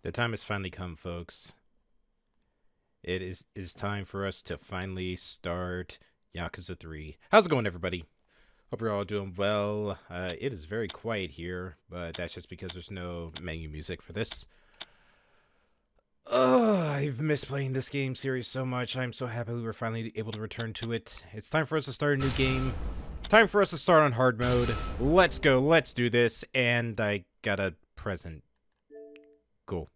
The time has finally come, folks. It is time for us to finally start Yakuza 3. How's it going, everybody? Hope you're all doing well. It is very quiet here, but that's just because there's no menu music for this. I've missed playing this game series so much. I'm so happy we were finally able to return to it. It's time for us to start a new game. Time for us to start on hard mode. Let's go. Let's do this. And I got a present. Cool.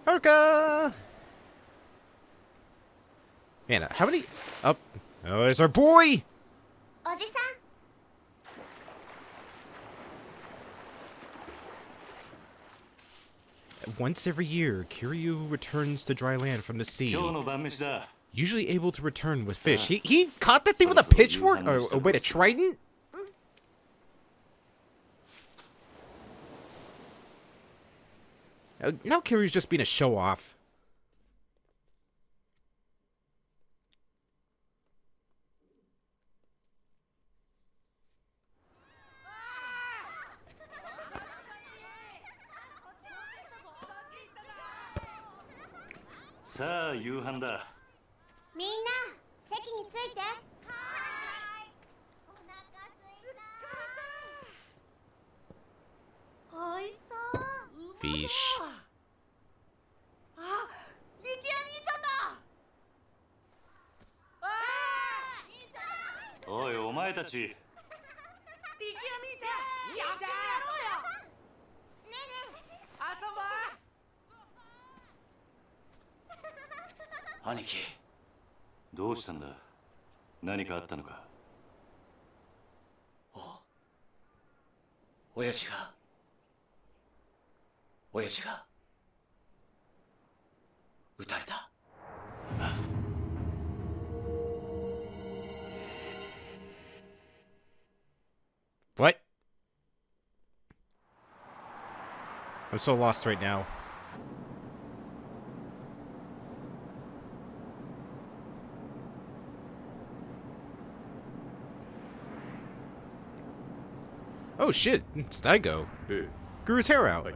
Haruka! Man, how many... Oh, there's our boy! Once every year, Kiryu returns to dry land from the sea. Usually able to return with fish. He caught that thing with a pitchfork? Or wait, a trident? Now Kiryu's just being a show-off. Sa, 夕飯だ。みんな席について。はーい。お腹すいた。おいしそう。Fish. あ、力也兄ちゃんだ。ああ、兄ちゃん。おい、お前たち。力也兄ちゃん、やってやろうよ。ねえねえ。遊ぼう。兄貴、どうしたんだ？何かあったのか？親父が撃たれた。What? I'm so lost right now. Oh shit, it's Daigo. Grew his hair out.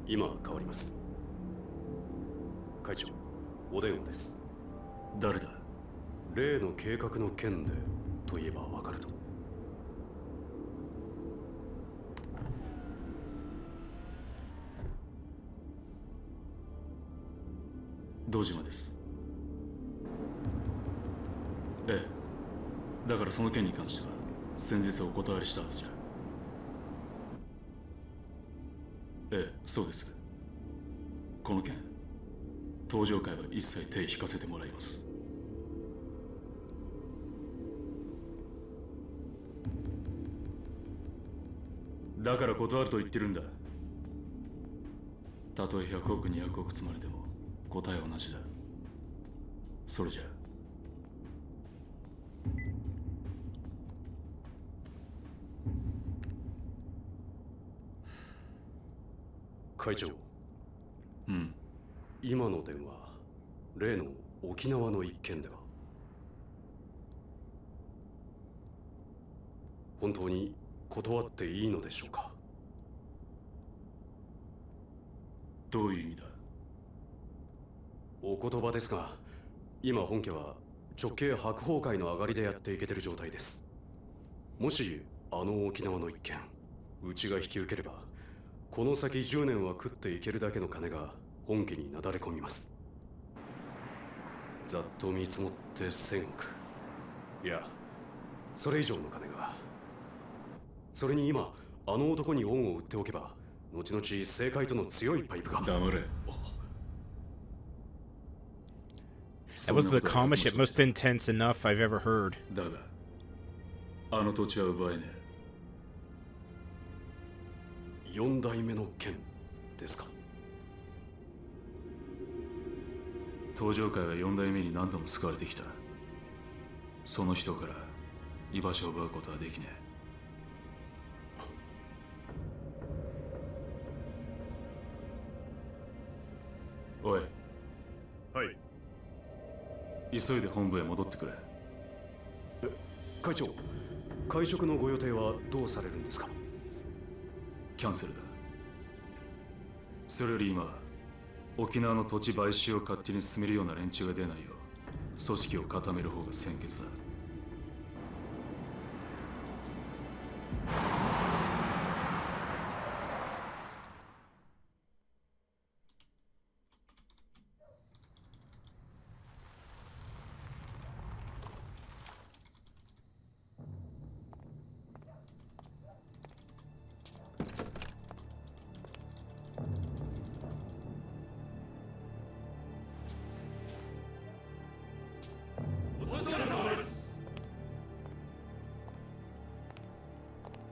今変わります。会長、お電話です。誰だ？例の計画の件でといえばわかると。堂島です。ええ、だからその件に関しては先日お断りしたはずじゃ。ええ、そうです。この件、登場会は一切手引かせてもらいます。だから断ると言ってるんだ。たとえ100億200億積まれても答えは同じだ。それじゃあ。会長、うん。今の電話、例の沖縄の一件では本当に断っていいのでしょうか？どういう意味だ？お言葉ですが、今本家は直系白鵬会の上がりでやっていけてる状態です。もしあの沖縄の一件、うちが引き受ければ、この先10年は食っていけるだけの金が本家になだれ込みます。ざっと見積もって1000億。いや、それ以上の金が。それに今、あの男に恩を売っておけば、後々政界との強いパイプが。黙れ。That was the calmest yet most intense enough I've ever heard. だが、あの土地は奪えねえ。4代目の剣ですか？登場界は4代目に何度も救われてきた。その人から居場所を奪うことはできねえ。おい、はい。急いで本部へ戻ってくれ。会長、会食のご予定はどうされるんですか？キャンセルだ。それより今、沖縄の土地買収を勝手に進めるような連中が出ないよう組織を固める方が先決だ。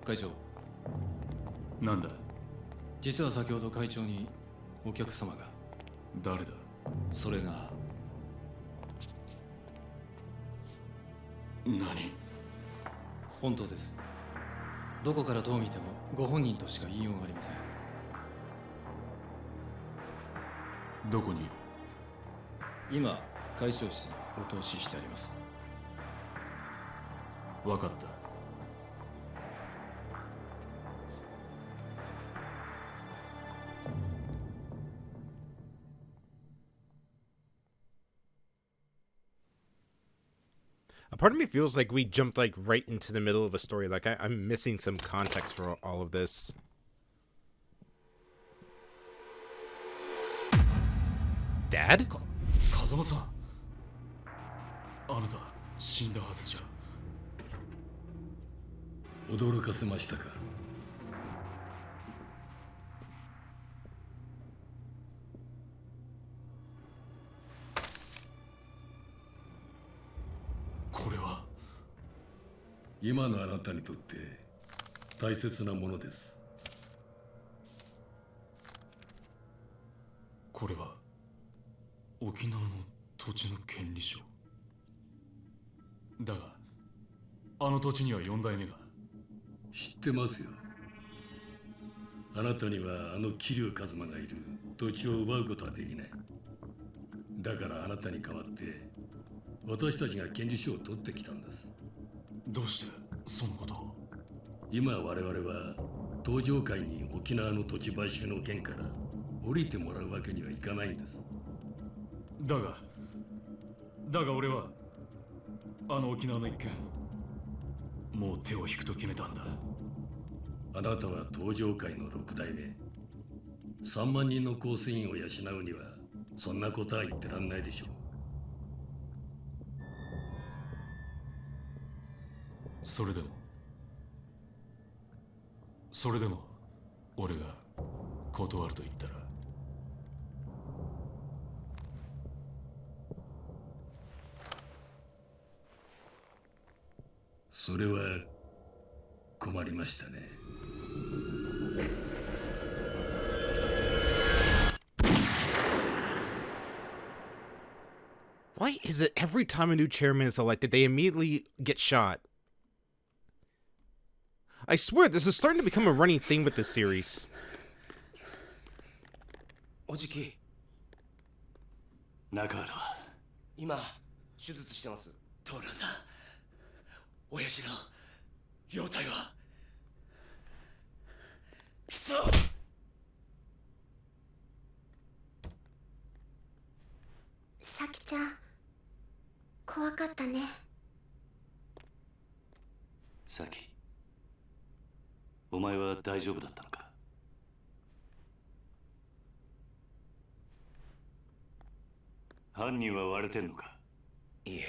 会長、なんだ？実は先ほど会長にお客様が。誰だ？それが何？本当です。どこからどう見てもご本人としか言いようがありません。どこにいる？今、会長室にお通ししてあります。分かった。A part of me feels like we jumped like right into the middle of a story. Like I'm missing some context for all of this. Dad? 風間さん、あなた死んだはずじゃ。驚かせましたか？これは今のあなたにとって大切なものです。これは沖縄の土地の権利書だが、あの土地には4代目が。知ってますよ。あなたにはあの桐生一馬がいる土地を奪うことはできない。だからあなたに代わって私たちが権利書を取ってきたんです。どうしてそのことを？今我々は東上界に沖縄の土地買収の件から降りてもらうわけにはいかないんです。だが俺はあの沖縄の一件、もう手を引くと決めたんだ。あなたは東上界の6代目。3万人の構成員を養うにはそんなことは言ってらんないでしょう。それでも俺が断ると言ったら？それは困りましたね。Why is it every time a new chairman is elected, they immediately get shot? I swear, this is starting to become a running thing with this series. おじき、中原、今手術してます。どうなんだ親父の容体は。くそ。さきちゃん、怖かったね。さき、お前は大丈夫だったのか？犯人は割れてんのか？いいえ、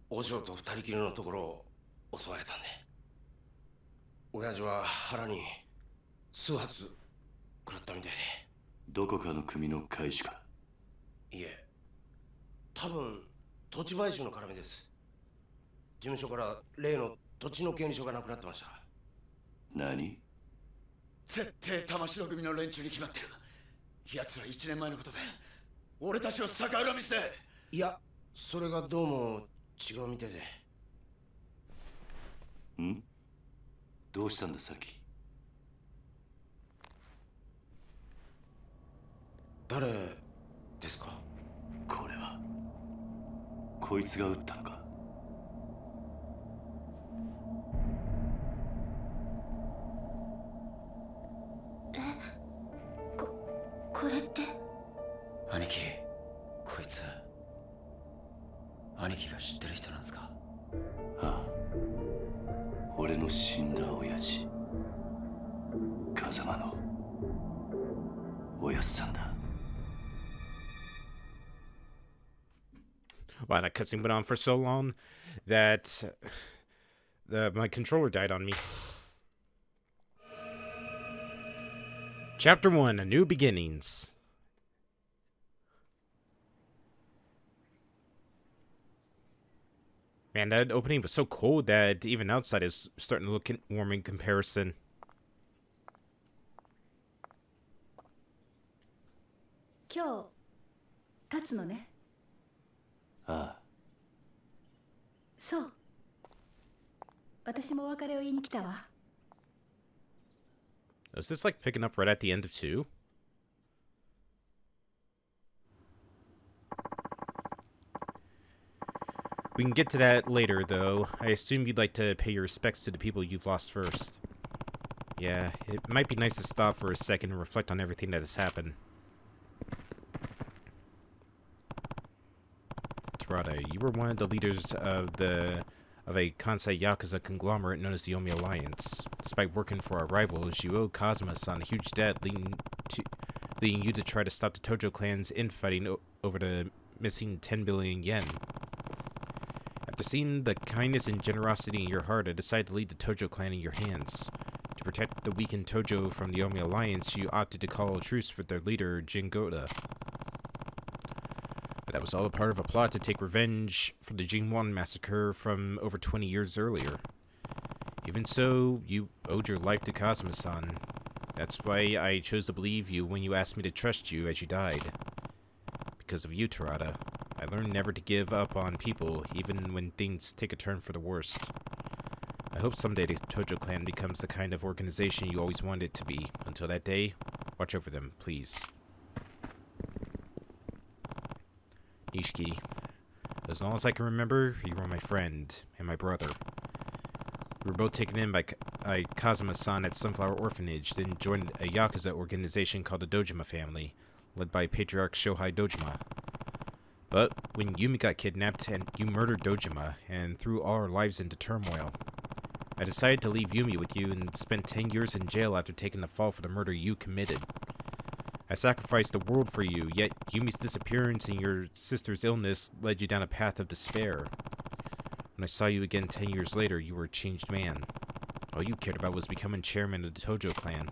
お嬢と二人きりのところを襲われたんで。親父は腹に数発食らったみたいで。どこかの組の会士か？いえ、多分土地買収の絡みです。事務所から例の土地の権利書がなくなってました。何？絶対玉城組の連中に決まってる。奴ら1年前のことで俺たちを逆恨みして。いや、それがどうも違うみたいで。んどうしたんださっき。誰ですか？これはこいつが撃ったのか。これって。兄貴、こいつ兄貴が知ってる人なんですか？ああ、俺の死んだ親父、風間のおやっさんだ。Wow, that cutscene went on for so long that my controller died on me. Chapter 1, A New Beginnings. Man, that opening was so cold that even outside is starting to look warm in comparison. 今日立つのね。ああ、そう。私もお別れを言いに来たわ。Is this like picking up right at the end of 2? We can get to that later, though. I assume you'd like to pay your respects to the people you've lost first. Yeah, it might be nice to stop for a second and reflect on everything that has happened. Terada, you were one of the leaders of a Kansai Yakuza conglomerate known as the Omi Alliance. Despite working for our rivals, you owe Kazuma-san a huge debt, leading you to try to stop the Tojo clan's infighting over the missing 10 billion yen. After seeing the kindness and generosity in your heart, I decided to leave the Tojo clan in your hands. To protect the weakened Tojo from the Omi Alliance, you opted to call a truce with their leader, Jingoda. But that was all a part of a plot to take revenge for the Jingwon massacre from over 20 years earlier. Even so, you owed your life to Kazuma-san. That's why I chose to believe you when you asked me to trust you as you died. Because of you, Terada, I learned never to give up on people, even when things take a turn for the worst. I hope someday the Tojo clan becomes the kind of organization you always wanted it to be. Until that day, watch over them, please. Ishiki, as long as I can remember, you were my friend and my brother. We were both taken in by Kazuma-san at Sunflower Orphanage, then joined a Yakuza organization called the Dojima family, led by Patriarch Shohei Dojima. But when Yumi got kidnapped and you murdered Dojima and threw all our lives into turmoil, I decided to leave Yumi with you and spent 10 years in jail after taking the fall for the murder you committed. I sacrificed the world for you, yet Yumi's disappearance and your sister's illness led you down a path of despair. When I saw you again 10 years later, you were a changed man. All you cared about was becoming chairman of the Tojo clan.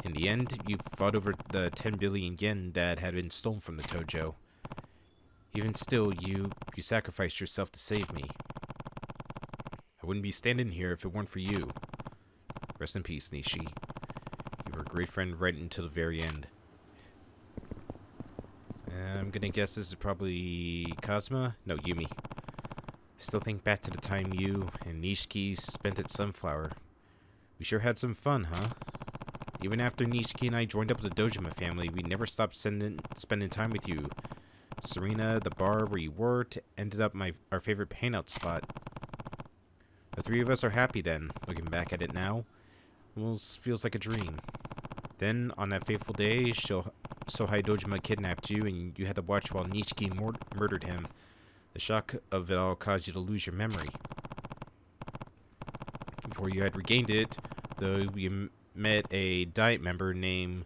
In the end, you fought over the 10 billion yen that had been stolen from the Tojo. Even still, you sacrificed yourself to save me. I wouldn't be standing here if it weren't for you. Rest in peace, Nishi. You were a great friend right until the very end. I'm gonna guess this is probably Kazuma? No, Yumi. I still think back to the time you and Nishiki spent at Sunflower. We sure had some fun, huh? Even after Nishiki and I joined up with the Dojima family, we never stopped spending time with you. Serena, the bar where you worked, ended up our favorite hangout spot. The three of us are happy then. Looking back at it now, almost feels like a dream. Then, on that fateful day, Sohei Dojima kidnapped you, and you had to watch while Nishiki murdered him. The shock of it all caused you to lose your memory. Before you had regained it, though, you met a Diet member named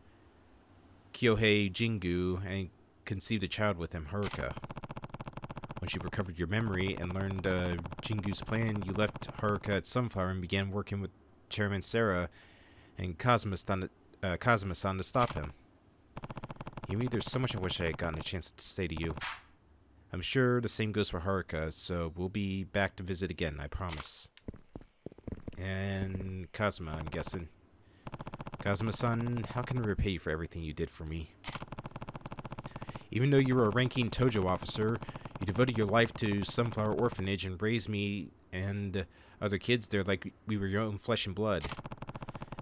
Kyohei Jingu and conceived a child with him, Haruka. Once you recovered your memory and learned Jingu's plan, you left Haruka at Sunflower and began working with Chairman Sarah and Kazuma-san to stop him. Yumi, there's so much I wish I had gotten a chance to say to you. I'm sure the same goes for Haruka, so we'll be back to visit again, I promise. And Kazuma, I'm guessing. Kazuma-san, how can I repay you for everything you did for me? Even though you were a ranking Tojo officer, you devoted your life to Sunflower Orphanage and raised me and other kids there like we were your own flesh and blood.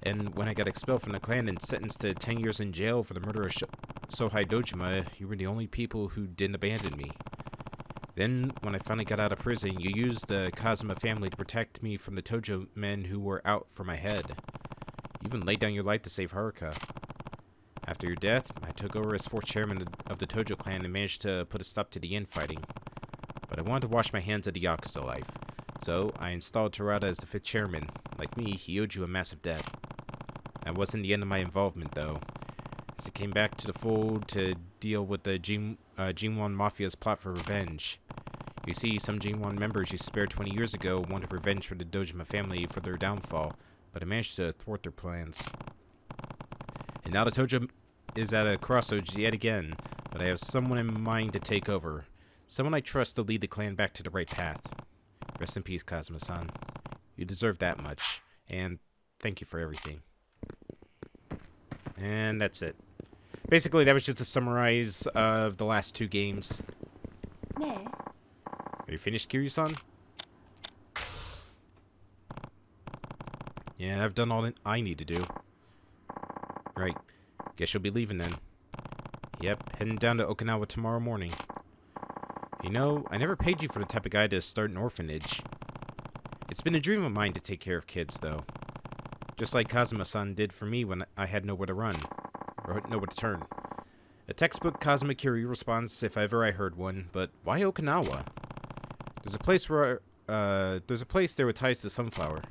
And when I got expelled from the clan and sentenced to 10 years in jail for the murder of Sohei Dojima, you were the only people who didn't abandon me. Then, when I finally got out of prison, you used the Kazuma family to protect me from the Tojo men who were out for my head. You even laid down your life to save Haruka. After your death, I took over as 4th chairman of the Tojo clan and managed to put a stop to the infighting. But I wanted to wash my hands of the Yakuza life, so I installed Terada as the 5th chairman. Like me, he owed you a massive debt. That wasn't the end of my involvement, though, as it came back to the fold to deal with the Jinwan Mafia's plot for revenge. You see, some Jinwan members you spared 20 years ago wanted revenge for the Dojima family for their downfall, but I managed to thwart their plans. And now the Tojo is at a crossroads yet again, but I have someone in mind to take over. Someone I trust to lead the clan back to the right path. Rest in peace, Kazuma-san. You deserve that much, and thank you for everything. And that's it. Basically, that was just a summarize of the last 2 games. Ne. Are you finished, Kiryu-san? Yeah, I've done all that I need to do. Right. Guess you'll be leaving then. Yep, heading down to Okinawa tomorrow morning. You know, I never paid you for the type of guy to start an orphanage. It's been a dream of mine to take care of kids, though. Just like Kazuma-san did for me when I had nowhere to run, or nowhere to turn. A textbook Kazuma Kiryu response if ever I heard one, but why Okinawa? There's a place there with ties to Sunflower.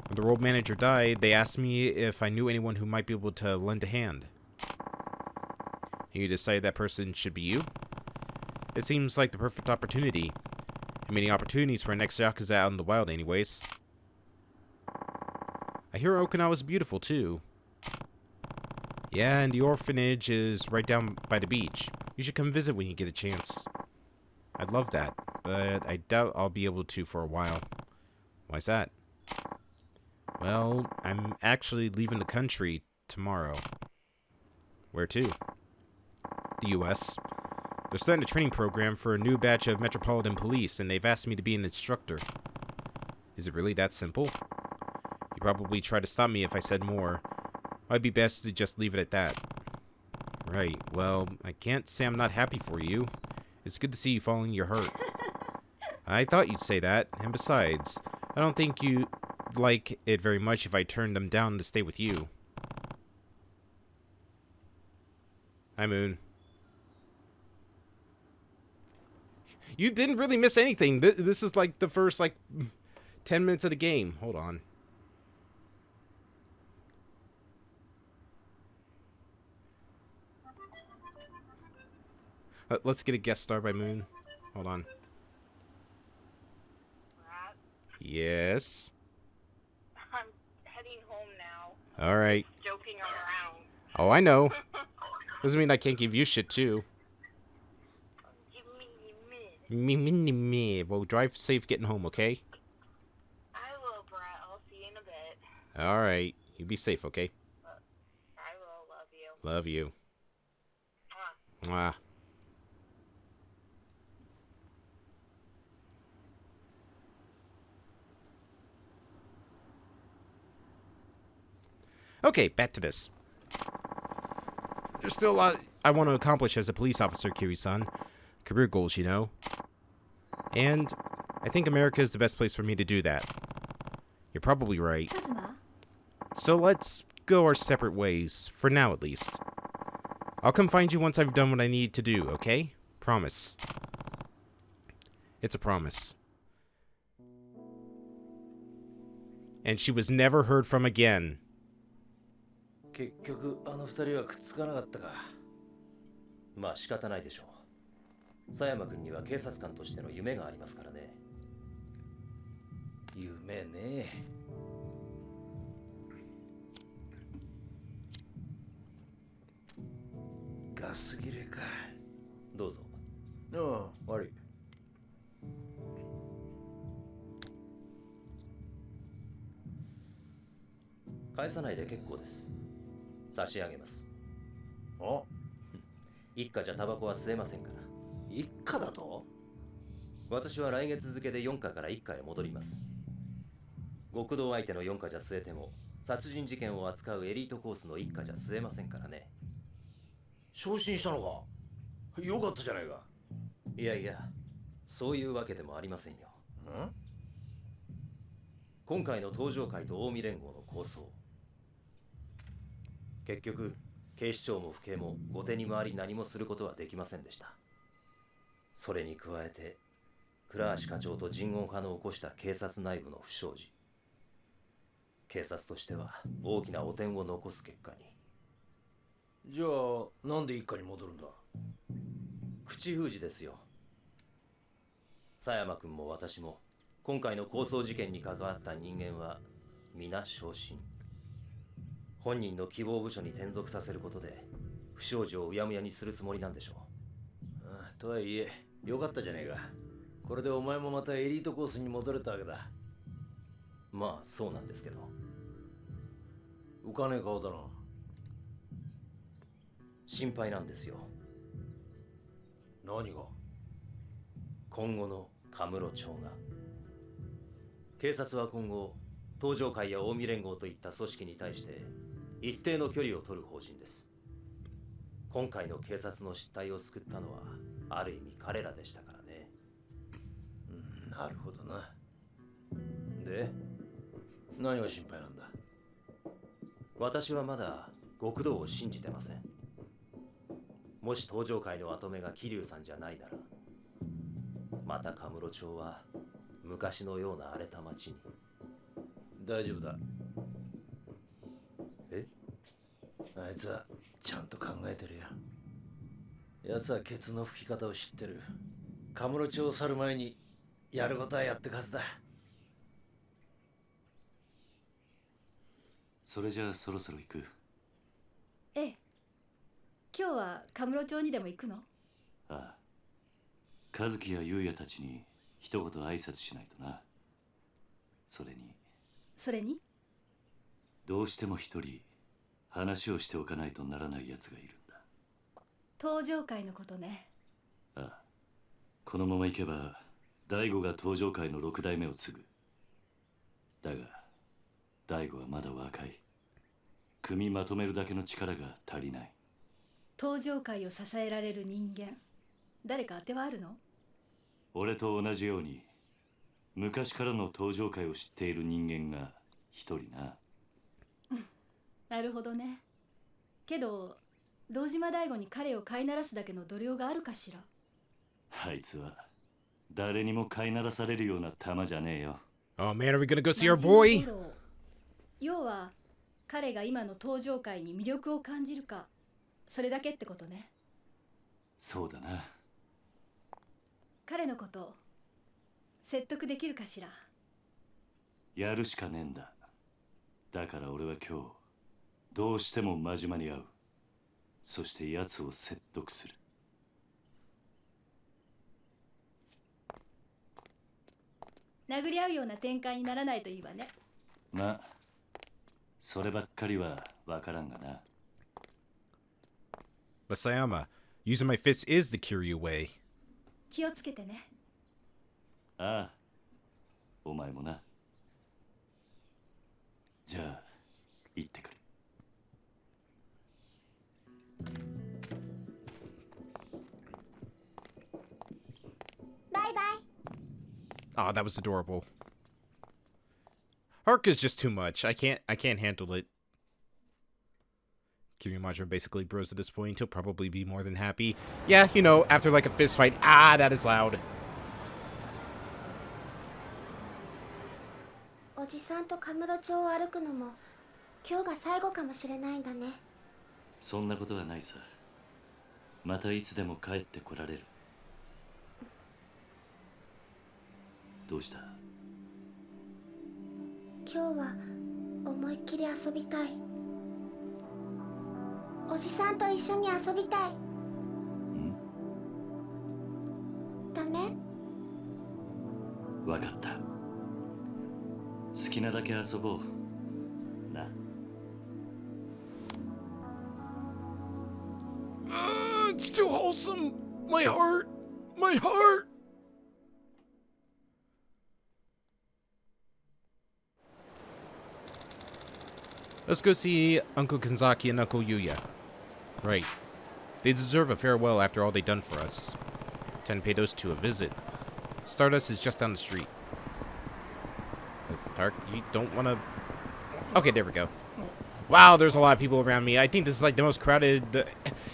When the road manager died, they asked me if I knew anyone who might be able to lend a hand. And you decided that person should be you? It seems like the perfect opportunity. And many opportunities for an ex-Yakuza out in the wild anyways. I hear Okinawa's beautiful too. Yeah, and the orphanage is right down by the beach. You should come visit when you get a chance. I'd love that, but I doubt I'll be able to for a while. Why's that? Well, I'm actually leaving the country tomorrow. Where to? The U.S. They're starting a training program for a new batch of Metropolitan Police, and they've asked me to be an instructor. Is it really that simple? You'd probably try to stop me if I said more. I'd be best to just leave it at that. Right, well, I can't say I'm not happy for you. It's good to see you following your heart. I thought you'd say that, and besides, I don't think you'd like it very much if I turned them down to stay with you. Hi, Moon. You didn't really miss anything. This is like the first, 10 minutes of the game. Hold on. Let's get a guest star by Moon. Hold on. Yes. I'm heading home now. All right. Joking around. Oh, I know. Doesn't mean I can't give you shit too. Me. Well, drive safe getting home, okay? I will, Brett. I'll see you in a bit. All right. You be safe, okay? I will. Love you. Love you. Mwah. Mwah. Okay, back to this. There's still a lot I want to accomplish as a police officer, Kiryu-san. Career goals, you know. And I think America is the best place for me to do that. You're probably right. Kazuma? So let's go our separate ways, for now at least. I'll come find you once I've done what I need to do, okay? Promise. It's a promise. And she was never heard from again. 結局あの二人はくっつかなかったか。まあ仕方ないでしょう。佐山君には警察官としての夢がありますからね。夢ね。ガス切れか。どうぞ。ああ、悪い。返さないで結構です。差し上げます。あ、一家じゃタバコは吸えませんから。一家だと？私は来月付で4課から1課へ戻ります。極道相手の4課じゃ据えても、殺人事件を扱うエリートコースの1課じゃ据えませんからね。昇進したのか。よかったじゃないか。いやいや、そういうわけでもありませんよ。今回の東上会と近江連合の抗争、結局警視庁も府警も後手に回り何もすることはできませんでした。それに加えて倉橋課長と人言派の起こした警察内部の不祥事、警察としては大きな汚点を残す結果に。じゃあなんで一課に戻るんだ。口封じですよ。佐山君も私も今回の抗争事件に関わった人間は皆昇進。本人の希望部署に転属させることで不祥事をうやむやにするつもりなんでしょう。とはいえよかったじゃねえか。これでお前もまたエリートコースに戻れたわけだ。まあそうなんですけど。浮かねえ顔だな。心配なんですよ。何が。今後のカムロ町が。警察は今後東上会や近江連合といった組織に対して一定の距離を取る方針です。今回の警察の失態を救ったのはある意味彼らでしたからね。なるほどな。で何が心配なんだ。私はまだ極道を信じてません。もし東上会の跡目が桐生さんじゃないなら、またカムロ町は昔のような荒れた町に。大丈夫だ。え？あいつはちゃんと考えてるよ。奴はケツの吹き方を知ってる。カムロ町を去る前にやることはやってくはずだ。それじゃあそろそろ行く。ええ。今日はカムロ町にでも行くの？ああ。和樹や優也たちに一言挨拶しないとな。それにどうしても一人話をしておかないとならない奴がいるんだ。東上会のことね。ああ。このまま行けば大悟が東上会の6代目を継ぐ。だが大悟はまだ若い。組みまとめるだけの力が足りない。東上会を支えられる人間、誰か当てはあるの？俺と同じように昔からの東上会を知っている人間が一人な。なるほどね。けど堂島大吾に彼を飼いならすだけの度量があるかしら。あいつは誰にも飼いならされるような玉じゃねえよ。Oh man, are we gonna go see our boy? 要は彼が今の東上会に魅力を感じるか、それだけってことね。そうだな。彼のこと説得できるかしら。やるしかねえんだ。だから俺は今日どうしても真島に会う。そして奴を説得する。殴り合うような展開にならないといいわね。まあそればっかりはわからんがな。 But Sayama, using my fists is the Kiryu way. 気をつけてね。ああ、お前もな。じゃあ行ってくる。バイバイ。Oh, that was adorable. Haruka's just too much. I can't handle it. Kiryu Majima basically bros at this point. He'll probably be more than happy. Yeah, you know, after like a fist fight. Ah, that is loud. おじさんとカムロ町を歩くのも今日が最後かもしれないんだね。そんなことはないさ。またいつでも帰ってこられる。どうした？今日は思いっきり遊びたい。おじさんと一緒に遊びたい。ダメ？わかった。好きなだけ遊ぼう。な。It's too wholesome. My heart. Let's go see Uncle Kanzaki and Uncle Yuya. Right. They deserve a farewell after all they've done for us. 10 pay those two a visit. Stardust is just down the street. Dark, you don't want to... Okay, there we go. Wow, there's a lot of people around me. I think this is like the most crowded...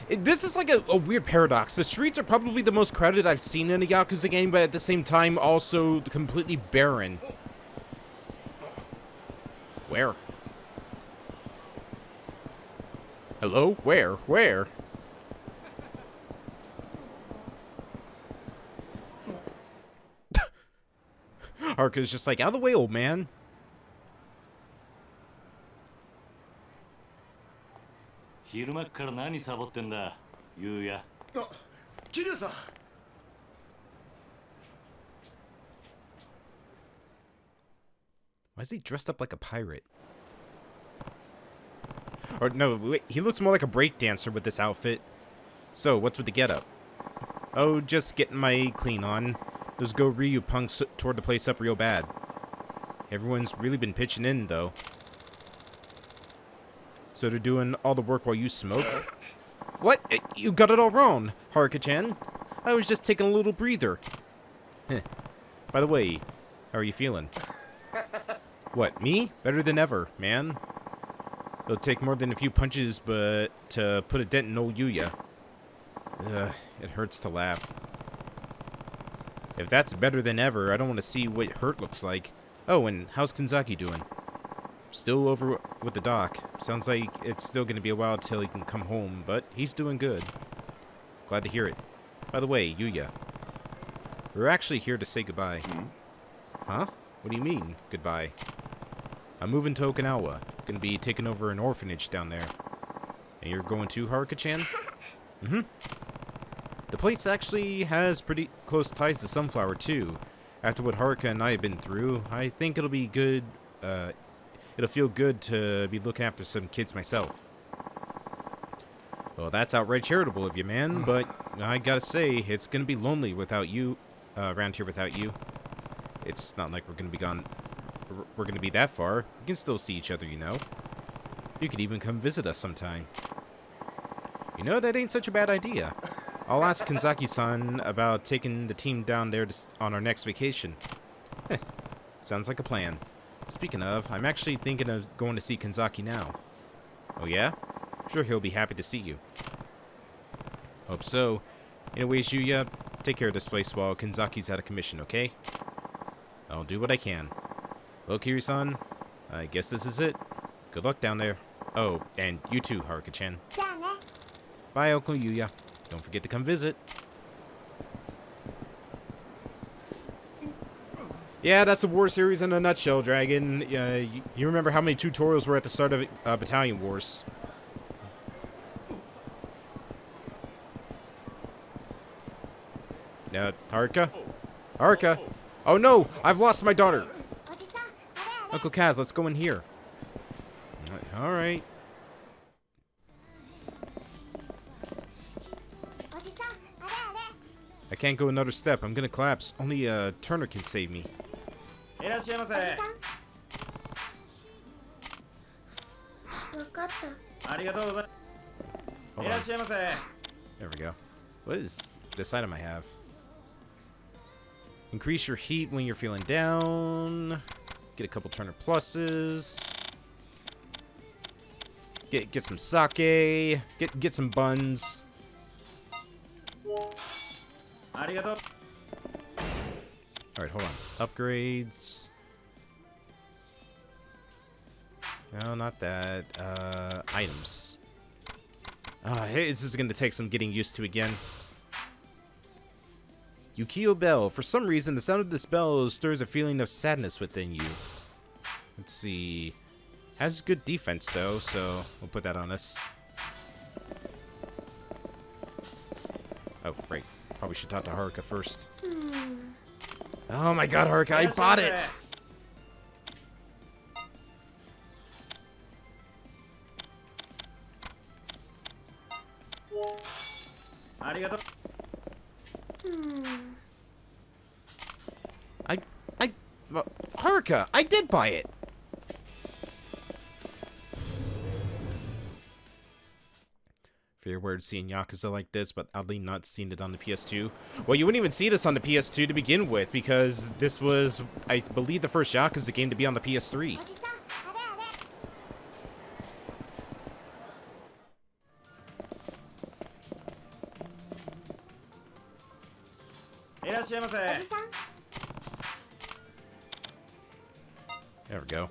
This is like a weird paradox. The streets are probably the most crowded I've seen in a Yakuza game, but at the same time also completely barren. Where? Hello? Where? Where? Haruka's just like, out of the way, old man. Why is he dressed up like a pirate? Or no, wait, he looks more like a breakdancer with this outfit. So, what's with the getup? Oh, just getting my clean on. Those Go Ryu punks tore the place up real bad. Everyone's really been pitching in, though. So they're doing all the work while you smoke? What? You got it all wrong, Haruka-chan. I was just taking a little breather. By the way, how are you feeling? What, me? Better than ever, man. It'll take more than a few punches, but to put a dent in old Yuya. Ugh, it hurts to laugh. If that's better than ever, I don't want to see what hurt looks like. Oh, and how's Kanzaki doing? Still over with the doc. Sounds like it's still going to be a while till he can come home, but he's doing good. Glad to hear it. By the way, Yuya. We're actually here to say goodbye. Huh? What do you mean, goodbye? I'm moving to Okinawa. Gonna be taking over an orphanage down there. And you're going too, Haruka-chan? Mm-hmm. The place actually has pretty close ties to Sunflower, too. After what Haruka and I have been through, I think it'll be good, it'll feel good to be looking after some kids myself. Well, that's outright charitable of you, man, but I gotta say, it's gonna be lonely without you, around here without you. It's not like we're gonna be that far. We can still see each other, you know. You could even come visit us sometime. You know, that ain't such a bad idea. I'll ask Kanzaki-san about taking the team down there on our next vacation. Sounds like a plan. Speaking of, I'm actually thinking of going to see Kanzaki now. Oh yeah? Sure, he'll be happy to see you. Hope so. Anyways, Yuya, take care of this place while Kanzaki's out of commission, okay? I'll do what I can. Well, Kiryu-san, I guess this is it. Good luck down there. Oh, and you too, Haruka-chan. Bye, Uncle Yuya. Don't forget to come visit. Yeah, that's the War series in a nutshell, Dragon. You remember how many tutorials were at the start of Battalion Wars. Haruka? Haruka? Oh no! I've lost my daughter! Uncle Kaz, let's go in here. Alright. I can't go another step. I'm gonna collapse. Only Turner can save me. Hold on. There we go. What is this item I have? Increase your heat when you're feeling down. Get a couple Turner pluses. Get some sake. Get some buns. Alright, hold on. Upgrades. No, not that. Items. Hey, this is gonna take some getting used to again. Yukio Bell. For some reason, the sound of this bell stirs a feeling of sadness within you. Let's see. Has good defense, though, so we'll put that on us. Oh, right. Probably should talk to Haruka first. Oh my god, Haruka, I bought it! Haruka, I did buy it! Very weird seeing Yakuza like this, but oddly not seeing it on the PS2. Well, you wouldn't even see this on the PS2 to begin with, because this was, I believe, the first Yakuza game to be on the PS3. There we go.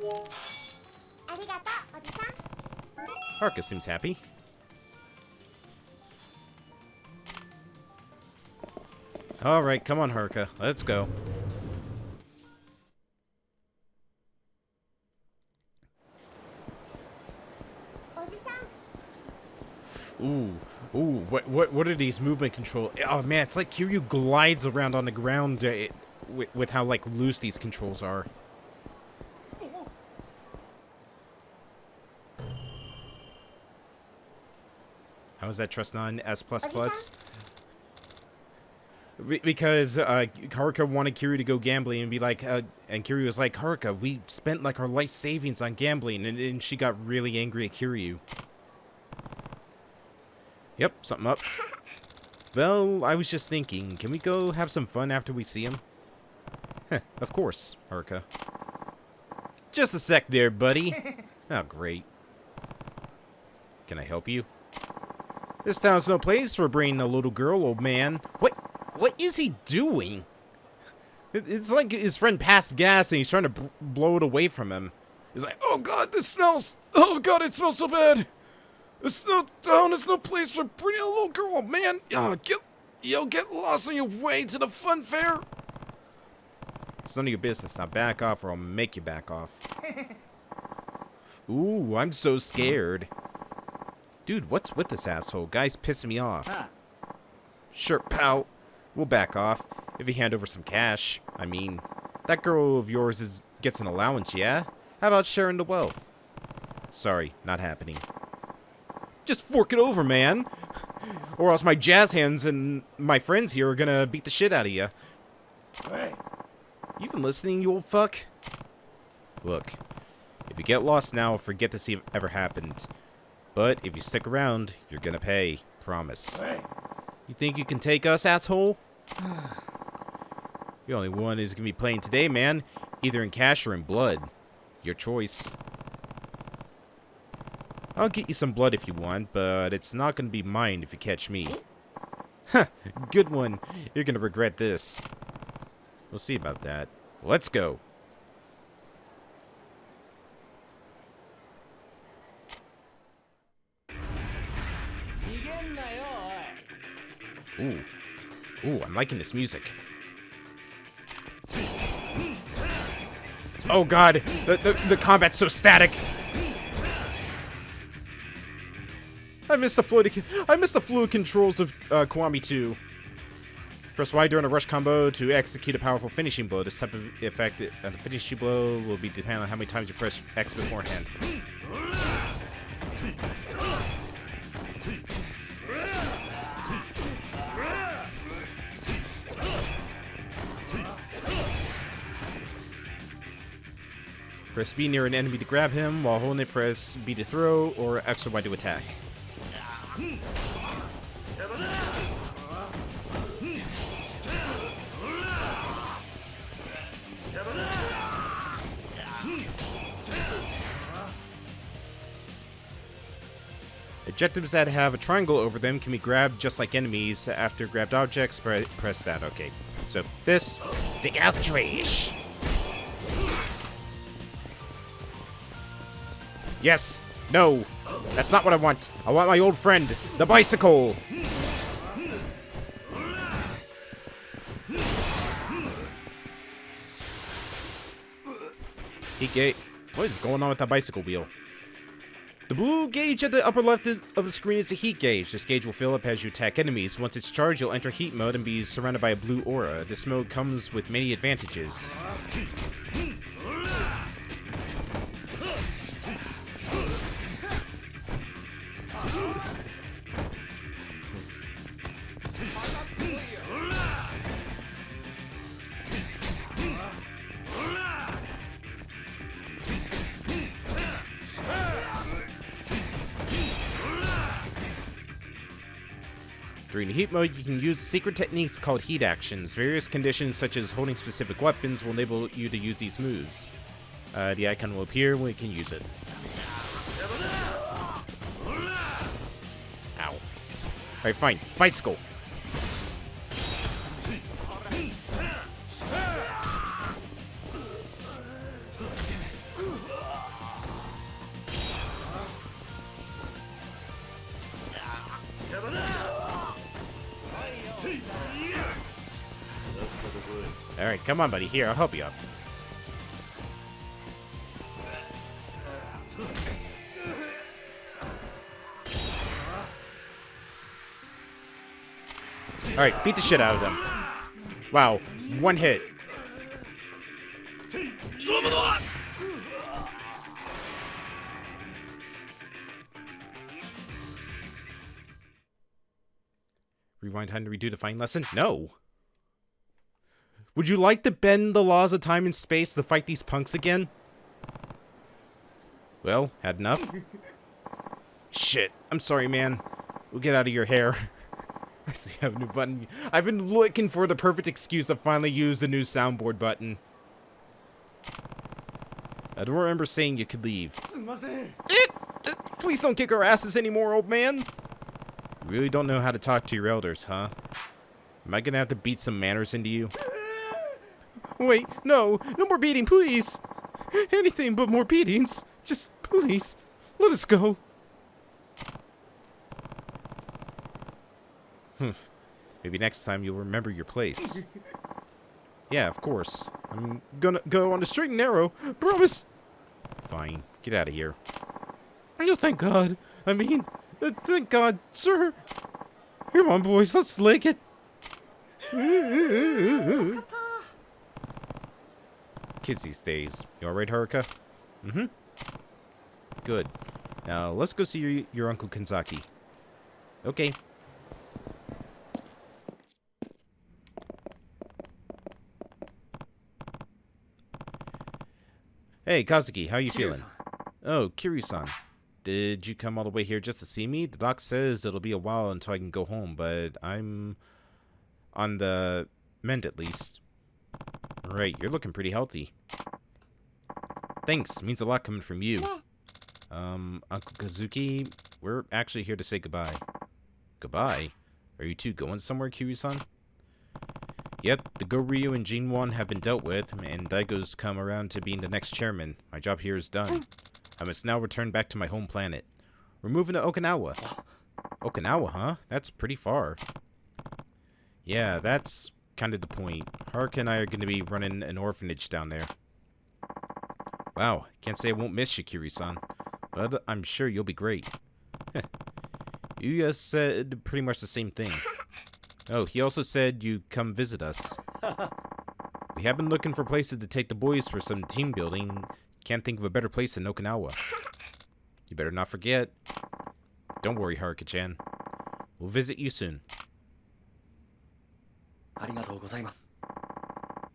Haruka seems happy. Alright, come on, Haruka. Let's go. Ooh, what are these movement control? Oh man, it's like Kiryu glides around on the ground with how like loose these controls are. How is that trust non S++? Because Haruka wanted Kiryu to go gambling and be like, and Kiryu was like, Haruka, we spent like our life savings on gambling, and she got really angry at Kiryu. Yep, something up. Well, I was just thinking, can we go have some fun after we see him? Heh, of course, Haruka. Just a sec there, buddy. Oh, great. Can I help you? This town's no place for bringing a little girl, old man. What is he doing? It's like his friend passed gas and he's trying to blow it away from him. He's like, oh god, this smells. Oh god, it smells so bad. This town is no place for bringing a little girl, old man. Get lost on your way to the fun fair. It's none of your business. Now back off or I'll make you back off. Ooh, I'm so scared. Dude, what's with this asshole? Guy's pissing me off. Sure, pal. We'll back off if you hand over some cash. I mean, that girl of yours gets an allowance, yeah? How about sharing the wealth? Sorry, not happening. Just fork it over, man. Or else my jazz hands and my friends here are gonna beat the shit out of you. Hey. You been listening, you old fuck? Look, if you get lost now, forget this ever happened. But if you stick around, you're gonna pay. Promise. Hey. You think you can take us, asshole? The only one is gonna be playing today, man. Either in cash or in blood. Your choice. I'll get you some blood if you want, but it's not gonna be mine if you catch me. Huh, good one. You're gonna regret this. We'll see about that. Let's go. Ooh, I'm liking this music. Oh god, the combat's so static. I missed the fluid controls of Kiwami 2. Press Y during a rush combo to execute a powerful finishing blow. This type of effect, the finishing blow will be dependent on how many times you press X beforehand. Press B near an enemy to grab him, while holding it press B to throw, or X or Y to attack. Objectives that have a triangle over them can be grabbed just like enemies. After grabbed objects, press that. Okay, so this, dig out the trash. Yes, no, that's not what I want. I want my old friend, the bicycle. What is going on with that bicycle wheel? The blue gauge at the upper left of the screen is the heat gauge. This gauge will fill up as you attack enemies. Once it's charged, you'll enter heat mode and be surrounded by a blue aura. This mode comes with many advantages. During heat mode, you can use secret techniques called heat actions. Various conditions, such as holding specific weapons, will enable you to use these moves. The icon will appear when you can use it. Ow. Alright, fine. Bicycle. Alright, come on, buddy. Here, I'll help you up. Alright, beat the shit out of them. Wow, one hit. Rewind time to redo the fighting lesson? No. Would you like to bend the laws of time and space to fight these punks again? Well, had enough? Shit, I'm sorry, man. We'll get out of your hair. I see I have a new button. I've been looking for the perfect excuse to finally use the new soundboard button. I don't remember saying you could leave. Please don't kick our asses anymore, old man. You really don't know how to talk to your elders, huh? Am I gonna have to beat some manners into you? Wait, no more beating, please. Anything but more beatings. Just, please, let us go. Maybe next time you'll remember your place. Yeah, of course. I'm gonna go on the straight and narrow. Promise. Fine. Get out of here. Oh, thank God. I mean, thank God, sir. Come on, boys. Let's lick it. Kids these days. You alright, Haruka? Mm-hmm. Good. Now, let's go see your Uncle Kanzaki. Okay. Hey, Kazuki, how you feeling? Oh, Kiryu-san. Did you come all the way here just to see me? The doc says it'll be a while until I can go home, but I'm on the mend at least. Right, you're looking pretty healthy. Thanks, means a lot coming from you. Uncle Kazuki, we're actually here to say goodbye. Goodbye? Are you two going somewhere, Kiryu-san? Yep, the Go-Ryu and Jinwon have been dealt with, and Daigo's come around to being the next chairman. My job here is done. I must now return back to my home planet. We're moving to Okinawa. Okinawa, huh? That's pretty far. Yeah, that's kind of the point. Haruka and I are going to be running an orphanage down there. Wow, can't say I won't miss you, Kiryu-san. But I'm sure you'll be great. You guys said pretty much the same thing. Oh, he also said you'd come visit us. We have been looking for places to take the boys for some team building. Can't think of a better place than Okinawa. You better not forget. Don't worry, Haruka-chan. We'll visit you soon.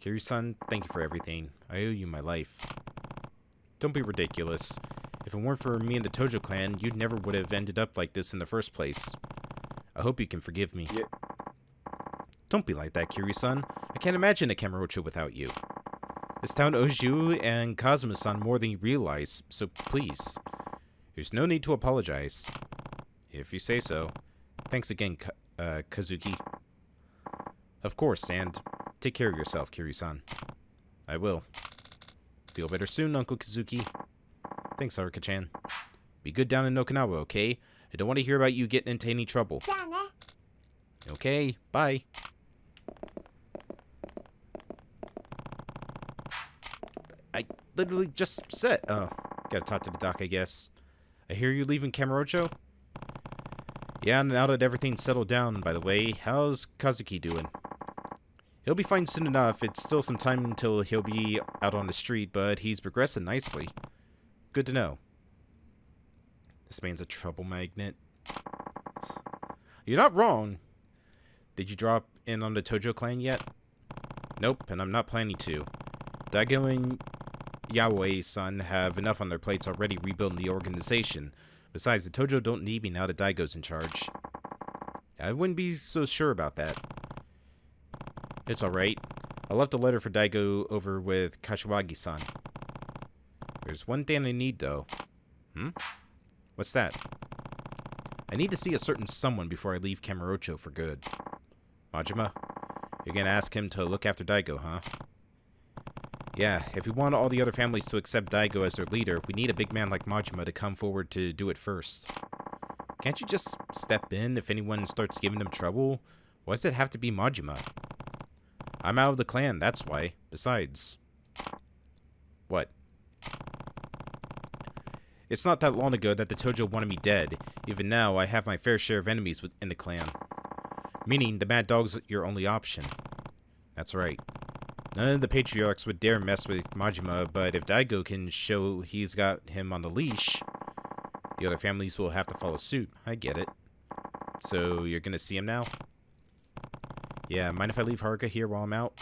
Kiryu-san, thank you for everything. I owe you my life. Don't be ridiculous. If it weren't for me and the Tojo clan, you never would have ended up like this in the first place. I hope you can forgive me. Yeah. Don't be like that, Kiryu-san. I can't imagine a Kamurocho without you. This town owes you and Kazuma-san more than you realize, so please. There's no need to apologize. If you say so. Thanks again, Kazuki. Of course, and take care of yourself, Kiryu-san. I will. Feel better soon, Uncle Kazuki. Thanks, Haruka-chan. Be good down in Okinawa, okay? I don't want to hear about you getting into any trouble. Okay, bye. I literally just said... Oh, gotta talk to the doc, I guess. I hear you leaving Kamurocho? Yeah, now that everything's settled down, by the way, how's Kazuki doing? He'll be fine soon enough. It's still some time until he'll be out on the street, but he's progressing nicely. Good to know. This man's a trouble magnet. You're not wrong. Did you drop in on the Tojo clan yet? Nope, and I'm not planning to. Daigo and Yaoi-san have enough on their plates already rebuilding the organization. Besides, the Tojo don't need me now that Daigo's in charge. I wouldn't be so sure about that. It's alright. I left a letter for Daigo over with Kashiwagi-san. There's one thing I need, though. What's that? I need to see a certain someone before I leave Kamurocho for good. Majima, you're gonna ask him to look after Daigo, huh? Yeah, if we want all the other families to accept Daigo as their leader, we need a big man like Majima to come forward to do it first. Can't you just step in if anyone starts giving them trouble? Why does it have to be Majima? I'm out of the clan, that's why. Besides... What? It's not that long ago that the Tojo wanted me dead. Even now, I have my fair share of enemies in the clan. Meaning, the Mad Dog's your only option. That's right. None of the patriarchs would dare mess with Majima, but if Daigo can show he's got him on the leash, the other families will have to follow suit. I get it. So, you're gonna see him now? Yeah, mind if I leave Haruka here while I'm out?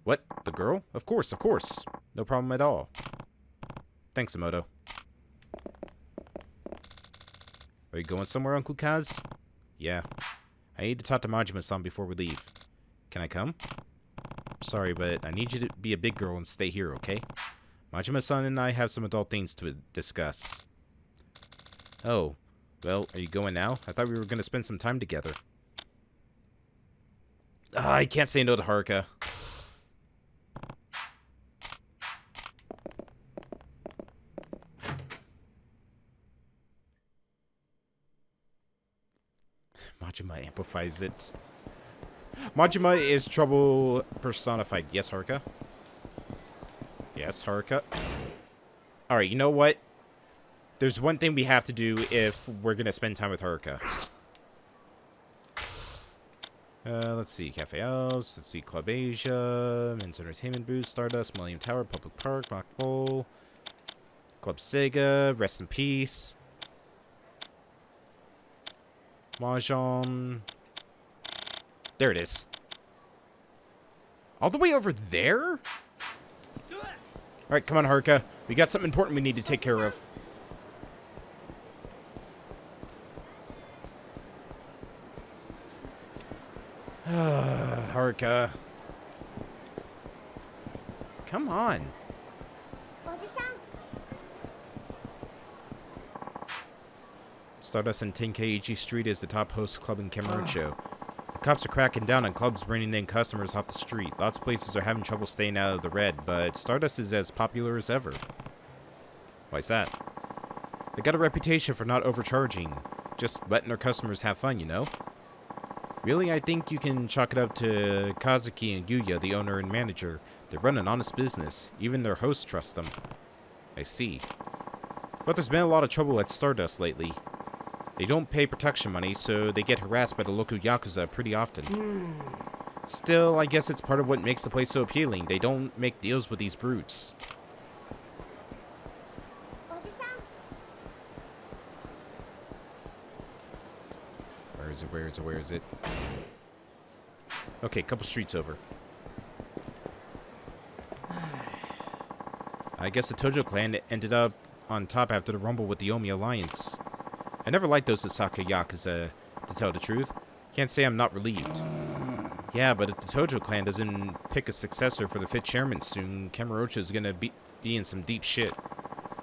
What? The girl? Of course, of course. No problem at all. Thanks, Emoto. Are you going somewhere, Uncle Kaz? Yeah. I need to talk to Majima-san before we leave. Can I come? Sorry, but I need you to be a big girl and stay here, okay? Majima-san and I have some adult things to discuss. Oh. Well, are you going now? I thought we were going to spend some time together. I can't say no to Haruka. Majima amplifies it. Majima is trouble personified. Yes, Haruka? Yes, Haruka? Alright, you know what? There's one thing we have to do if we're gonna spend time with Haruka. Let's see. Cafe House. Let's see. Club Asia. Men's Entertainment Booth. Stardust. Millennium Tower. Public Park. Rock Bowl. Club Sega. Rest in Peace. Mahjong. There it is. All the way over there? Alright, come on, Haruka. We got something important we need to take care of. Haruka. Come on. Stardust and Tenkeiichi Street is the top host club in Kamurocho. The cops are cracking down on clubs bringing in customers off the street. Lots of places are having trouble staying out of the red, but Stardust is as popular as ever. Why's that? They got a reputation for not overcharging. Just letting their customers have fun, you know? Really, I think you can chalk it up to Kazuki and Yuya, the owner and manager. They run an honest business. Even their hosts trust them. I see. But there's been a lot of trouble at Stardust lately. They don't pay protection money, so they get harassed by the local Yakuza pretty often. Still, I guess it's part of what makes the place so appealing. They don't make deals with these brutes. Where is it? Okay, couple streets over. I guess the Tojo clan ended up on top after the rumble with the Omi Alliance. I never liked those Osaka Yakuza, to tell the truth. Can't say I'm not relieved. Yeah, but if the Tojo clan doesn't pick a successor for the 5th chairman soon, Kamurocho is gonna be in some deep shit.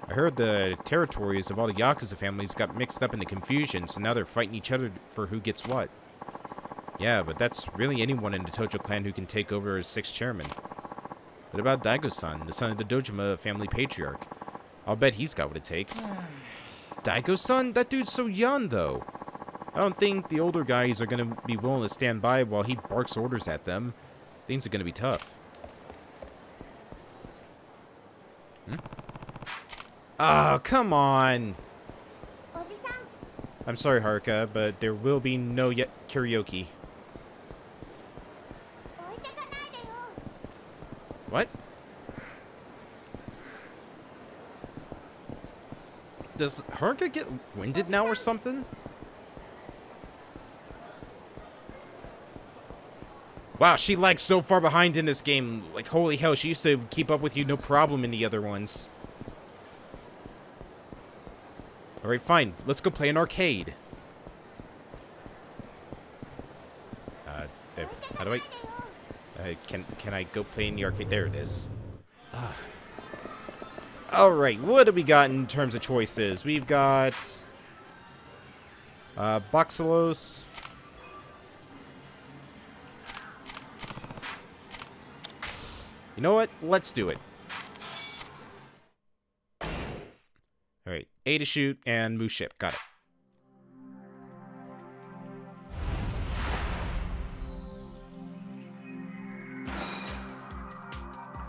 I heard the territories of all the Yakuza families got mixed up into confusion, so now they're fighting each other for who gets what. Yeah, but that's really anyone in the Tojo clan who can take over as 6th chairman. What about Daigo-san, the son of the Dojima family patriarch? I'll bet he's got what it takes. Daigo-san? That dude's so young, though. I don't think the older guys are gonna be willing to stand by while he barks orders at them. Things are gonna be tough. Oh, come on! I'm sorry, Haruka, but there will be no karaoke. What? Does Haruka get winded now or something? Wow, she lags so far behind in this game. Like, holy hell, she used to keep up with you no problem in the other ones. Alright, fine. Let's go play an arcade. How do I... can I go play in the arcade? There it is. Alright, what do we got in terms of choices? We've got... Boxelos. You know what? Let's do it. Alright, A to shoot and move ship. Got it.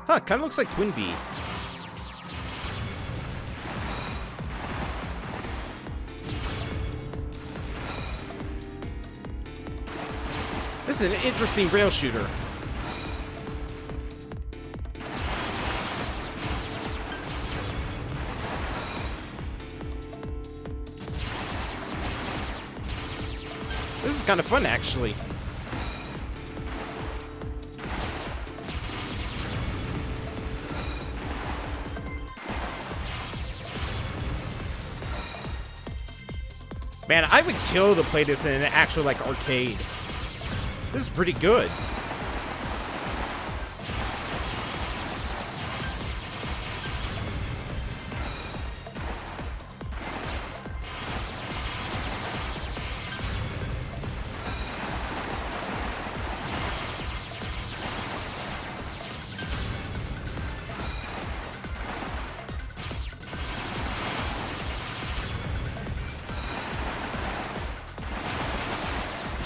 Huh, kind of looks like Twin Bee. This is an interesting rail shooter. This is kind of fun, actually. Man, I would kill to play this in an actual, like, arcade. This is pretty good.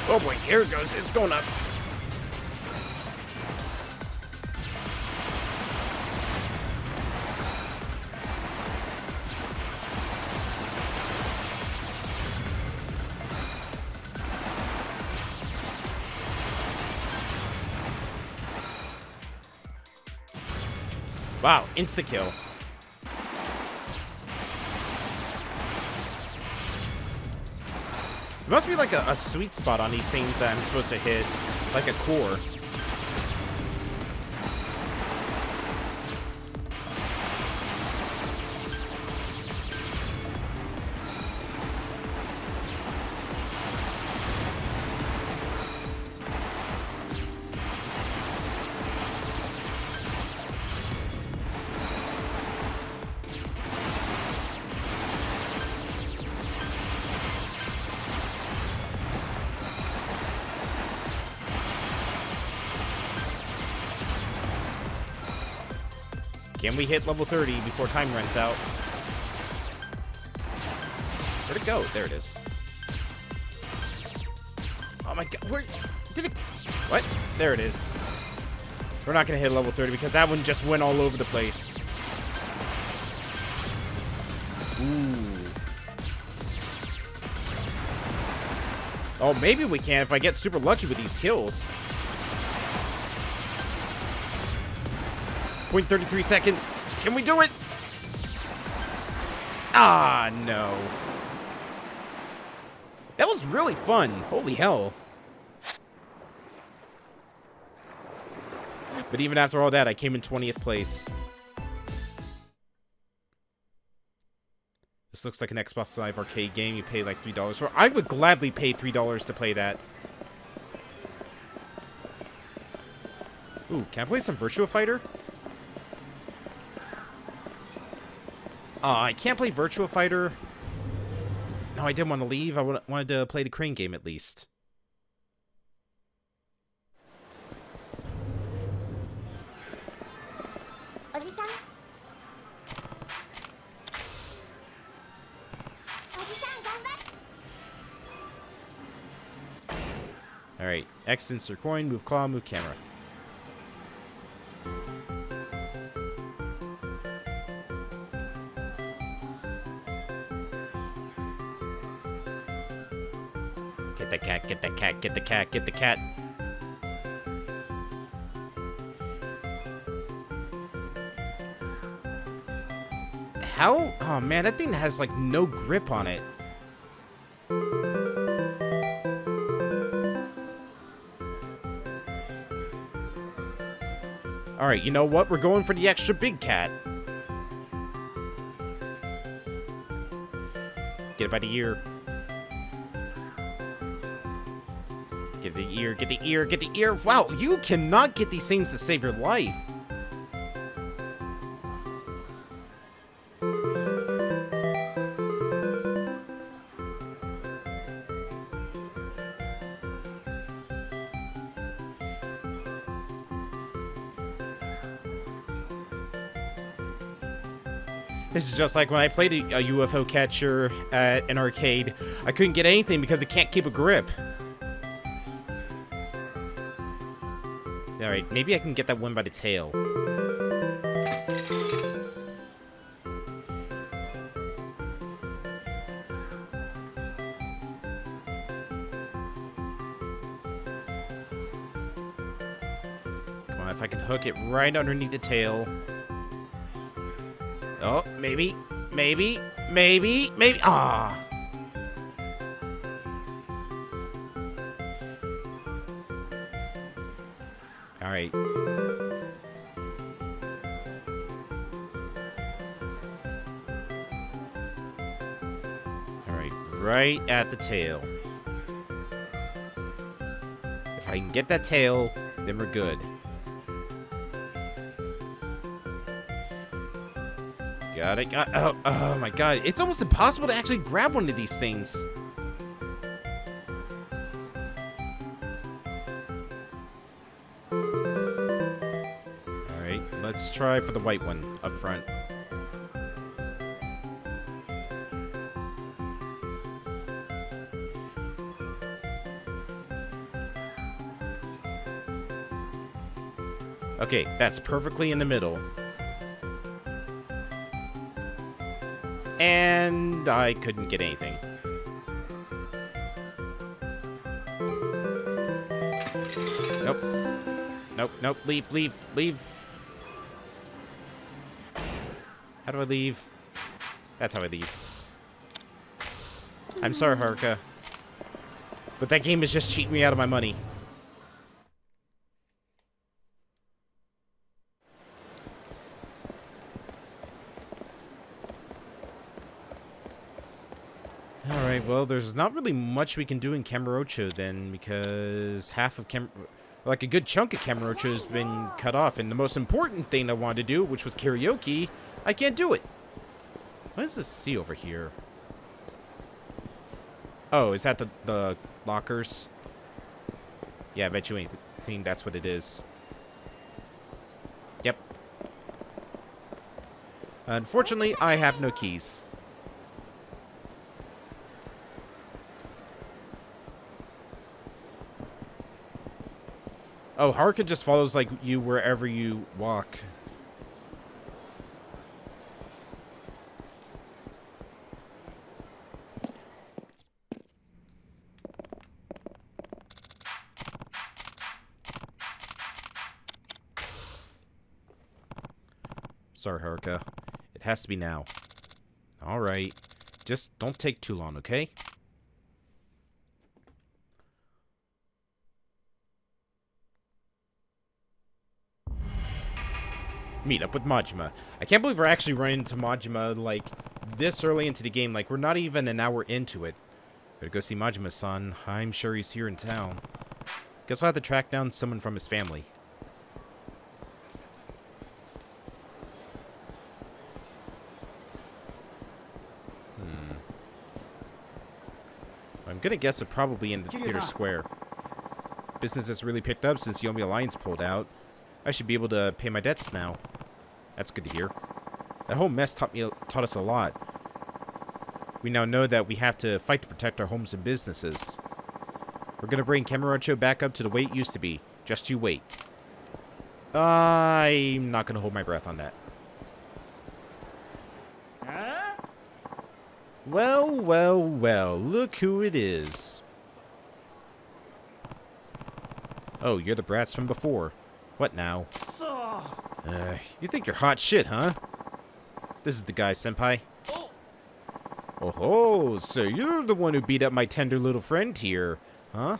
Oh boy, here it goes. It's going up. Wow, insta-kill. There must be like a sweet spot on these things that I'm supposed to hit, like a core. Can we hit level 30 before time runs out? Where'd it go? There it is. Oh my god, where did it? What? There it is. We're not gonna hit level 30 because that one just went all over the place. Ooh. Oh, maybe we can if I get super lucky with these kills. 0.33 seconds. Can we do it? Ah, no. That was really fun. Holy hell. But even after all that, I came in 20th place. This looks like an Xbox Live Arcade game you pay like $3 for. I would gladly pay $3 to play that. Ooh, can I play some Virtua Fighter? I can't play Virtua Fighter. No, I didn't want to leave. I wanted to play the crane game at least. Alright, X insert coin, move claw, move camera. Get the cat, get the cat, get the cat, get the cat. How? Oh man, that thing has like no grip on it. Alright, you know what? We're going for the extra big cat. Get it by the ear. Get the ear, get the ear, get the ear. Wow, you cannot get these things to save your life. This is just like when I played a UFO catcher at an arcade. I couldn't get anything because it can't keep a grip. Alright, maybe I can get that one by the tail. Come on, if I can hook it right underneath the tail. Oh, maybe. Ah! Alright. Alright, right at the tail. If I can get that tail, then we're good. Got it. Oh my god. It's almost impossible to actually grab one of these things. Alright, let's try for the white one up front. Okay, that's perfectly in the middle. And I couldn't get anything. Nope. Nope. Leave. How do I leave? That's how I leave. I'm sorry, Haruka. But that game is just cheating me out of my money. Alright, well, there's not really much we can do in Kamurocho then, because half of like a good chunk of Kamurocho has been cut off, and the most important thing I wanted to do, which was karaoke, I can't do it. What does this see over here? Oh, is that the lockers? Yeah, I bet you ain't think that's what it is. Yep. Unfortunately, I have no keys. Oh, Haruka just follows like you wherever you walk. Sorry, Haruka. It has to be now. Alright. Just don't take too long, okay? Meet up with Majima. I can't believe we're actually running into Majima, like, this early into the game. Like, we're not even an hour into it. Better go see Majima-san. I'm sure he's here in town. Guess I'll have to track down someone from his family. I'm gonna guess it probably in the theater square. Business has really picked up since Yomi Alliance pulled out. I should be able to pay my debts now. That's good to hear. That whole mess taught us a lot. We now know that we have to fight to protect our homes and businesses. We're gonna bring Kamurocho back up to the way it used to be. Just you wait. I'm not gonna hold my breath on that. Well, look who it is. Oh, you're the brats from before. What now? You think you're hot shit, huh? This is the guy, senpai. Oh, so you're the one who beat up my tender little friend here, huh?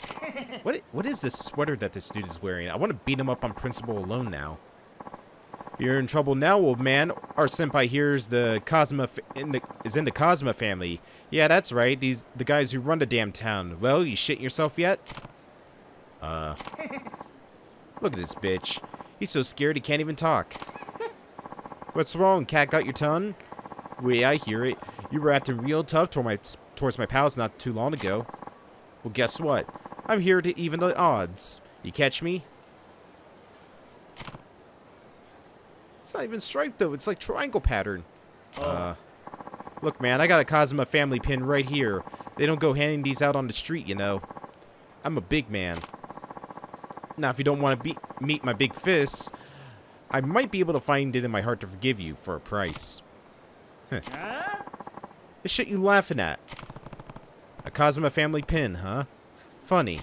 What is this sweater that this dude is wearing? I want to beat him up on principle alone now. You're in trouble now, old man. Our senpai here is the in the Kazuma family. Yeah, that's right. The guys who run the damn town. Well, you shitting yourself yet? Look at this bitch. He's so scared he can't even talk. What's wrong? Cat got your tongue? Wait, I hear it. You were acting real tough towards my pals not too long ago. Well, guess what? I'm here to even the odds. You catch me? It's not even striped, though. It's like triangle pattern. Look, man, I got a Kazuma family pin right here. They don't go handing these out on the street, you know. I'm a big man. Now, if you don't want to meet my big fists, I might be able to find it in my heart to forgive you for a price. Huh. The shit you laughing at? A Kazuma family pin, huh? Funny.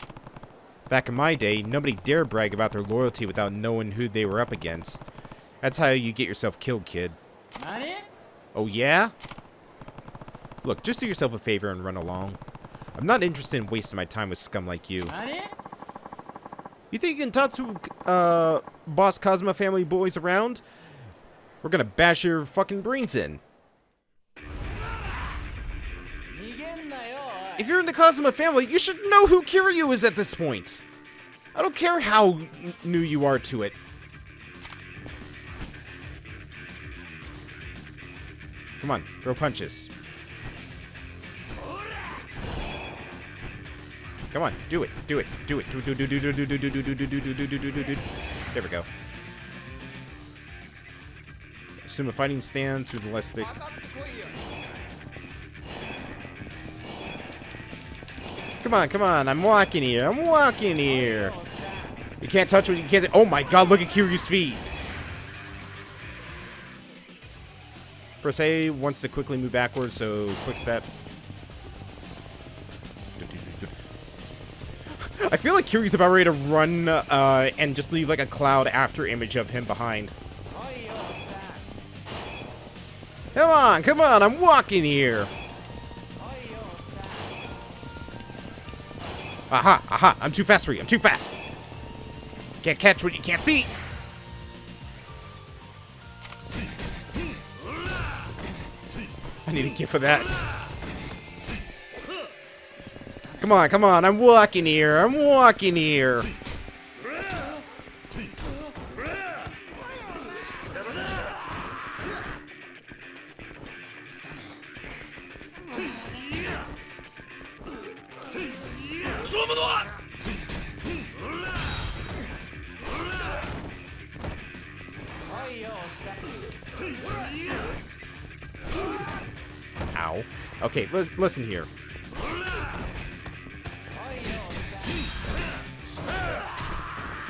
Back in my day, nobody dared brag about their loyalty without knowing who they were up against. That's how you get yourself killed, kid. Oh, yeah? Look, just do yourself a favor and run along. I'm not interested in wasting my time with scum like you. You think you can talk to, boss Kazuma family boys around? We're gonna bash your fucking brains in. If you're in the Kazuma family, you should know who Kiryu is at this point. I don't care how new you are to it. Come on, throw punches. Come on, do it, do it, do it, do it. There we go. Assume a fighting stance with the left stick. Come on, I'm walking here, You can't touch what you can't say. Oh my god, look at Kiryu's feet. Press A wants to quickly move backwards, so quick step. I feel like Kiryu's about ready to run and just leave like a cloud after image of him behind. Come on, I'm walking here. Aha, I'm too fast for you, I'm too fast. Can't catch what you can't see. I need a gift for that. Come on, I'm walking here, Ow. Okay, listen here.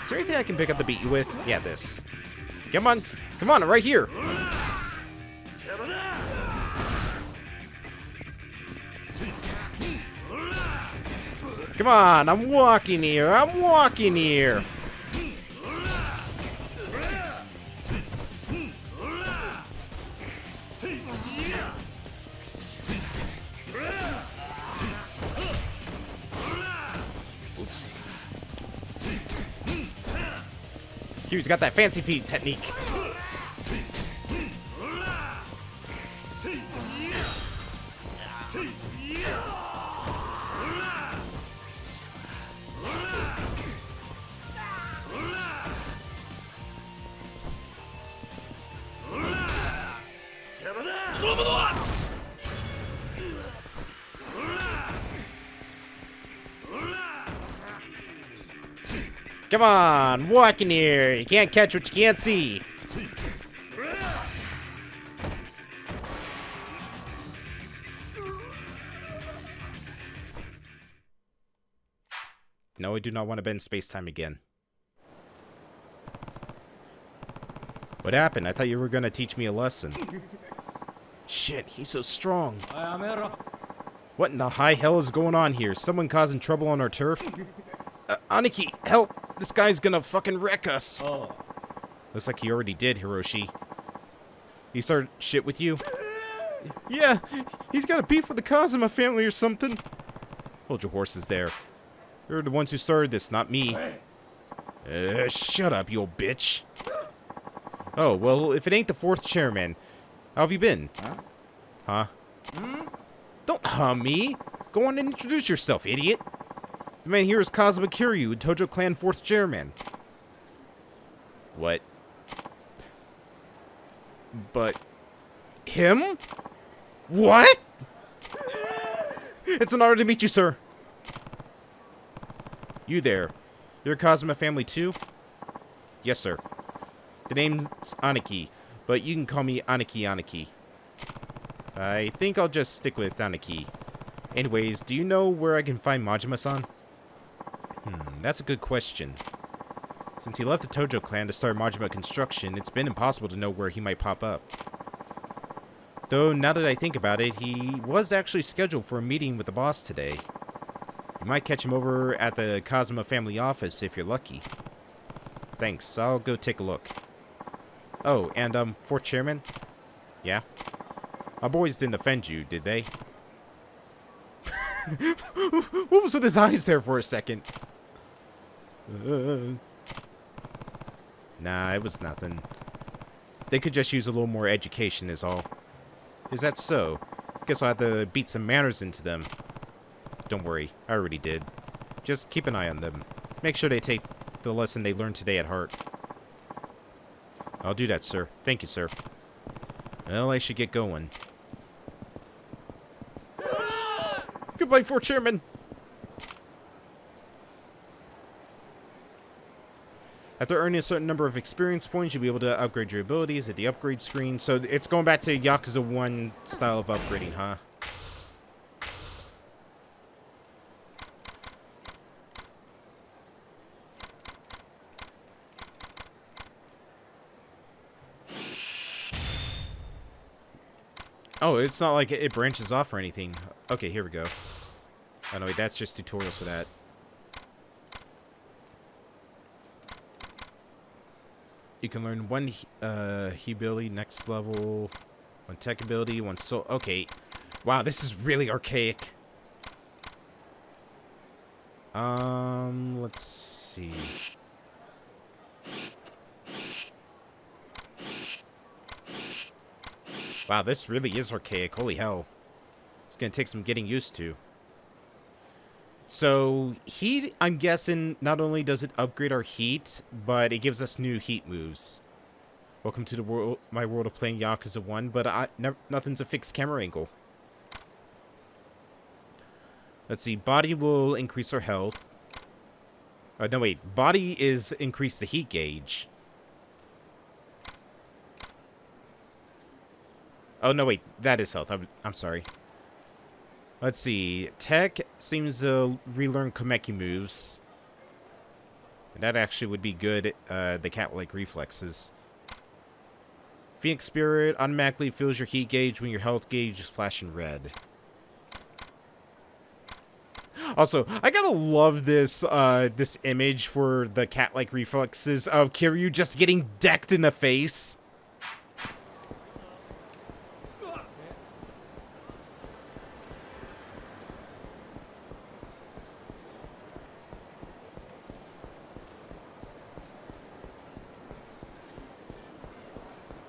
Is there anything I can pick up to beat you with? Yeah, this. Come on, right here. Come on, I'm walking here. Oops. Q's got that fancy feet technique. Come on, walk in here. You can't catch what you can't see. No, I do not want to bend space-time again. What happened? I thought you were going to teach me a lesson. Shit, he's so strong. What in the high hell is going on here? Someone causing trouble on our turf? Aniki, help! This guy's gonna fucking wreck us. Oh. Looks like he already did, Hiroshi. He started shit with you? Yeah, he's got a beef with the Kazuma family or something. Hold your horses there. You're the ones who started this, not me. Shut up, you old bitch. Oh, well, if it ain't the fourth chairman, how have you been? Huh? Don't hum me. Go on and introduce yourself, idiot. The man here is Kazuma Kiryu, Tojo Clan 4th chairman. What? But... him? What? It's an honor to meet you, sir. You there. You're Kazuma family too? Yes, sir. The name's Aniki, but you can call me Aniki. I think I'll just stick with Aniki. Anyways, do you know where I can find Majima-san? That's a good question. Since he left the Tojo clan to start Majima construction, it's been impossible to know where he might pop up. Though, now that I think about it, he was actually scheduled for a meeting with the boss today. You might catch him over at the Kazuma family office if you're lucky. Thanks, I'll go take a look. Oh, and, 4th chairman? Yeah? My boys didn't offend you, did they? What was with his eyes there for a second? Nah, it was nothing. They could just use a little more education is all. Is that so? Guess I'll have to beat some manners into them. Don't worry, I already did. Just keep an eye on them. Make sure they take the lesson they learned today at heart. I'll do that, sir. Thank you, sir. Well, I should get going. Goodbye, 4th chairman! After earning a certain number of experience points, you'll be able to upgrade your abilities at the upgrade screen. So it's going back to Yakuza 1 style of upgrading, huh? Oh, it's not like it branches off or anything. Okay, here we go. Oh no, wait, that's just tutorials for that. You can learn one he ability, next level, one tech ability, one soul. Okay. Wow, this is really archaic. Let's see. Wow, this really is archaic. Holy hell. It's gonna take some getting used to. So, heat, I'm guessing, not only does it upgrade our heat, but it gives us new heat moves. Welcome to the world, my world of playing Yakuza 1, but nothing's a fixed camera angle. Let's see, body will increase our health. No, wait, body is increase the heat gauge. Oh, no, wait, that is health. I'm sorry. Let's see. Tech seems to relearn Komeki moves. That actually would be good, the cat-like reflexes. Phoenix Spirit automatically fills your heat gauge when your health gauge is flashing red. Also, I gotta love this, this image for the cat-like reflexes of Kiryu just getting decked in the face.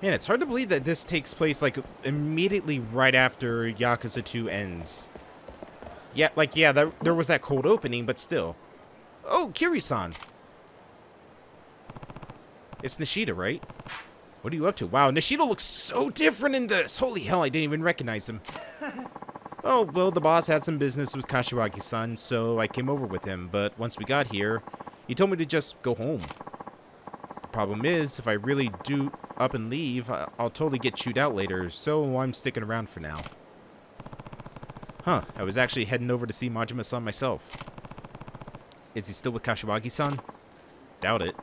Man, it's hard to believe that this takes place, like, immediately right after Yakuza 2 ends. Yeah, like, yeah, there was that cold opening, but still. Oh, Kiryu-san! It's Nishida, right? What are you up to? Wow, Nishida looks so different in this! Holy hell, I didn't even recognize him. Oh, well, the boss had some business with Kashiwagi-san, so I came over with him, but once we got here, he told me to just go home. The problem is, if I really do up and leave, I'll totally get chewed out later, so I'm sticking around for now. Huh, I was actually heading over to see Majima-san myself. Is he still with Kashiwagi-san? Doubt it.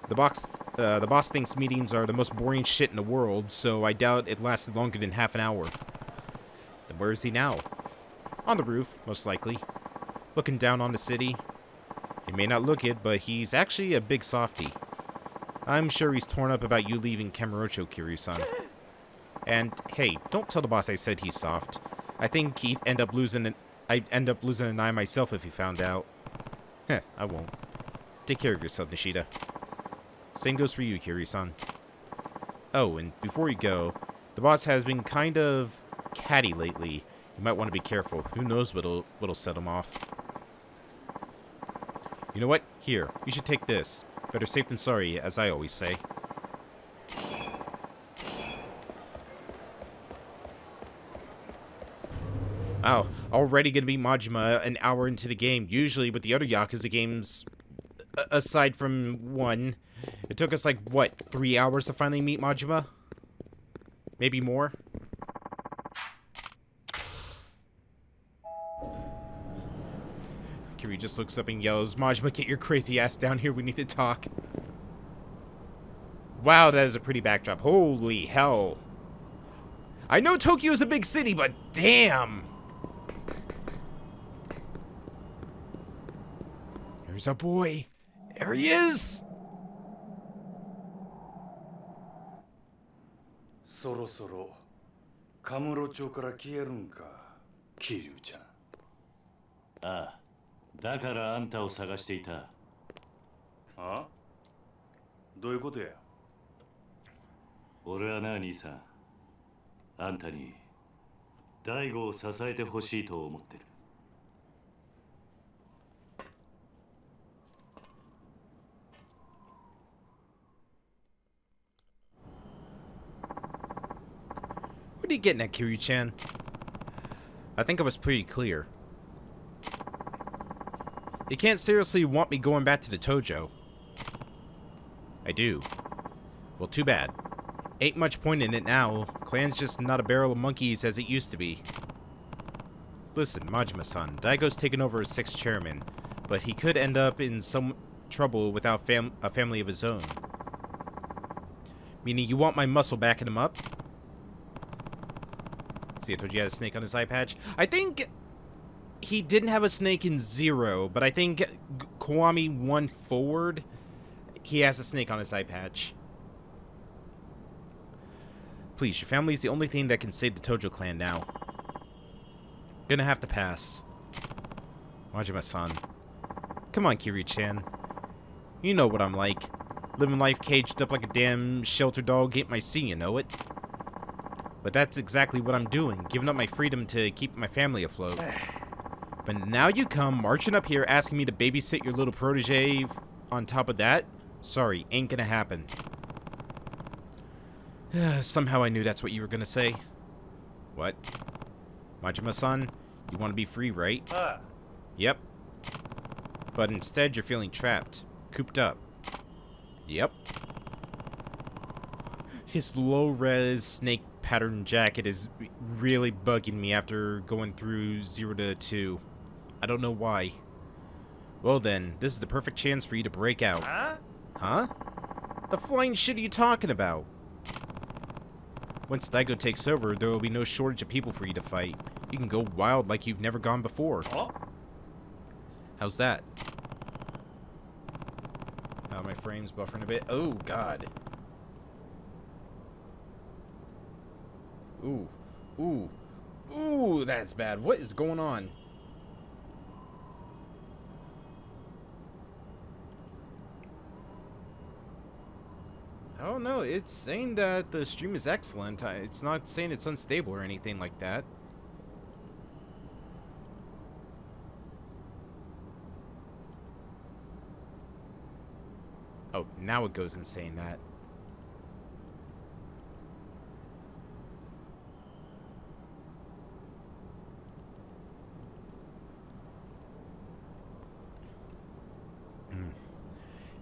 The boss thinks meetings are the most boring shit in the world, so I doubt it lasted longer than half an hour. Then where is he now? On the roof, most likely. Looking down on the city. He may not look it, but he's actually a big softie. I'm sure he's torn up about you leaving Kamurocho, Kiryu-san. And, hey, don't tell the boss I said he's soft. I think I'd end up losing an eye myself if he found out. Heh, I won't. Take care of yourself, Nishida. Same goes for you, Kiryu-san. Oh, and before you go, the boss has been kind of catty lately. You might want to be careful. Who knows what'll set him off. You know what? Here, you should take this. Better safe than sorry, as I always say. Wow, already gonna be Majima an hour into the game. Usually with the other Yakuza games, aside from one, it took us like, what, 3 hours to finally meet Majima? Maybe more? Kiryu just looks up and yells, Majima, get your crazy ass down here, we need to talk. Wow, that is a pretty backdrop. Holy hell. I know Tokyo is a big city, but damn! There's our boy. There he is! そろそろカムロ町から消えるんか、桐生ちゃん。ああ、だからあんたを探していた。あ？どういうことや？俺はな、兄さん。あんたに大悟を支えてほしいと思ってる。What are you getting at, Kiryu-chan? I think I was pretty clear. You can't seriously want me going back to the Tojo. I do. Well, too bad. Ain't much point in it now. Clan's just not a barrel of monkeys as it used to be. Listen, Majima-san, Daigo's taken over as 6th chairman, but he could end up in some trouble without a family of his own. Meaning you want my muscle backing him up? See, I told you he had a snake on his eye patch. I think he didn't have a snake in 0, but I think Kiwami 1 forward, he has a snake on his eye patch. Please, your family's the only thing that can save the Tojo clan now. Gonna have to pass. Majima-san. Come on, Kiryu-chan. You know what I'm like. Living life caged up like a damn shelter dog ain't my scene, you know it? But that's exactly what I'm doing, giving up my freedom to keep my family afloat. But now you come marching up here asking me to babysit your little protege on top of that? Sorry, ain't gonna happen. Somehow I knew that's what you were gonna say. What? Majima-san, you want to be free, right? Yep. But instead you're feeling trapped. Cooped up. Yep. His low-res snake pattern jacket is really bugging me after going through 0 to 2. I don't know why. Well then, this is the perfect chance for you to break out. Huh? The flying shit are you talking about? Once Daigo takes over, there will be no shortage of people for you to fight. You can go wild like you've never gone before. How's that? How are my frames buffering a bit? Oh, God. Ooh. Ooh. Ooh, that's bad. What is going on? Oh no, it's saying that the stream is excellent. It's not saying it's unstable or anything like that. Oh, now it goes in saying that.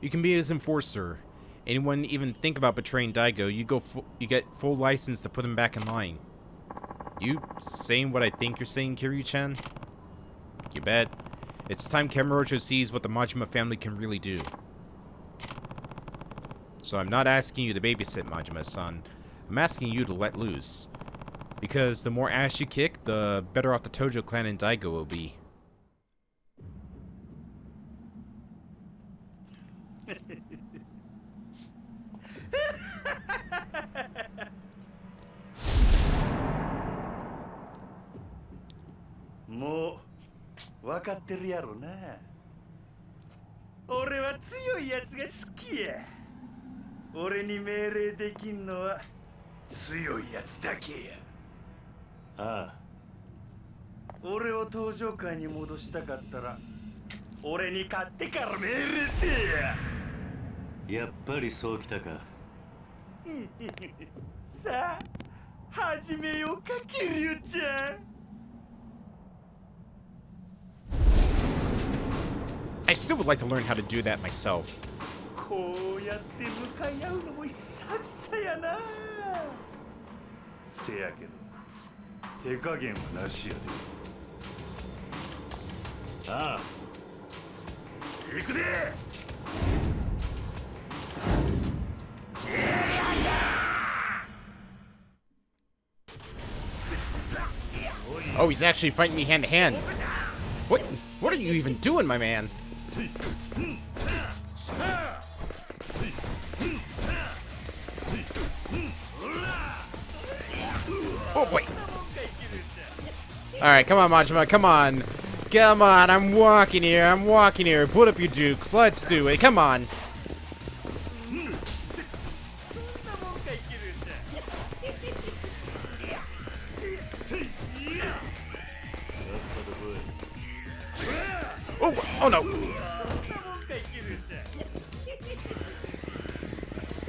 You can be his enforcer. Anyone even think about betraying Daigo, you get full license to put him back in line. You saying what I think you're saying, Kiryu-chan? You bet. It's time Kamurocho sees what the Majima family can really do. So I'm not asking you to babysit, Majima-san. I'm asking you to let loose. Because the more ass you kick, the better off the Tojo clan and Daigo will be. Mo, わかってるやろな。俺は強いやつが好きや。俺に命令できんのは強いやつだけや。ああ。俺を登場界に戻したかったら俺に勝ってから命令せえや。やっぱりそうきたか。さあ始めようか、キリュウちゃん。I still would like to learn how to do that myself. こうやって向かい合うのも久々やな。せやけど手加減はなしやで。ああ。行くで。Oh, he's actually fighting me hand to hand. What are you even doing, my man? Oh, wait. Alright, come on, Majima, come on. Come on, I'm walking here. Put up your dukes, let's do it, come on. Oh no.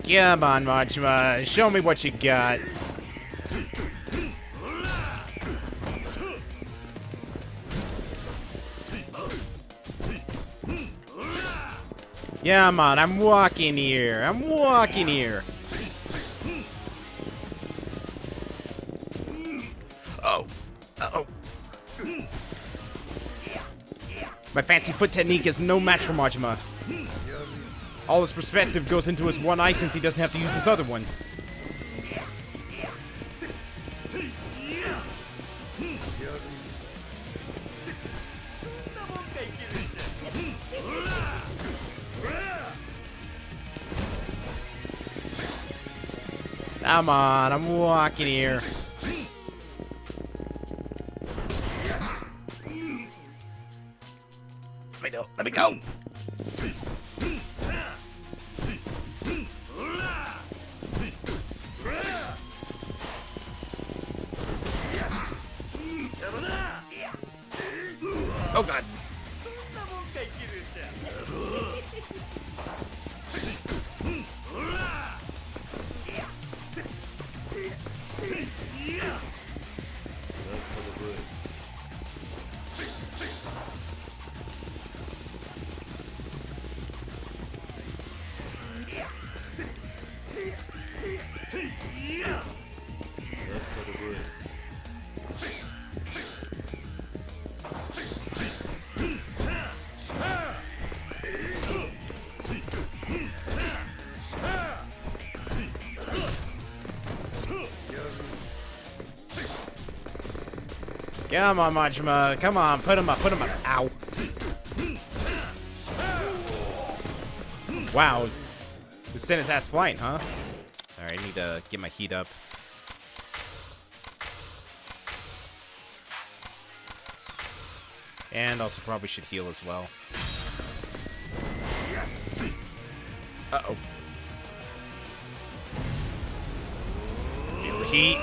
Come on, Majima, show me what you got. Yeah, man, I'm walking here. Oh. Uh-oh. My fancy foot technique is no match for Majima. All his perspective goes into his one eye since he doesn't have to use his other one. Come on, I'm walking here. Let me go. Oh god. Come on, Majima. Come on, put him up. Ow. Wow. This sent his ass flying, huh? Alright, I need to get my heat up. And also probably should heal as well. Uh-oh. Feel the heat.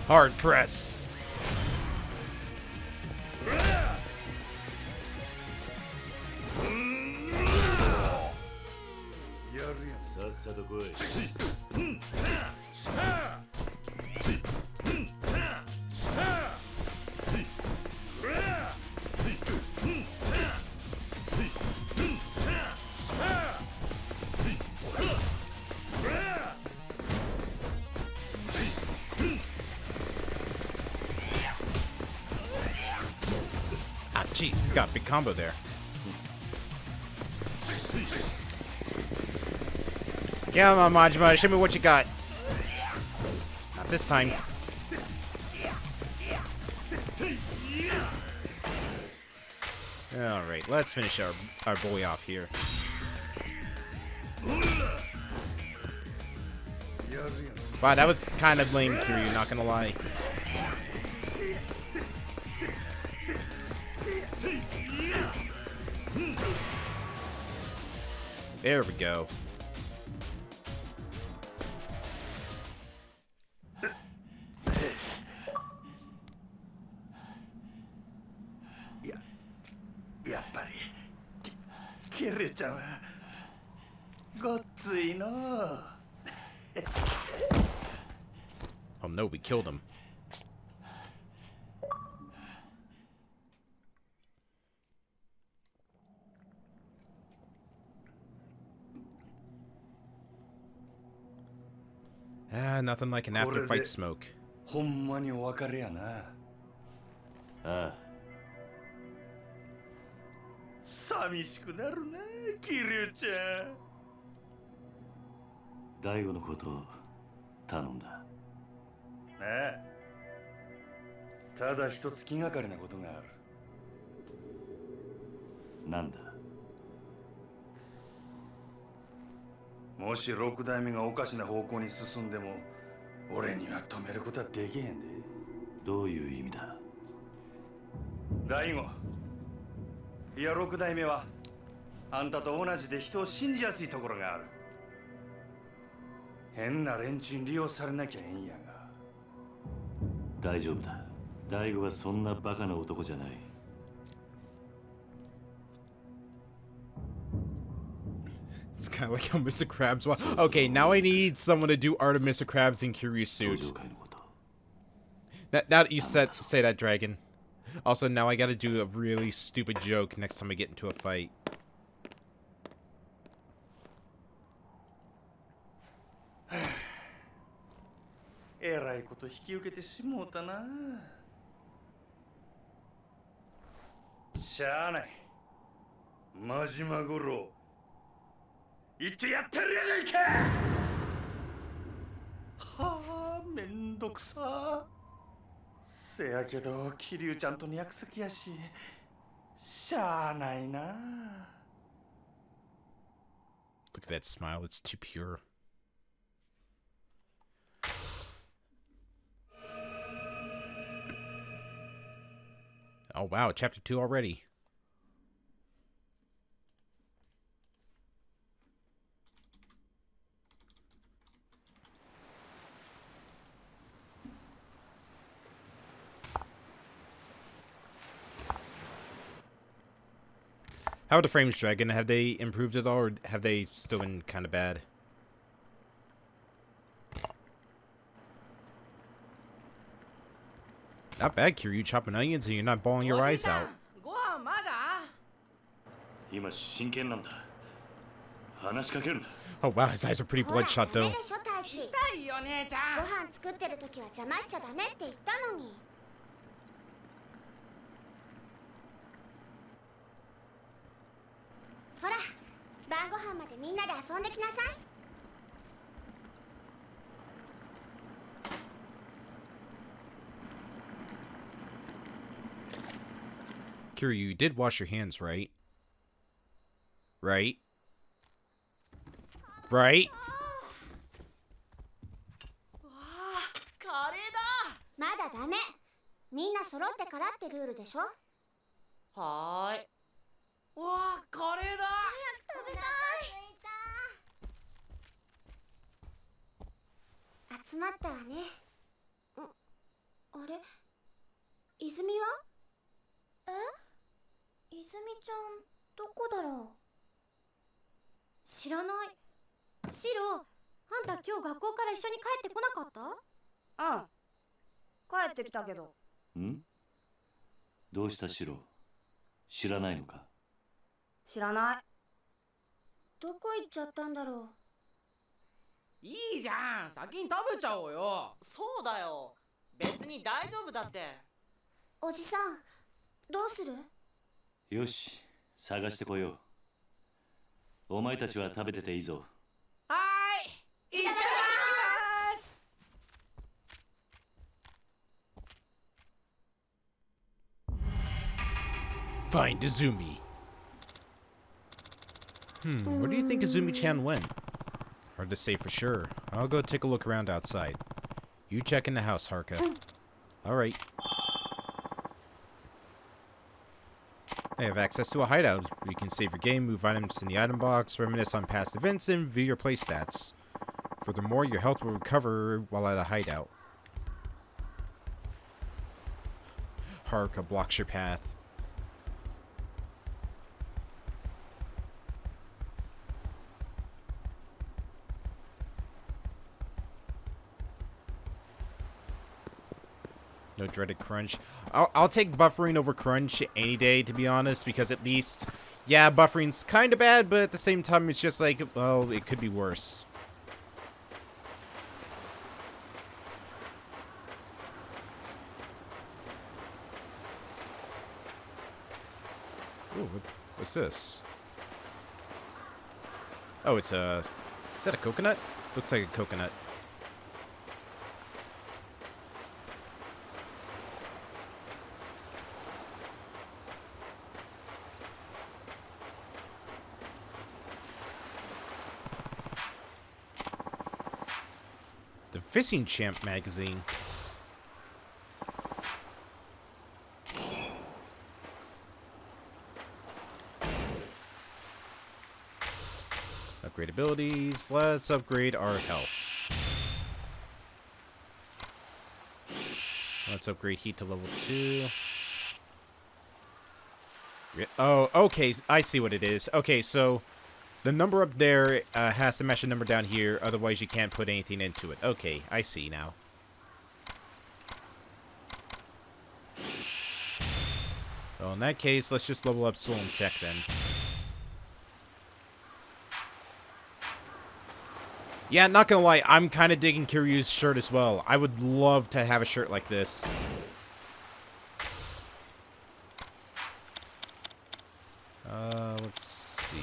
Hard press. Jeez, he's got a big combo there. Come on, Majima, show me what you got. Not this time. Alright, let's finish our boy off here. Wow, that was kind of lame, Kiryu, not gonna lie. There we go. ケレちゃんはごっついのう。Oh no, we killed him. Ah, nothing like an after fight smoke. ほんまにお別れやな。ああ。寂しくなるな、キリュウちゃん。大悟のことを頼んだ。ああ。ただ一つ気がかりなことがある。なんだ。もし六代目がおかしな方向に進んでも、俺には止めることはできへんで。どういう意味だ。大悟、いや六代目はあんたと同じで人を信じやすいところがある。変な連中に利用されなきゃええんやが。大丈夫だ。大悟はそんなバカな男じゃない。It's kind of like how Mr. Krabs was. Okay, now I need someone to do art of Mr. Krabs in Kiryu's suit. Now that you say that, Dragon. Also, now I gotta do a really stupid joke next time I get into a fight. Ehらいこと引き受けてしもうたな。しゃあない。真島五郎。一丁やってるやないか。はあ、めんどくさ。せやけど、桐生ちゃんとの約束やし、しゃあないな。Look at that smile, it's too pure. Oh wow, chapter 2 already. How are the frames, Dragon? Have they improved at all, or have they still been kind of bad? Not bad, Kiryu. Chopping onions and you're not bawling your eyes out. ご飯まだ？今真剣なんだ。話しかけるな。Oh wow, his eyes are pretty bloodshot though. 痛いよ姉ちゃん。ご飯作ってる時は邪魔しちゃダメって言ったのに。ほら、晩ご飯までみんなで遊んできなさい。Kiryu, you did wash your hands, right? Right? Right? わあ、カレーだ。まだダメ。みんな揃ってからってルールでしょ。はーい。わあ、カレーだ。早く食べたい。集まったわね。あれ、泉は？え？泉ちゃんどこだろう？知らない。シロ、あんた今日学校から一緒に帰ってこなかった？うん。帰ってきたけど。ん？どうしたシロ？知らないのか？知らない。どこ行っちゃったんだろう。いいじゃん、先に食べちゃおうよ。そうだよ、別に大丈夫だって。おじさん、どうする？よし、探してこよう。お前たちは食べてていいぞ。はーい、いただきます。 Find Izumi. Where do you think Izumi-chan went? Hard to say for sure. I'll go take a look around outside. You check in the house, Haruka. Alright. I have access to a hideout. You can save your game, move items in the item box, reminisce on past events, and view your play stats. Furthermore, your health will recover while at a hideout. Haruka blocks your path. No dreaded crunch. I'll take buffering over crunch any day, to be honest, because at least, yeah, buffering's kind of bad, but at the same time, it's just like, well, it could be worse. Ooh, what's this? Oh, it's a... Is that a coconut? Looks like a coconut. The Fishing Champ magazine. Upgrade abilities. Let's upgrade our health. Let's upgrade heat to level 2. Oh, okay. I see what it is. Okay, so the number up there has to match the number down here. Otherwise, you can't put anything into it. Okay, I see now. Well, in that case, let's just level up Soul and Tech then. Yeah, not gonna lie, I'm kind of digging Kiryu's shirt as well. I would love to have a shirt like this. Let's see.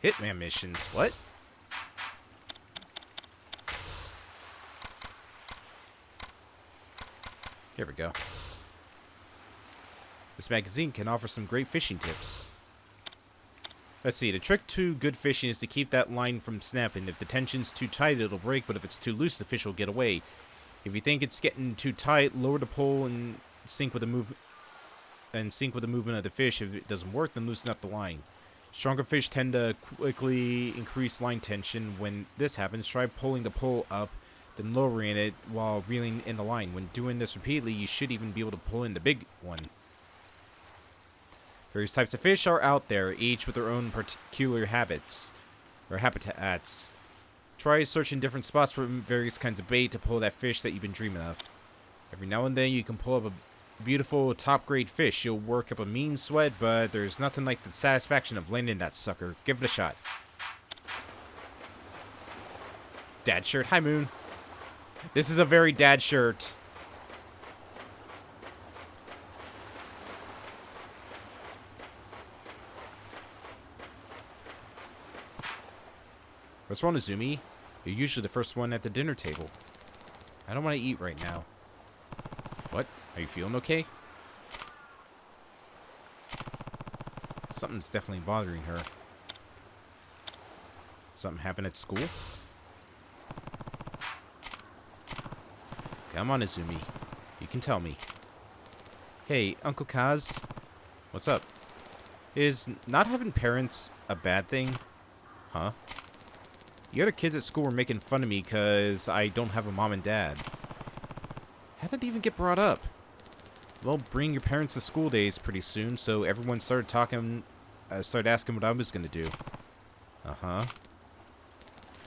Hitman missions, what? Here we go. This magazine can offer some great fishing tips. Let's see, the trick to good fishing is to keep that line from snapping. If the tension's too tight, it'll break, but if it's too loose, the fish will get away. If you think it's getting too tight, lower the pole and sync with the movement of the fish. If it doesn't work, then loosen up the line. Stronger fish tend to quickly increase line tension. When this happens, try pulling the pole up, then lowering it while reeling in the line. When doing this repeatedly, you should even be able to pull in the big one. Various types of fish are out there, each with their own particular habits, or habitats. Try searching different spots for various kinds of bait to pull that fish that you've been dreaming of. Every now and then you can pull up a beautiful, top-grade fish. You'll work up a mean sweat, but there's nothing like the satisfaction of landing that sucker. Give it a shot. Dad shirt. Hi, Moon. This is a very dad shirt. What's wrong, Izumi? You're usually the first one at the dinner table. I don't want to eat right now. What? Are you feeling okay? Something's definitely bothering her. Something happened at school? Come on, Izumi. You can tell me. Hey, Uncle Kaz. What's up? Is not having parents a bad thing? Huh? The other kids at school were making fun of me because I don't have a mom and dad. How'd that even get brought up? Well, bring your parents to school days pretty soon, so everyone started asking what I was gonna do. Uh-huh.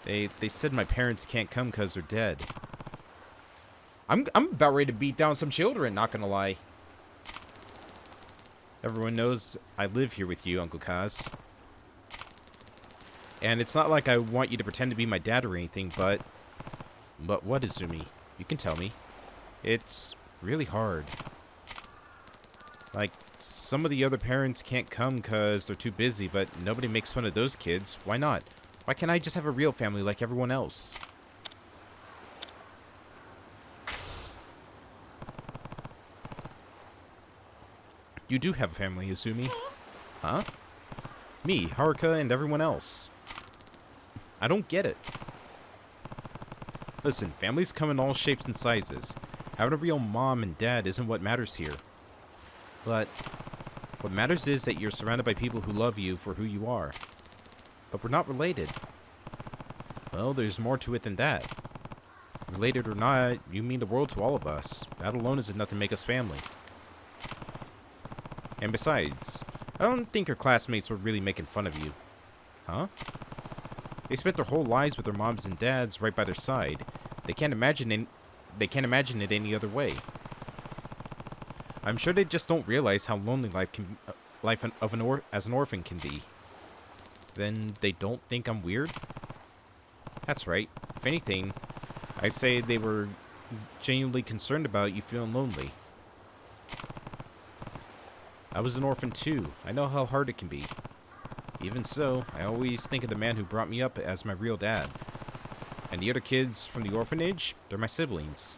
They said my parents can't come because they're dead. I'm about ready to beat down some children, not gonna lie. Everyone knows I live here with you, Uncle Kaz. And it's not like I want you to pretend to be my dad or anything, but what, Izumi? You can tell me. It's really hard. Like, some of the other parents can't come because they're too busy, but nobody makes fun of those kids. Why not? Why can't I just have a real family like everyone else? You do have a family, Izumi. Huh? Me, Haruka, and everyone else. I don't get it. Listen, families come in all shapes and sizes. Having a real mom and dad isn't what matters here. But what matters is that you're surrounded by people who love you for who you are. But we're not related. Well, there's more to it than that. Related or not, you mean the world to all of us. That alone is enough to make us family. And besides, I don't think your classmates were really making fun of you. Huh? They spent their whole lives with their moms and dads right by their side. They can't imagine they can't imagine it any other way. I'm sure they just don't realize how lonely life as an orphan can be. Then they don't think I'm weird? That's right. If anything, I say they were genuinely concerned about you feeling lonely. I was an orphan too. I know how hard it can be. Even so, I always think of the man who brought me up as my real dad. And the other kids from the orphanage, they're my siblings.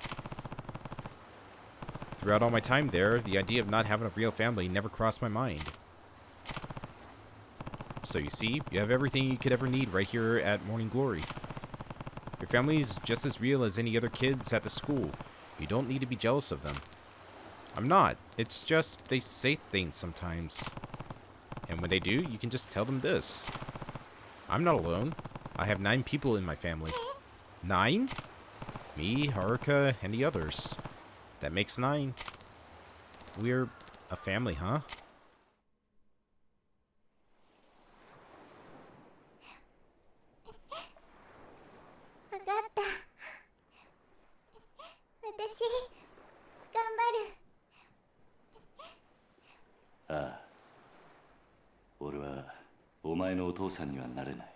Throughout all my time there, the idea of not having a real family never crossed my mind. So you see, you have everything you could ever need right here at Morning Glory. Your family is just as real as any other kids at the school. You don't need to be jealous of them. I'm not. It's just they say things sometimes. And when they do, you can just tell them this. I'm not alone. I have 9 people in my family. 9? Me, Haruka, and the others. That makes 9. We're a family, huh? Ah. 俺はお前のお父さんにはなれない。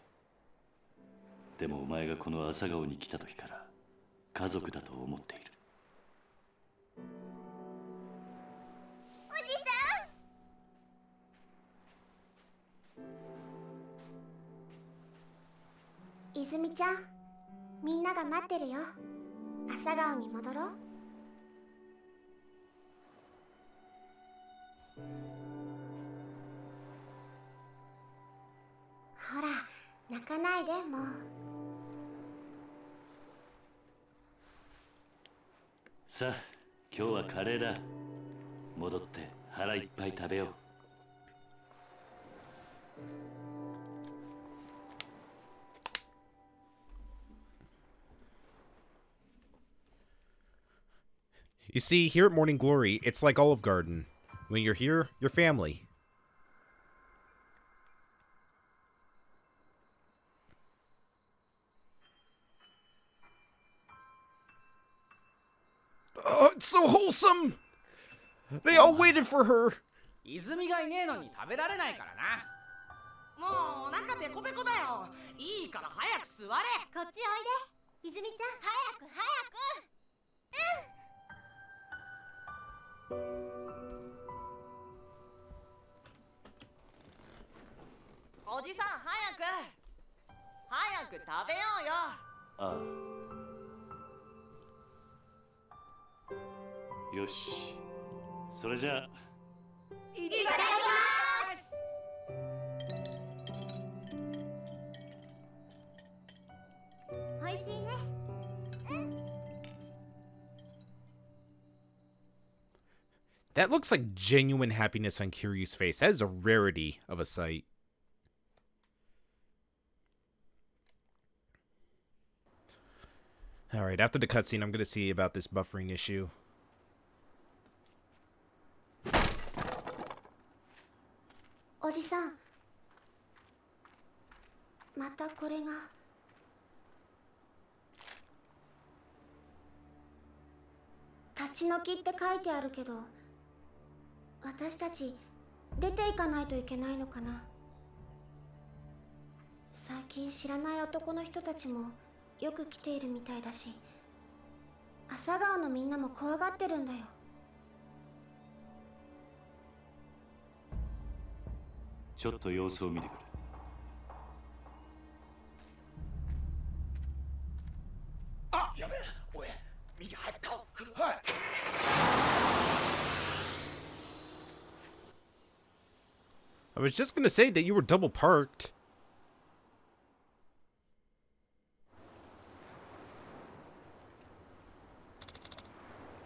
でもお前がこの朝顔に来た時から家族だと思っている。おじさん。泉ちゃん、みんなが待ってるよ。朝顔に戻ろう。ほら、泣かないでもう。さあ、今日はカレーだ。戻って腹いっぱい食べよう。You see, here at Morning Glory, it's like Olive Garden. When you're here, you're family. Oh, it's so wholesome! They all waited for her! 泉がいねえのに食べられないからな。もうお腹ペコペコだよ。いいから早く座れ。こっちおいで。泉ちゃん、早く早く。おじさん早く食べようよ。ああ。よし。それじゃあ。いただきます。おいしいね。That looks like genuine happiness on Kiryu's face. That is a rarity of a sight. Alright, after the cutscene, I'm going to see about this buffering issue. Oji-san. またこれが。立ち退きって書いてあるけど、私たち出ていかないといけないのかな。最近知らない男の人たちもよく来ているみたいだし、朝顔のみんなも怖がってるんだよ。ちょっと様子を見てくる。あ、やべえ、おい、右入った。来る。はい。I was just gonna say that you were double parked.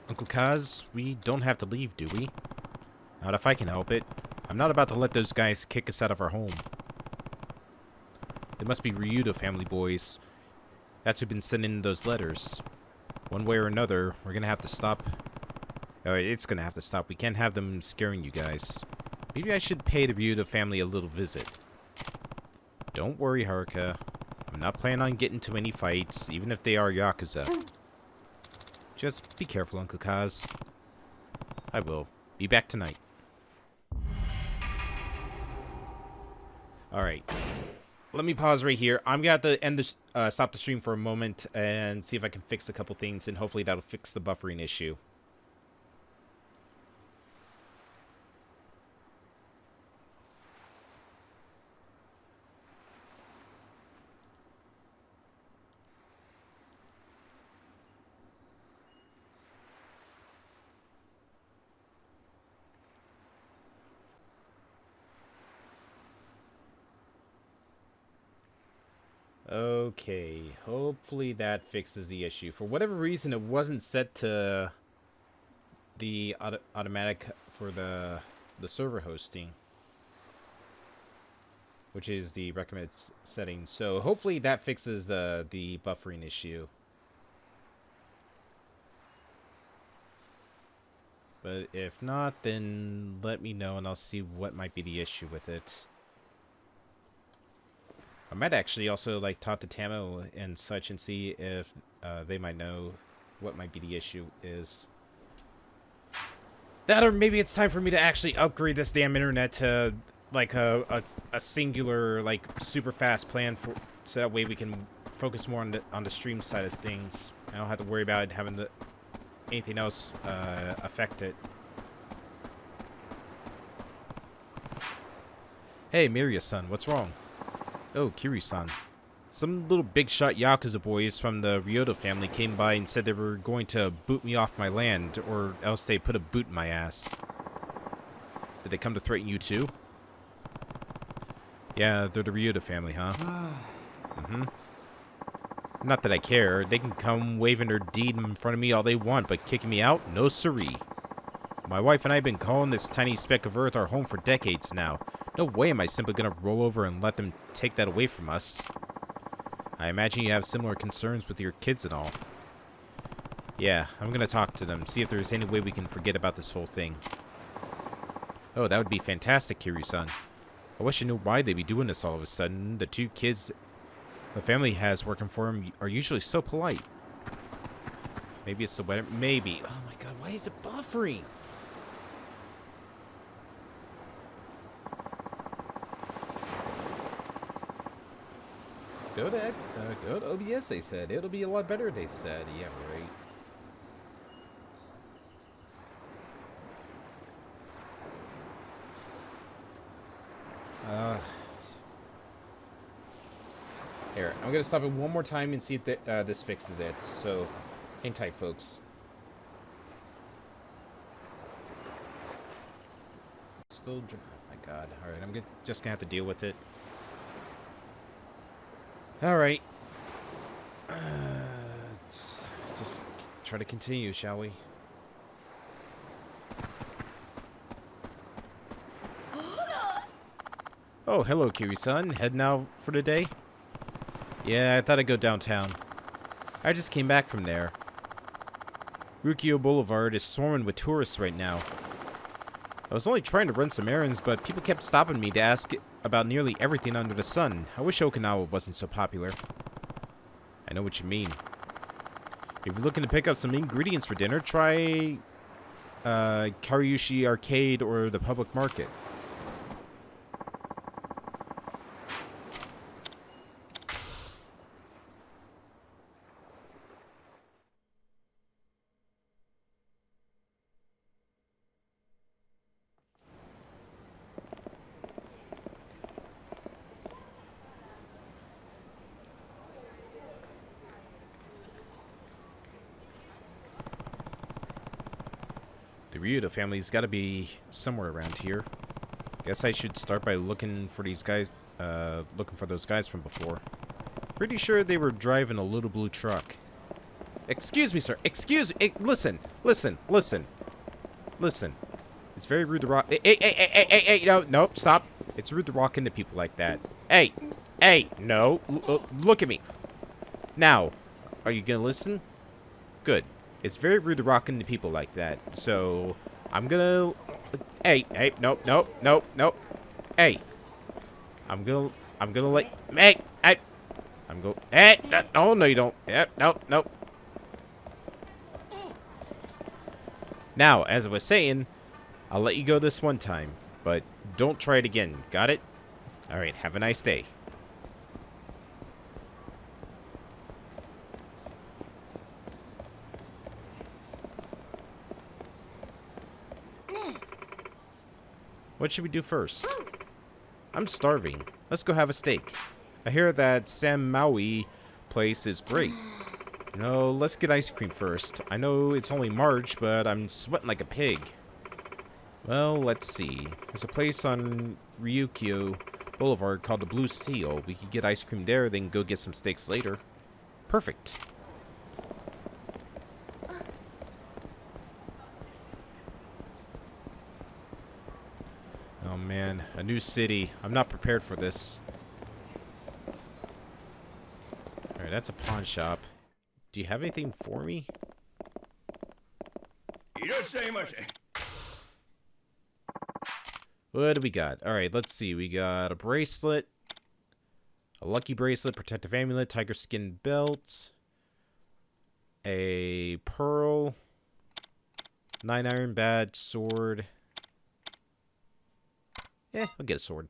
Uncle Kaz, we don't have to leave, do we? Not if I can help it. I'm not about to let those guys kick us out of our home. They must be Ryuda family boys. That's who've been sending those letters. One way or another, we're gonna have to stop. It's gonna have to stop. We can't have them scaring you guys. Maybe I should pay the Ryuda family a little visit. Don't worry, Haruka. I'm not planning on getting into any fights, even if they are Yakuza. Just be careful, Uncle Kaz. I will. Be back tonight. Alright. Let me pause right here. I'm going to have to end this, stop the stream for a moment and see if I can fix a couple things, and hopefully that'll fix the buffering issue. Okay, hopefully that fixes the issue. For whatever reason, it wasn't set to the automatic for the server hosting, which is the recommended setting. So hopefully that fixes the buffering issue. But if not, then let me know and I'll see what might be the issue with it. I might actually also like talk to Tamo and such and see if they might know what might be the issue is. That, or maybe it's time for me to actually upgrade this damn internet to like a singular, like, super fast plan for, so that way we can focus more on the stream side of things. I don't have to worry about having anything else affect it. Hey, Miria-san, what's wrong? Oh, Kiryu-san. Some little big shot Yakuza boys from the Ryoto family came by and said they were going to boot me off my land, or else they'd put a boot in my ass. Did they come to threaten you too? Yeah, they're the Ryoto family, huh? Mm-hmm. Not that I care. They can come waving their deed in front of me all they want, but kicking me out? No siree. My wife and I have been calling this tiny speck of earth our home for decades now. No way am I simply gonna roll over and let them take that away from us. I imagine you have similar concerns with your kids and all. Yeah, I'm gonna talk to them, see if there's any way we can forget about this whole thing. Oh, that would be fantastic, Kiryu-san. I wish I knew why they'd be doing this all of a sudden. The two kids the family has working for him are usually so polite. Maybe it's the weather. Maybe. Oh my god, why is it buffering? Go to OBS, they said. It'll be a lot better, they said. Yeah, right. Here, I'm going to stop it one more time and see if this fixes it. So, hang tight, folks. Still, oh my god. Alright, I'm just going to have to deal with it. Alright. Let's just try to continue, shall we? Oh, hello, Kiryu-san. Heading out for the day? Yeah, I thought I'd go downtown. I just came back from there. Rukio Boulevard is swarming with tourists right now. I was only trying to run some errands, but people kept stopping me to ask about nearly everything under the sun. I wish Okinawa wasn't so popular. I know what you mean. If you're looking to pick up some ingredients for dinner, try Karyushi Arcade or the public market. The Ryuda family's got to be somewhere around here. Guess I should start by looking for these guys, those guys from before. Pretty sure they were driving a little blue truck. Excuse me, sir. Excuse me. Listen. It's very rude to rock. Hey, no, nope, stop. It's rude to walk into people like that. Hey, no. Look at me. Now, are you gonna listen? Good. It's very rude to rock into people like that. So, I'm gonna... Hey, nope. Hey. I'm gonna let... Hey. I'm going... Hey, no, you don't. Yep, nope. Now, as I was saying, I'll let you go this one time, but don't try it again. Got it? Alright, have a nice day. What should we do first? I'm starving. Let's go have a steak. I hear that Sam Maui place is great. No, let's get ice cream first. I know it's only March, but I'm sweating like a pig. Well, let's see. There's a place on Ryukyu Boulevard called the Blue Seal. We could get ice cream there, then go get some steaks later. Perfect. Oh man, a new city. I'm not prepared for this. Alright, that's a pawn shop. Do you have anything for me? What do we got? Alright, let's see. We got a bracelet. A lucky bracelet, protective amulet, tiger skin belt. A pearl. 9-iron badge, sword. Yeah, I'll get a sword.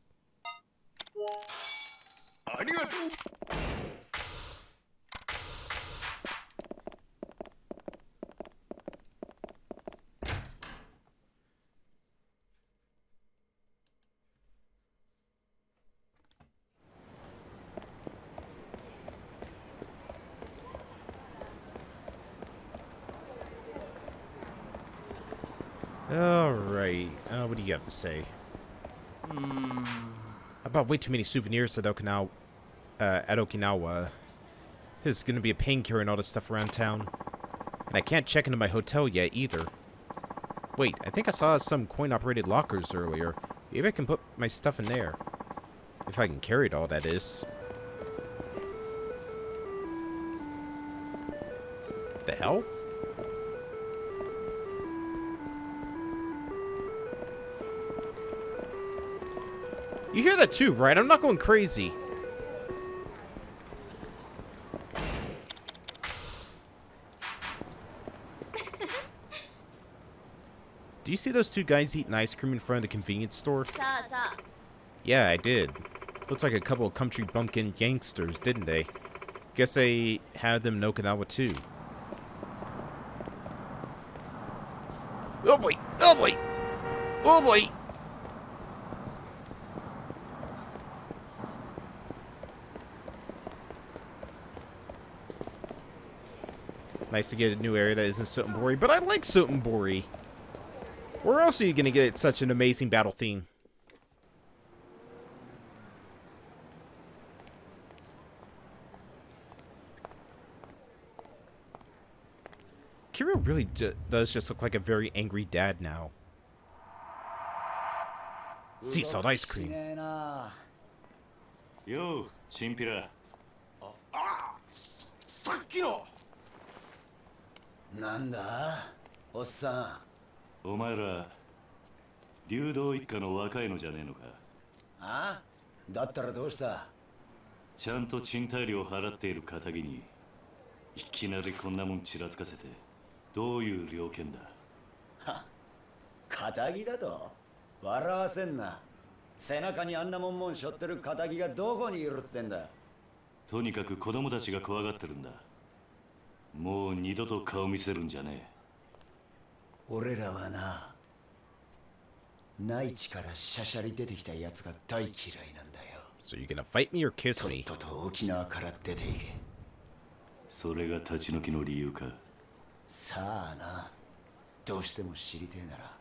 Alright, what do you have to say? I bought way too many souvenirs at Okinawa. This is gonna be a pain carrying all this stuff around town. And I can't check into my hotel yet either. Wait, I think I saw some coin-operated lockers earlier. Maybe I can put my stuff in there. If I can carry it all, that is. The hell? You hear that too, right? I'm not going crazy. Do you see those two guys eating ice cream in front of the convenience store? Yeah, I did. Looks like a couple of country bumpkin gangsters, didn't they? Guess they had them in Okinawa too. Oh boy! Oh boy! Oh boy! Nice to get a new area that isn't Sotenbori, but I like Sotenbori. Where else are you going to get such an amazing battle theme? Kiryu really does just look like a very angry dad now. Sea salt ice cream. Yo, チンピラ。さっきのなんだおっさん。お前ら流動一家の若いのじゃねえのか。あ？だったらどうした？ちゃんと賃貸料払っている堅気にいきなりこんなもんちらつかせてどういう了見だ。は、堅気だと笑わせんな。背中にあんなもん背負ってる堅気がどこにいるってんだ。とにかく子供たちが怖がってるんだ。もう二度と顔見せるんじゃねえ。俺らはな、内地からしゃしゃり出てきたやつが大嫌いなんだよ。So you're gonna fight me or kiss me? とっとと沖縄から出ていけ。それが立ち退きの理由か。さあな、どうしても知りてえなら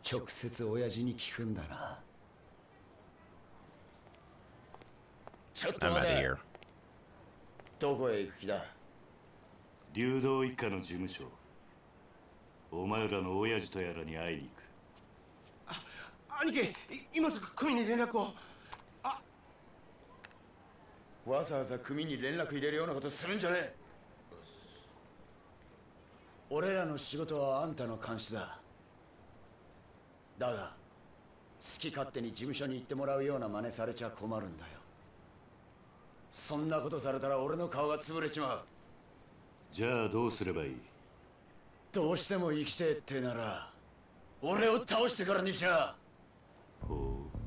直接親父に聞くんだな。ちょっと待て。どこへ行く気だ？流動一家の事務所。お前らの親父とやらに会いに行く。兄貴、今すぐ組に連絡を。わざわざ組に連絡入れるようなことするんじゃねえ。俺らの仕事はあんたの監視だ。だが好き勝手に事務所に行ってもらうような真似されちゃ困るんだよ。そんなことされたら俺の顔が潰れちまう。じゃあどうすればいい？どうしても生きてえってなら俺を倒してからにしゃ。ほう、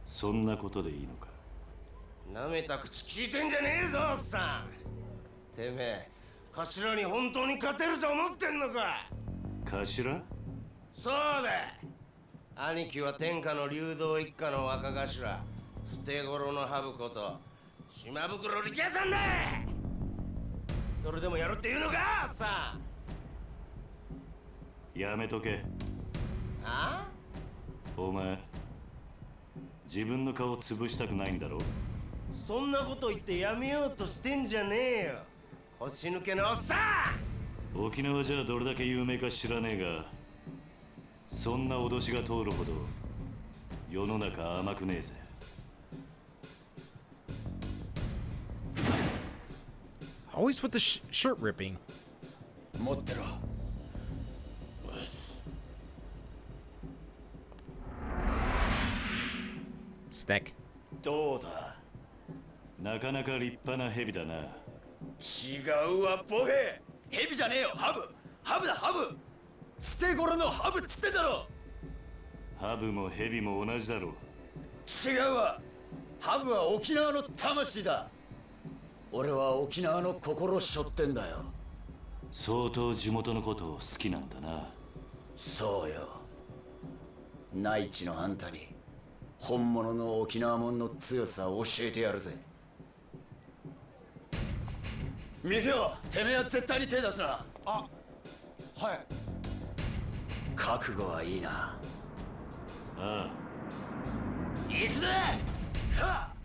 そんなことでいいのか。なめた口聞いてんじゃねえぞ、おっさん。てめえ頭に本当に勝てると思ってんのか。頭？そうだ。兄貴は天下の流動一家の若頭、捨て頃のハブこと島袋力也さんだ。それでもやるって言うのか、おっさん。やめとけ。あ？お前自分の顔潰したくないんだろ。そんなこと言ってやめようとしてんじゃねえよ、腰抜けのおっさん。沖縄じゃどれだけ有名か知らねえが、そんな脅しが通るほど世の中甘くねえぜ。Always with the shirt ripping. 持ってろ。Snack. どうだ。なかなか立派な蛇だな。違うわ、ボケ。蛇じゃねえよ、ハブ。ハブだ、ハブ。捨て頃のハブっつってんだろ。ハブも蛇も同じだろ。違うわ。ハブは沖縄の魂だ。俺は沖縄の心背負ってんだよ。相当地元のことを好きなんだな。そうよ。内地のあんたに本物の沖縄もんの強さを教えてやるぜ。ミキオ、てめえは絶対に手出すな。あ、はい。覚悟はいいな。ああ。行くぜ。はっ。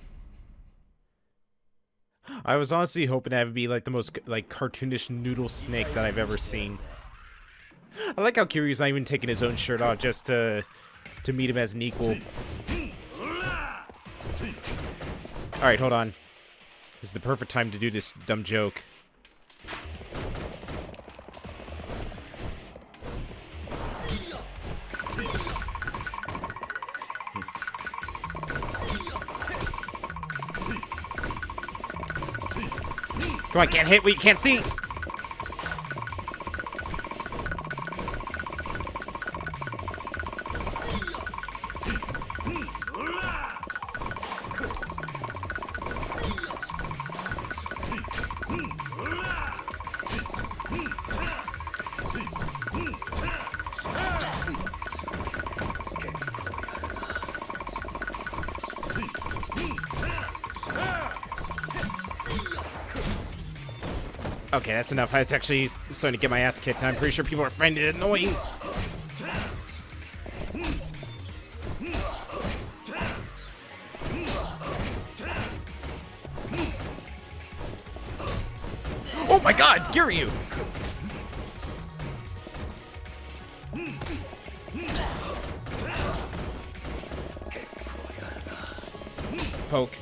I was honestly hoping that would be like the most like cartoonish noodle snake that I've ever seen. I like how Kiryu's not even taking his own shirt off just to meet him as an equal. Alright, hold on. This is the perfect time to do this dumb joke. Come on, can't hit what you can't see! Okay, that's enough. It's actually starting to get my ass kicked. I'm pretty sure people are finding it annoying. Oh my god, Kiryu! Poke.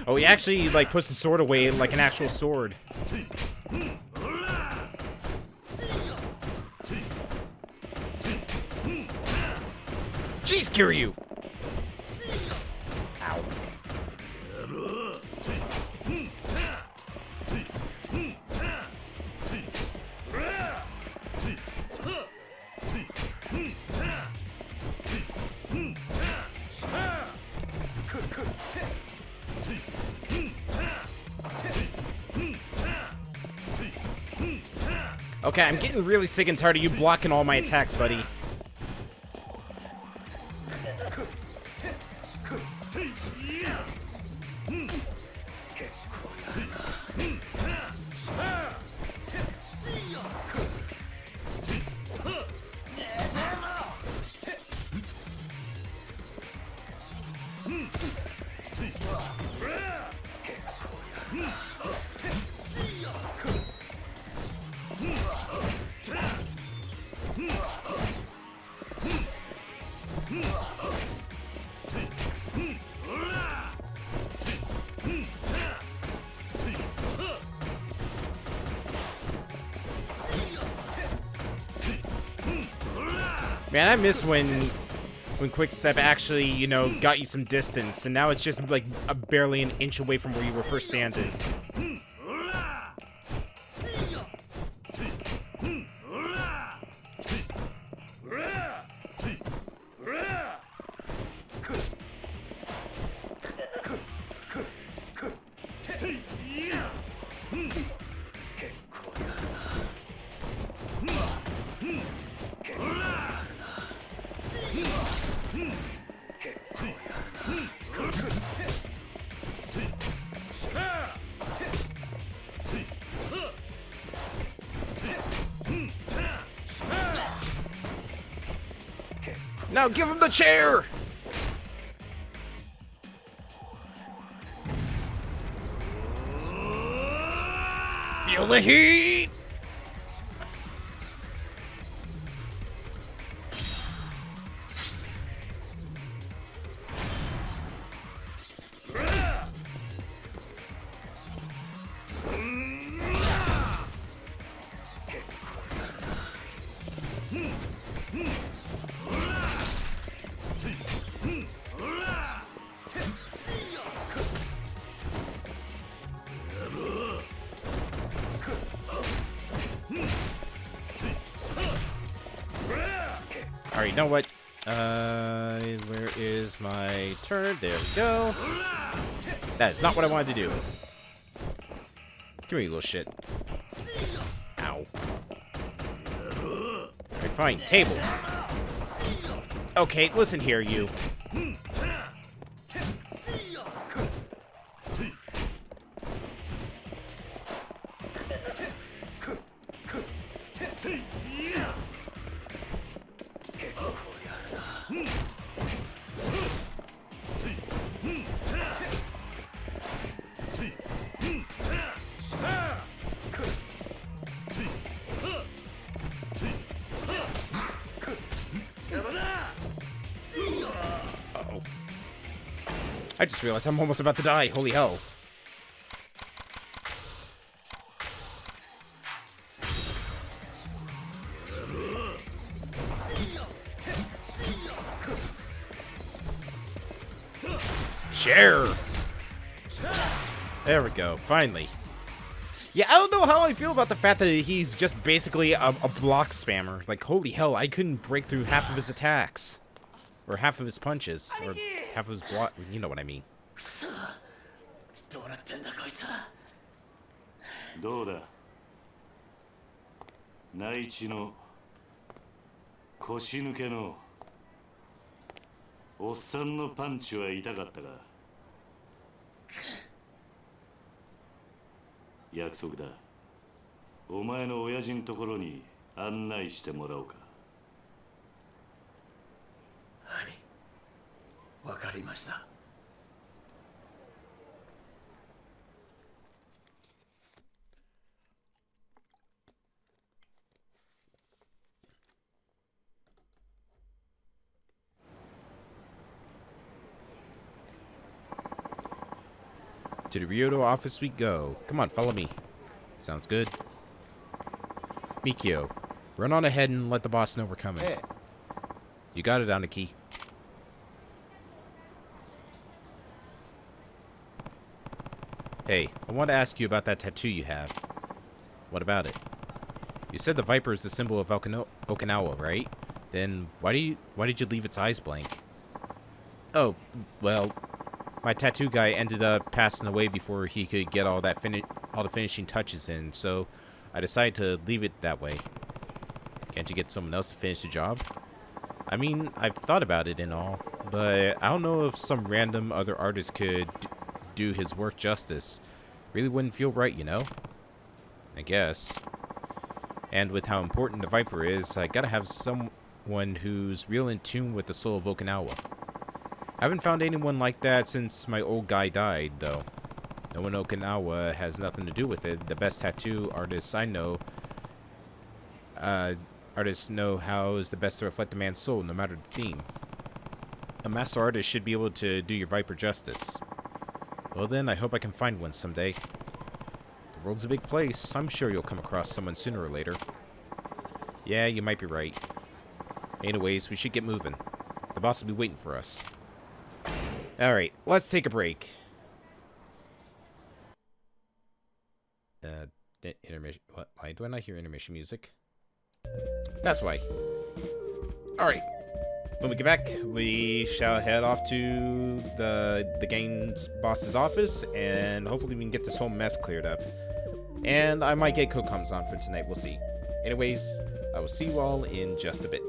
Oh, he actually, like, puts the sword away like an actual sword. Jeez, Kiryu! Ow. Okay, I'm getting really sick and tired of you blocking all my attacks, buddy. Man, I miss when when Quickstep actually, you know, got you some distance, and now it's just like barely an inch away from where you were first standing. Now give him the chair! Feel the heat! Alright, you know what? Where is my turn? There we go. That is not what I wanted to do. Come here, you little shit. Ow. Alright, fine. Table. Okay, listen here, you. I just realized I'm almost about to die. Holy hell. Share. There we go. Finally. Yeah, I don't know how I feel about the fact that he's just basically a block spammer. Like, holy hell, I couldn't break through half of his attacks. Or half of his punches. Or half of his block. You know what I mean. どうだ内地の腰抜けのおっさんのパンチは痛かったか約束だお前の親父のところに案内してもらおうかわかりました To the Ryoto office we go. Come on, follow me. Sounds good. Mikio, run on ahead and let the boss know we're coming. Hey. You got it, Aniki. Hey, I want to ask you about that tattoo you have. What about it? You said the viper is the symbol of Okinawa, right? Then why did you leave its eyes blank? Oh, well, my tattoo guy ended up passing away before he could get all the finishing touches in, so I decided to leave it that way. Can't you get someone else to finish the job? I mean, I've thought about it and all, but I don't know if some random other artist could do his work justice. Really wouldn't feel right, you know? I guess. And with how important the Viper is, I gotta have someone who's real in tune with the soul of Okinawa. I haven't found anyone like that since my old guy died, though. Knowing Okinawa has nothing to do with it. The best tattoo artists I know, artists know how is the best to reflect a man's soul, no matter the theme. A master artist should be able to do your Viper justice. Well then, I hope I can find one someday. The world's a big place. I'm sure you'll come across someone sooner or later. Yeah, you might be right. Anyways, we should get moving. The boss will be waiting for us. Alright, let's take a break. Intermission. What? Why do I not hear intermission music? That's why. Alright. When we get back, we shall head off to the game's boss's office, and hopefully we can get this whole mess cleared up. And I might get co-coms on for tonight, we'll see. Anyways, I will see you all in just a bit.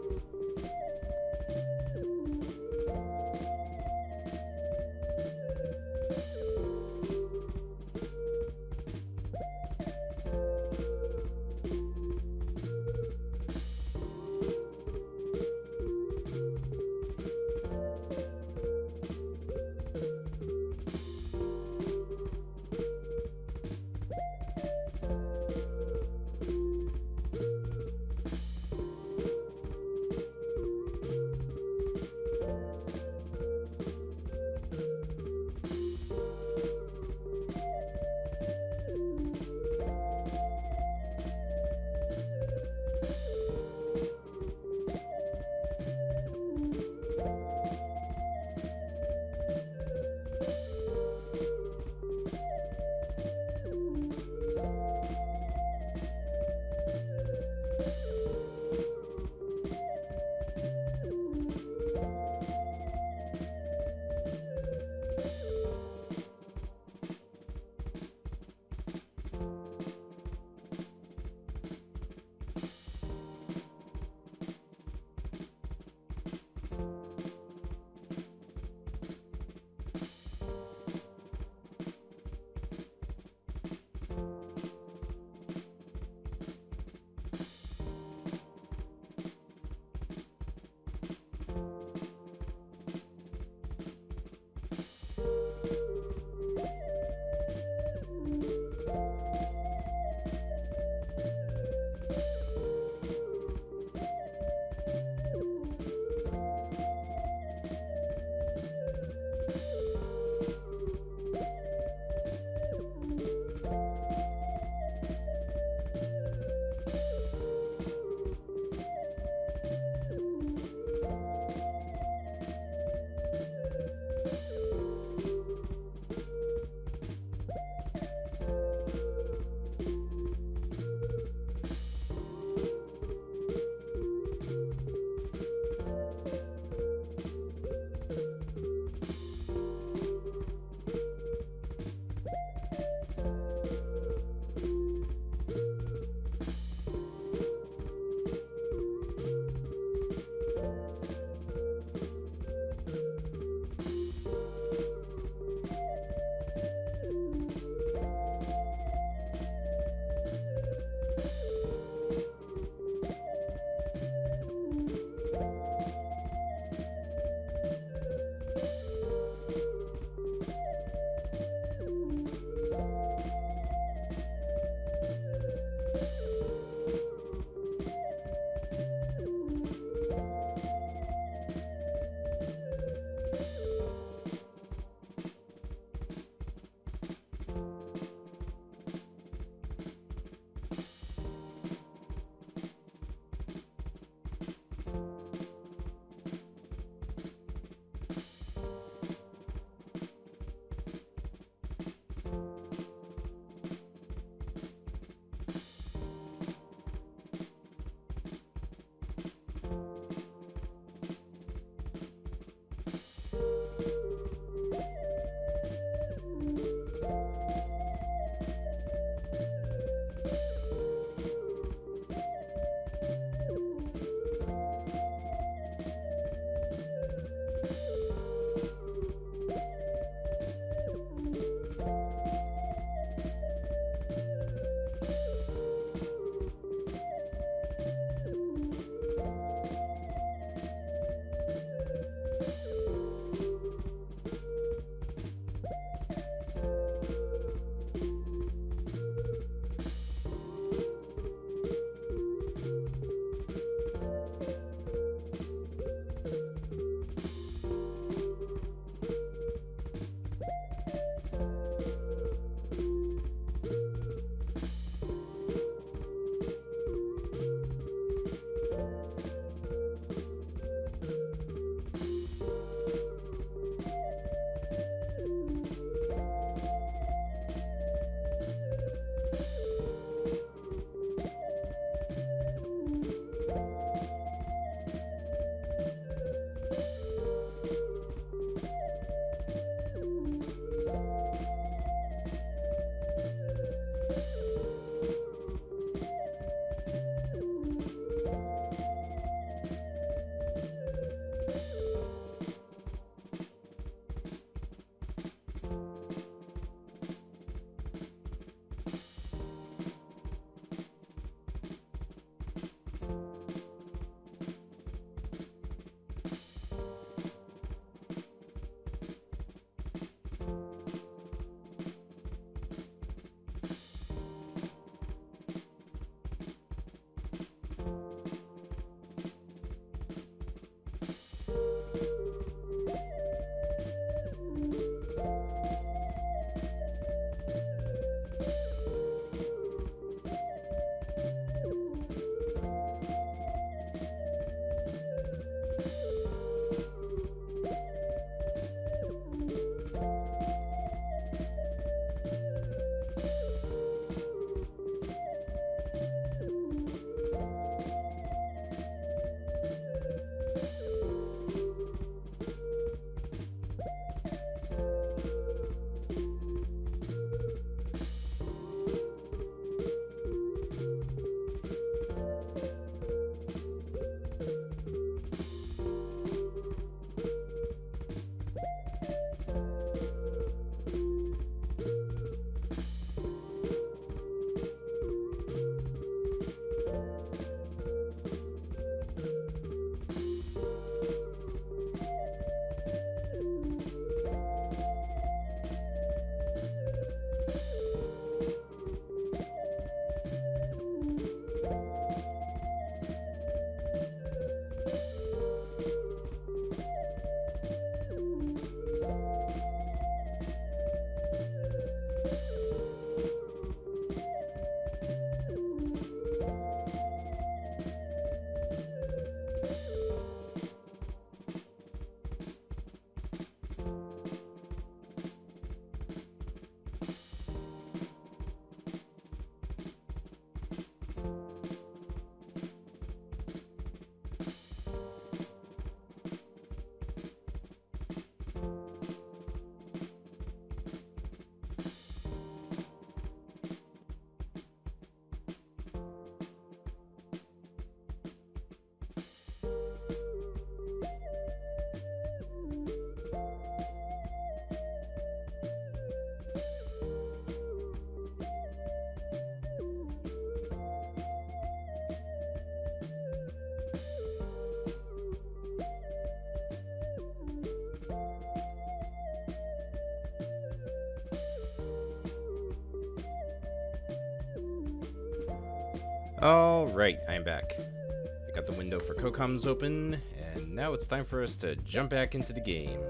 Alright, I'm back. I got the window for Kokoms open, and now it's time for us to jump back into the game.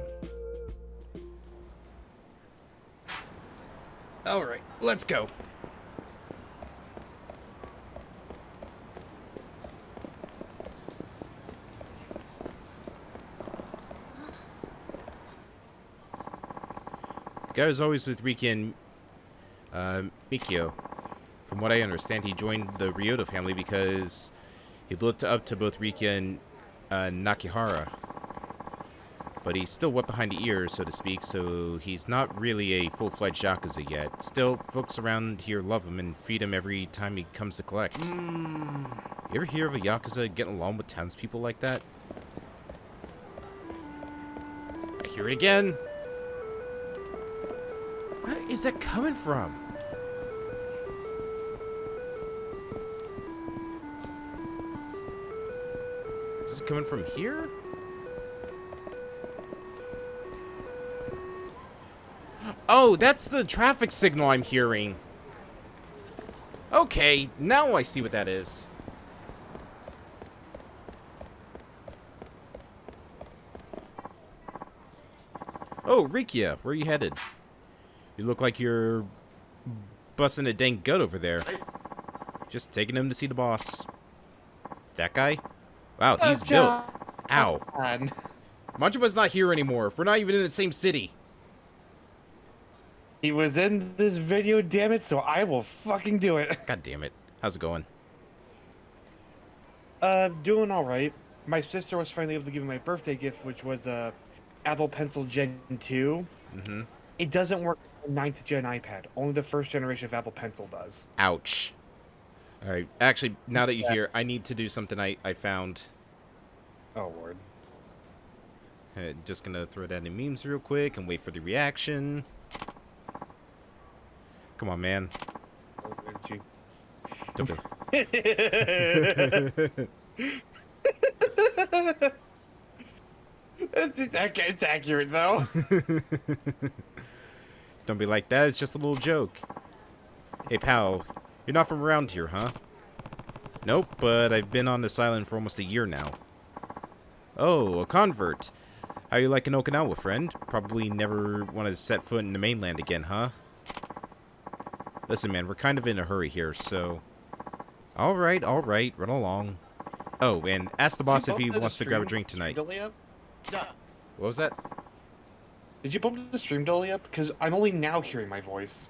Alright, let's go. The guy was always with Riki and Mikio. From what I understand, he joined the Ryota family because he looked up to both Riki and Nakihara. But he's still wet behind the ears, so to speak, so he's not really a full-fledged Yakuza yet. Still, folks around here love him and feed him every time he comes to collect. You ever hear of a Yakuza getting along with townspeople like that? I hear it again. Where is that coming from? Is it coming from here? Oh, that's the traffic signal I'm hearing. Okay, now I see what that is. Oh, Rikia, where are you headed? You look like you're busting a dang gut over there. Just taking him to see the boss. That guy? Wow, he's built. Ow. Majuba's not here anymore. We're not even in the same city. He was in this video, damn it, so I will fucking do it. God damn it. How's it going? Doing alright. My sister was finally able to give me my birthday gift, which was a Apple Pencil Gen 2. Mm-hmm. It doesn't work on the 9th gen iPad. Only the first generation of Apple Pencil does. Ouch. Alright, actually, now that you're here, I need to do something I found. Oh, Lord. Just gonna throw that in memes real quick and wait for the reaction. Come on, man. Don't It's accurate, though. Don't be like that. It's just a little joke. Hey, pal. You're not from around here, huh? Nope, but I've been on this island for almost a year now. Oh, a convert. How you liking Okinawa, friend? Probably never want to set foot in the mainland again, huh? Listen, man, we're kind of in a hurry here, so... Alright, run along. Oh, and ask the boss if he wants to grab a drink tonight. What was that? Did you bump the stream dolly up? Because I'm only now hearing my voice.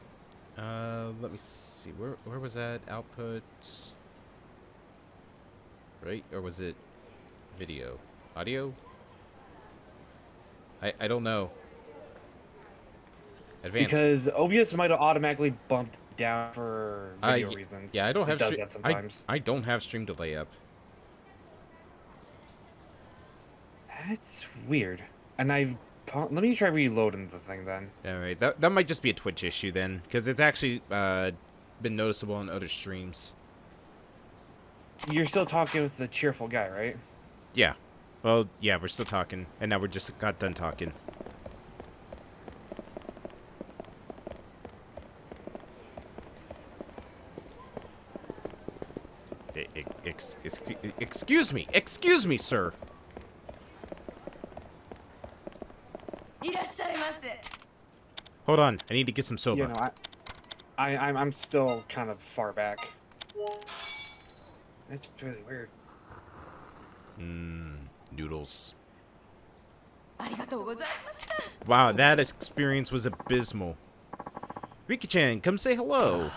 Let me see. Where was that? Output... Right? Or was it video? Audio? I don't know. Advanced. Because OBS might have automatically bumped down for video reasons. Yeah, I don't have. It does that sometimes. I don't have stream delay up. That's weird. And let me try reloading the thing then. All right, that might just be a Twitch issue then, because it's actually been noticeable on other streams. You're still talking with the cheerful guy, right? Yeah. Well, yeah, we're still talking, and now we just got done talking. Excuse me, sir. Hold on, I need to get some soba. You know, I'm still kind of far back. That's really weird. Noodles. Wow, that experience was abysmal. Riki-chan, come say hello.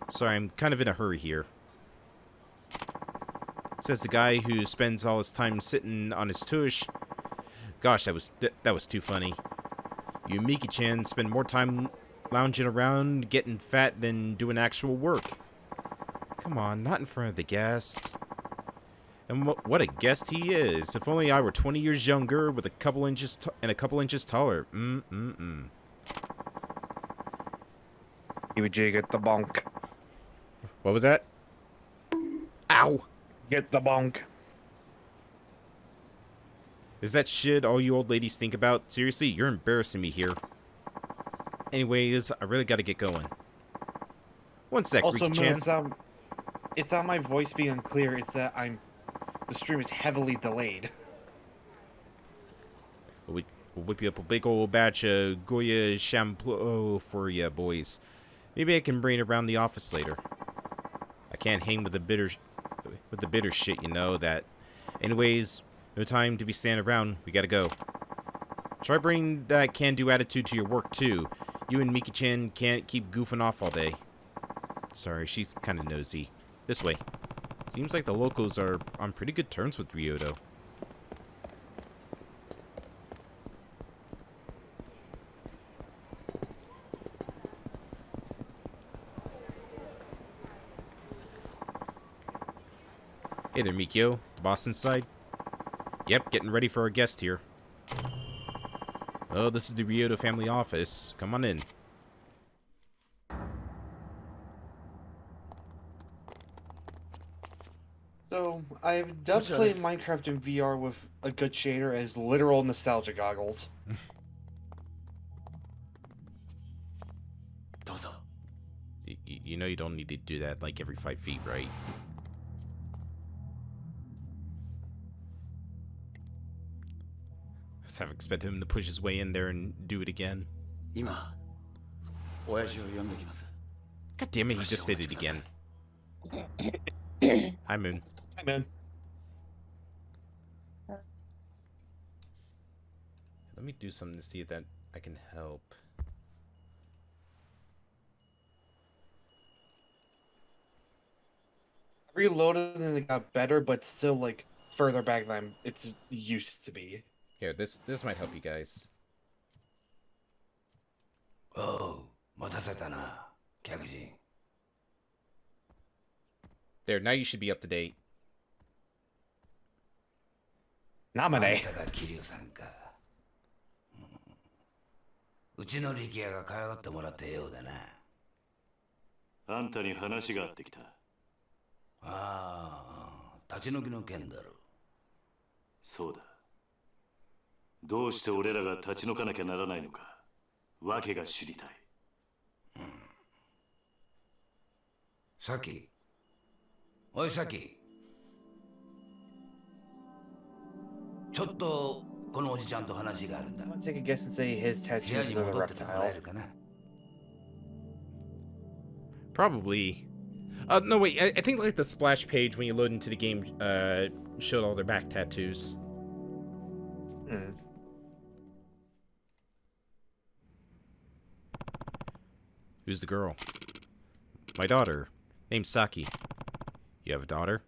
Sorry, I'm kind of in a hurry here. Says the guy who spends all his time sitting on his tush. Gosh, that was too funny. You Miki-chan spend more time lounging around getting fat than doing actual work. Come on, not in front of the guest. And what a guest he is. If only I were 20 years younger with a couple inches taller. You would get the bonk. What was that? Ow! Get the bonk. Is that shit all you old ladies think about? Seriously, you're embarrassing me here. Anyways, I really gotta get going. One sec, Also, Riki-chan. It's not my voice being unclear, it's that the stream is heavily delayed. We'll whip you up a big old batch of Goya shampoo for ya, boys. Maybe I can bring it around the office later. I can't hang with the bitter shit, you know that. Anyways, no time to be standing around. We gotta go. Try bringing that can-do attitude to your work too. You and Miki-chan can't keep goofing off all day. Sorry, she's kind of nosy. This way. Seems like the locals are on pretty good terms with Ryoto. Hey there, Mikio. The boss inside? Yep, getting ready for our guest here. Oh, this is the Ryoto family office. Come on in. So, I've dubbed playing Minecraft in VR with a good shader as literal nostalgia goggles. You know you don't need to do that like every 5 feet, right? Just have expect him to push his way in there and do it again. God damn it, he just did it again. Hi, Moon. Hi, Moon. Let me do something to see if that I can help. Reloaded and it got better, but still like further back than it's used to be. Here, this might help you guys. Oh, there, now you should be up to date. Nominate. うちの力也が可愛がってもらってようだな。あんたに話があってきた。ああ、立ち退きの件だろう。そうだ。どうして俺らが立ち退かなきゃならないのか、わけが知りたい。さき。おいさき。ちょっとこのおじちゃんと話があるんだ。I'll take a guess and say his 部屋 tattoos に are the 戻っててもらえ reptile. るかな。Probably. No, wait. I think like the splash page when you load into the game showed all their back tattoos. Who's the girl? My daughter. Name's Saki. You have a daughter?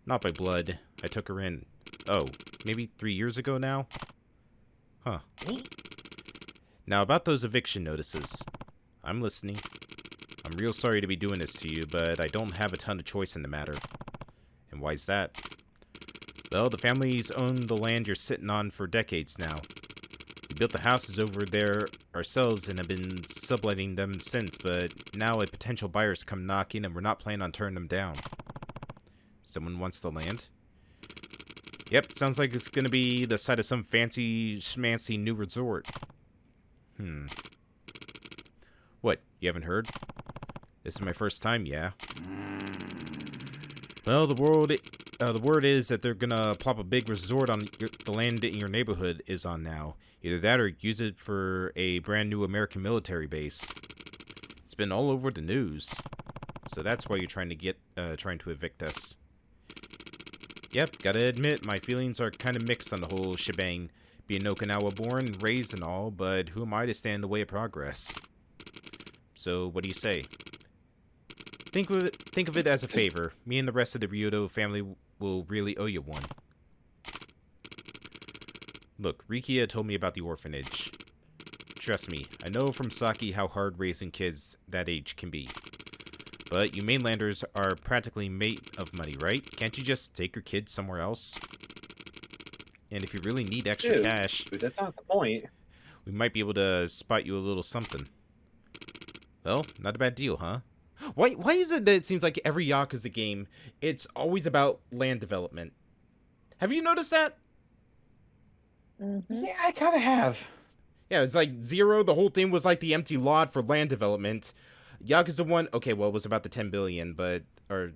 Not by blood. I took her in. Oh, maybe 3 years ago now? Huh. Now about those eviction notices. I'm listening. I'm real sorry to be doing this to you, but I don't have a ton of choice in the matter. And why's that? Well, the family's owned the land you're sitting on for decades now. We built the houses over there ourselves and have been subletting them since, but now a potential buyer's come knocking and we're not planning on turning them down. Someone wants the land? Yep, sounds like it's gonna be the site of some fancy schmancy new resort. What, you haven't heard? This is my first time, yeah? Well, the word is that they're gonna plop a big resort on the land in your neighborhood is on now. Either that or use it for a brand new American military base. It's been all over the news. So that's why you're trying to evict us. Yep, gotta admit, my feelings are kind of mixed on the whole shebang. Being Okinawa born, raised and all, but who am I to stand in the way of progress? So, what do you say? Think of it as a favor. Me and the rest of the Ryoto family will really owe you one. Look, Rikia told me about the orphanage. Trust me, I know from Saki how hard raising kids that age can be. But you mainlanders are practically made of money, right? Can't you just take your kids somewhere else? And if you really need extra cash... That's not the point. We might be able to spot you a little something. Well, not a bad deal, huh? Why is it that it seems like every Yakuza game, it's always about land development? Have you noticed that? Yeah, I kind of have. Yeah, it's like Zero, the whole thing was like the empty lot for land development. Yakuza 1, okay, well, it was about the 10 billion, but, or,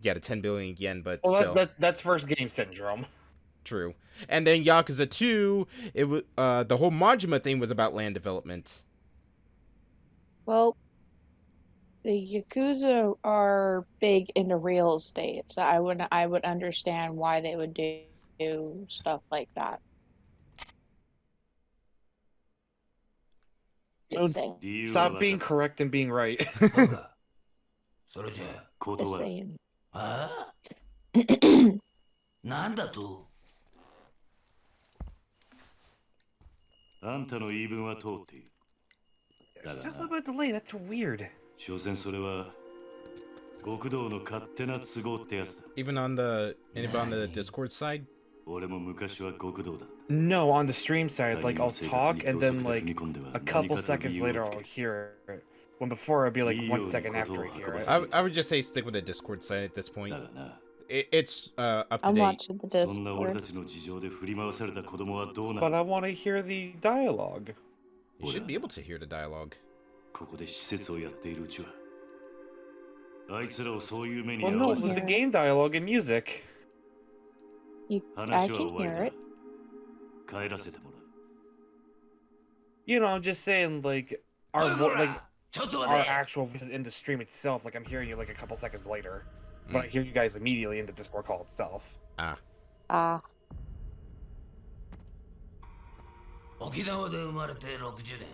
yeah, the 10 billion yen, but well, still. that's first game syndrome. True. And then Yakuza 2, it was, the whole Majima thing was about land development. Well, the Yakuza are big into real estate, so I would understand why they would do stuff like that. Just saying. Stop being correct and being right. Just saying. なんだとあんたの言い分は通っている。だ It's が just about delay. That's weird. 所詮それは極道の勝手な都合ってやつだ。 Even on the Discord side? 俺も昔は極道だ。 No, on the stream side, like I'll talk and then like a couple seconds later I'll hear it. When before I'd be like 1 second after I hear it. I would just say stick with the Discord side at this point. It's up to I'm date. watching the Discord. But I want to hear the dialogue. You should be able to hear the dialogue. ここで施設をやっているうちはあいつらをそういう目に Well, 遭 no, わせ with the game dialogue and music. I 話は can 終わり hear だ it. 帰らせてもらう You know, I'm just saying, like our actual voices in the stream itself. Like I'm hearing you like a couple seconds later, but I hear you guys immediately in the Discord call itself. Ah. 沖縄で生まれて60年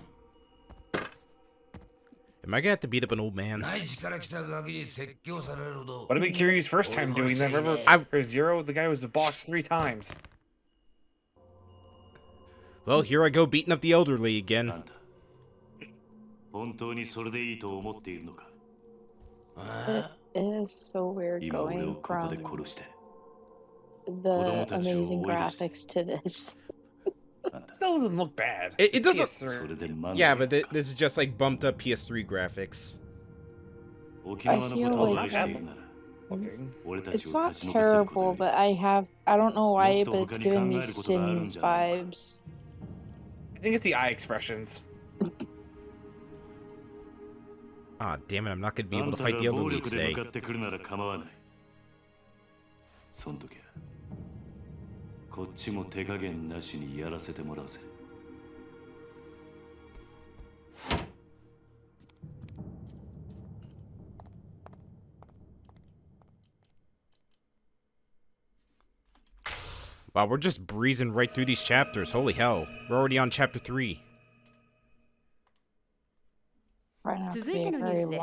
Am I gonna have to beat up an old man? 内地から来たガキに説教されるほど What about Kiryu's first time doing that? Remember, for Zero, the guy was boxed 3 times. Well, here I go beating up the elderly again. 本当にそれでいいと思っているのか It is so weird 今俺を going ここで from 殺して the amazing graphics to this. Still doesn't look bad. It doesn't. PS3. Yeah, but this is just like bumped up PS3 graphics. I feel like it's not terrible, but I don't know why, but it's giving me Sims vibes. I think it's the eye expressions. Ah, damn it! I'm not gonna be able to fight the elderly today. そん時はこっちも手加減なしにやらせてもらうぜ。Wow, we're just breezing right through these chapters. Holy hell. We're already on chapter 3. Right now, 続いてのニュースです。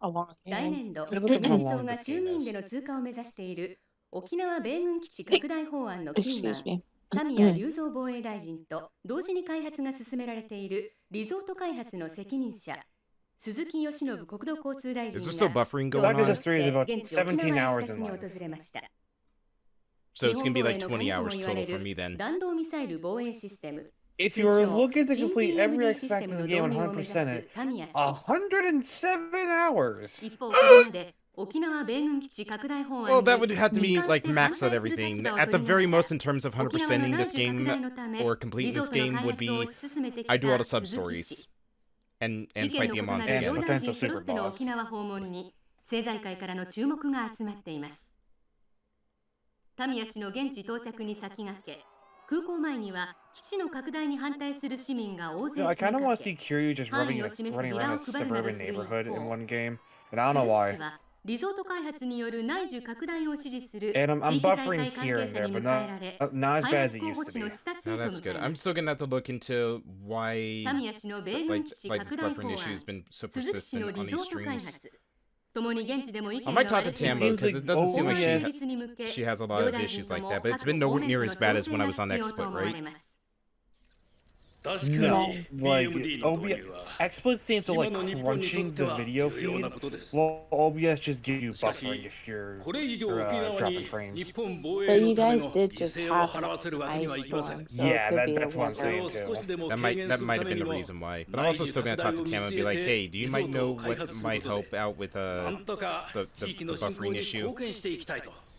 a long 来年度、 Look at 民 how 主党 long が this 衆議 game 院 is. での通過を目指している沖縄米軍基地拡大法案のキーマ Excuse me. ン、田宮隆三防衛大臣と同時に開発が進められているリゾート開発の責任者、鈴木義信国土交通大臣 Is there still が buffering 今 going 日 on? 現地沖 17縄 hours 視察 in に line. 訪れました。 So it's gonna be like 日本 20 hours 防衛の鍵とも言われ total for me る then. 弾道ミサイル防衛システム If you were looking to complete every aspect of the game 100% it, 107 hours. 一方これまで沖縄米軍基地拡大法案 Well, that would have to be like max out everything. At the very most, in terms of 100%ing this game or completing this game, would be I do all the sub stories and fight the 意見の異な monster る両 again. 大臣揃っての沖縄訪問に政財界からの注目が集まっています。田宮氏の現地到着に先駆け、空港前には基地の拡大に反対する市民が大勢 I kind of 詰め want か to see け、 Kiryu just 範 running 囲を示すビ around ラ a を配るなど suburban する一 neighborhood in 方、 one game, and I don't know 鈴木 why. 氏はリゾート開発による内需拡大を支持する And I'm 地域財 buffering 界関 here 係 and 者 there, に but 迎えられ、 not as 開 bad as 発 it 候 used 補 to 地の be. 視察 No, へと that's 向か good. い I'm ます。 still gonna have to look into why 田宮氏の米軍基地 like 拡 this 大法 buffering 案、 issue has been so 鈴木氏の persistent リ on ゾ these ート開 streams. 発、共に現地でも意見 I が might 割 talk れ to ている Tammo because it doesn't seem like OBS she has a lot of issues like that, but it's been nowhere near as bad as when I was on XSplit, right? No, like XSplit seems to like crunching the video feed, while OBS just gives you buffering if you're dropping frames. But you guys did just have an ice storm, so Yeah, it could be that's a what I'm weather. saying too. That might have been the reason why. But I'm also still gonna talk to Tammo and be like, hey, do you might know what might help out with the buffering issue?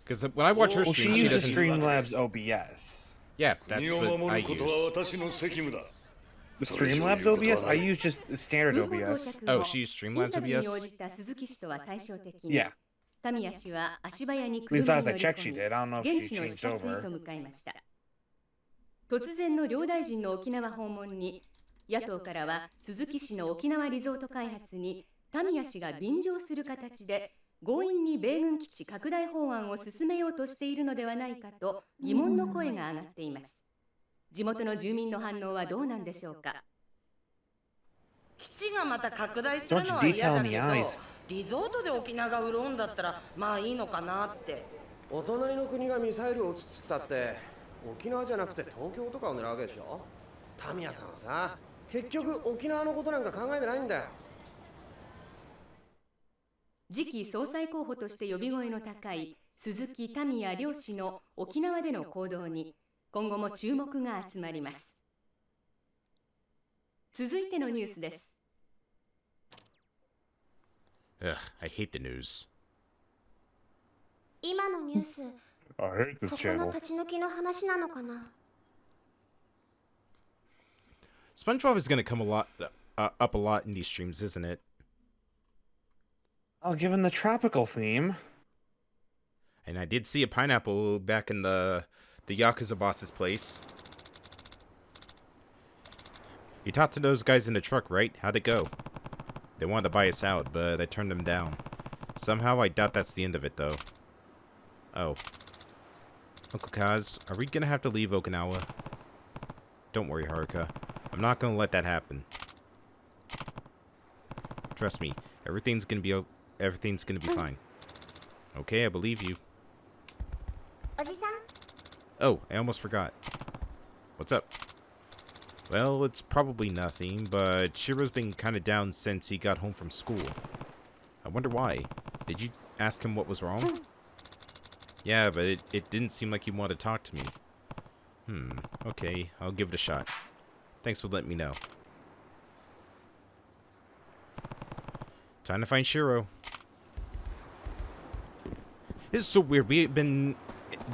Because when I watch her Well, she stream, she uses doesn't. Streamlabs OBS. Yeah, that's what I use. The Streamlabs OBS? I use just the standard OBS. Oh, she used Streamlabs インタビューに応 OBS? じた鈴木氏とは対照的に、 Yeah. タミヤ氏は足早に At least 車 last に I 乗り checked, she 込み did. I don't know if 現 she 地の changed 視察へ over. と向かいました。突然の両大臣の沖縄訪問に、野党からは鈴木氏の沖縄リゾート開発にタミヤ氏が便乗する形で強引に米軍基地拡大法案を進めようとしているのではないかと疑問の声が上がっています。地元の住民の反応はどうなんでしょうか。基地がまた拡大するのは嫌だけど、リゾートで沖縄が潤うんだったらまあいいのかなって。お隣の国がミサイルを撃つっつったって沖縄じゃなくて東京とかを狙うわけでしょ。タミヤさんはさ、結局沖縄のことなんか考えてないんだよ。次期総裁候補として呼び声の高い鈴木民也両氏の沖縄での行動に今後も注目が集まります。続いてのニュースです。Ugh, I hate the news. 今のニュース、 I hate this そこ channel. の立ち退きの話なのかな。 SpongeBob is gonna come up a lot in these streams, isn't it? Oh, given the tropical theme. And I did see a pineapple back in the Yakuza boss's place. You talked to those guys in the truck, right? How'd it go? They wanted to buy us out, but I turned them down. Somehow I doubt that's the end of it, though. Oh. Uncle Kaz, are we gonna have to leave Okinawa? Don't worry, Haruka. I'm not gonna let that happen. Trust me, everything's gonna be fine. Okay, I believe you. Oh, I almost forgot. What's up? Well, it's probably nothing, but Shiro's been kinda down since he got home from school. I wonder why. Did you ask him what was wrong? Yeah, but it didn't seem like he wanted to talk to me. Okay, I'll give it a shot. Thanks for letting me know. Time to find Shiro. This is so weird. We've been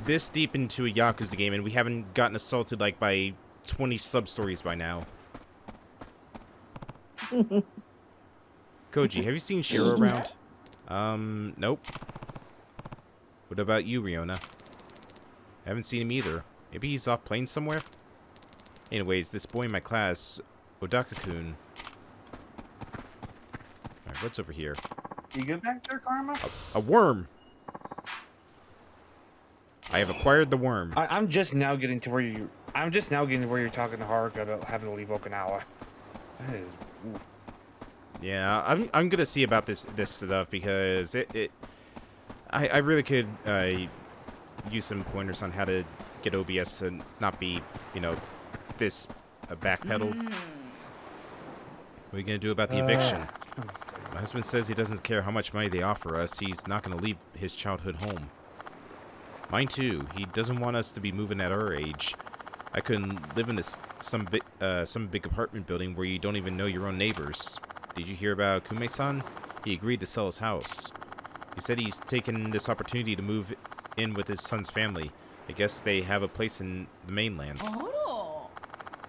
this deep into a Yakuza game and we haven't gotten assaulted like by 20 sub-stories by now. Koji, have you seen Shiro around? Nope. What about you, Riona? I haven't seen him either. Maybe he's off playing somewhere? Anyways, this boy in my class, Odaka-kun. Alright, what's over here? You good back there, Karma? A worm! I have acquired the worm. I'm just now getting to where you... I'm just now getting to where you're talking to Haruka about having to leave Okinawa. That is... Oof. Yeah, I'm gonna see about this stuff because I really could use some pointers on how to get OBS to not be, you know, this backpedal. What are you gonna do about the eviction? My husband says he doesn't care how much money they offer us. He's not gonna leave his childhood home. Mine too. He doesn't want us to be moving at our age. I couldn't live in some big apartment building where you don't even know your own neighbors. Did you hear about Kume-san? He agreed to sell his house. He said he's taken this opportunity to move in with his son's family. I guess they have a place in the mainland.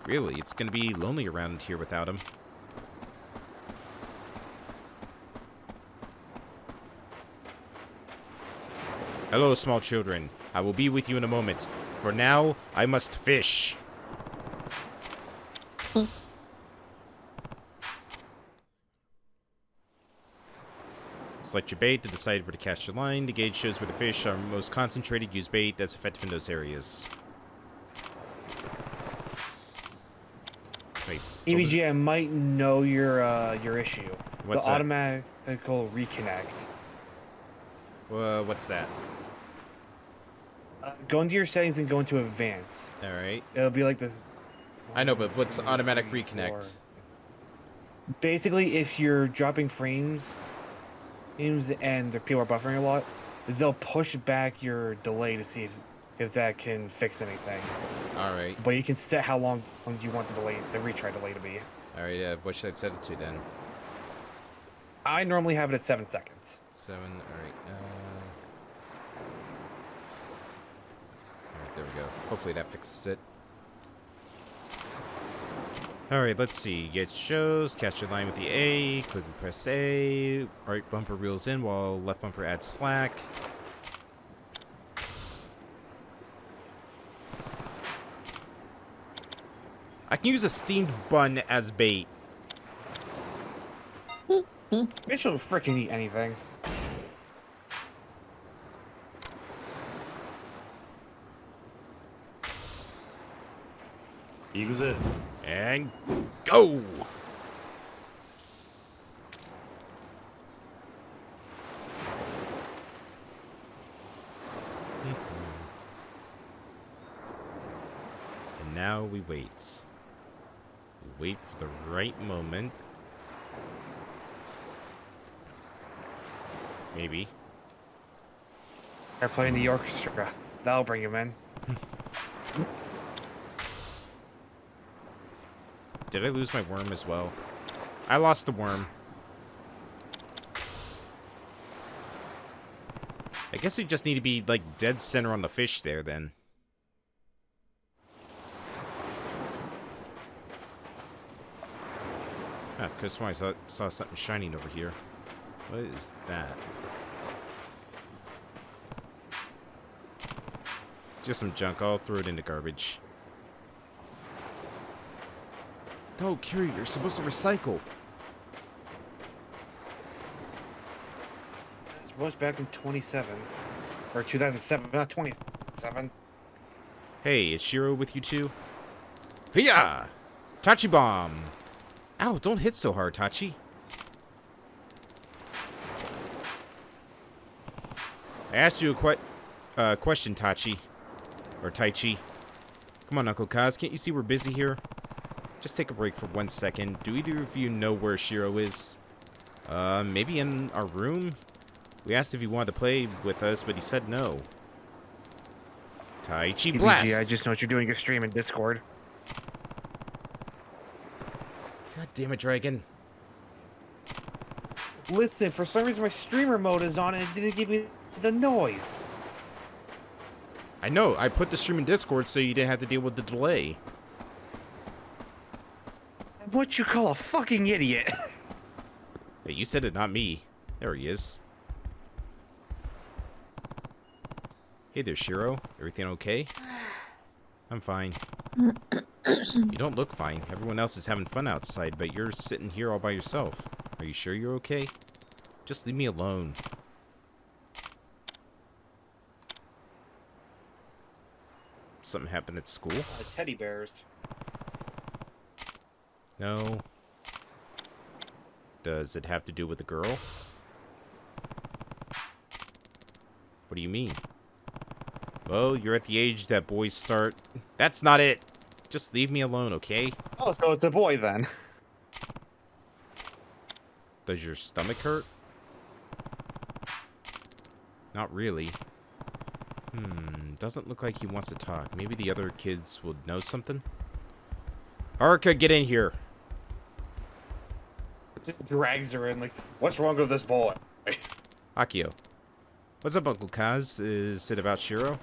Really, it's gonna be lonely around here without him. Hello, small children. I will be with you in a moment. For now, I must fish. Select your bait to decide where to cast your line. The gauge shows where the fish are most concentrated. Use bait that's effective in those areas. Wait. EBG, I might know your issue. What's the that? automatical reconnect. What's that? Go into your settings and go into advanced. Alright. It'll be like the... I know, but what's automatic reconnect? Basically, if you're dropping frames and the people are buffering a lot, they'll push back your delay to see if that can fix anything. Alright. But you can set how long you want the retry delay to be. Alright, yeah, what should I set it to then? I normally have it at 7 seconds. 7, alright. Alright, there we go. Hopefully that fixes it. Alright, let's see. Get shows, catch your line with the A, quickly press A, right bumper reels in while left bumper adds slack. I can use a steamed bun as bait. Fish will freaking eat anything. Yakuza. And go! And now we wait. We wait for the right moment. Maybe. They're playing the orchestra. That'll bring him in. Did I lose my worm as well? I lost the worm. I guess you just need to be, like, dead center on the fish there, then. Ah, because I saw something shining over here. What is that? Just some junk. I'll throw it in the garbage. No, Kiryu, you're supposed to recycle. This was back in 27. Or 2007, not 27. Hey, is Shiro with you too? Hiya! Tachi bomb! Ow, don't hit so hard, Tachi. I asked you a question, Tachi. Or Taichi. Come on, Uncle Kaz, can't you see we're busy here? Just take a break for 1 second. Do either of you know where Shiro is? Maybe in our room? We asked if he wanted to play with us, but he said no. Taichi blast! I just know what you're doing your stream in Discord. God damn it, Dragon. Listen, for some reason my streamer mode is on and it didn't give me the noise. I know, I put the stream in Discord so you didn't have to deal with the delay. What you call a fucking idiot? Hey, you said it, not me. There he is. Hey there, Shiro. Everything okay? I'm fine. You don't look fine. Everyone else is having fun outside, but you're sitting here all by yourself. Are you sure you're okay? Just leave me alone. Something happened at school? Teddy bears. No. Does it have to do with the girl? What do you mean? Well, you're at the age that boys start... That's not it! Just leave me alone, okay? Oh, so it's a boy then. Does your stomach hurt? Not really. Doesn't look like he wants to talk. Maybe the other kids will know something? Haruka, get in here! Just drags her in like, what's wrong with this boy? Akio. What's up, Uncle Kaz? Is it about Shiro?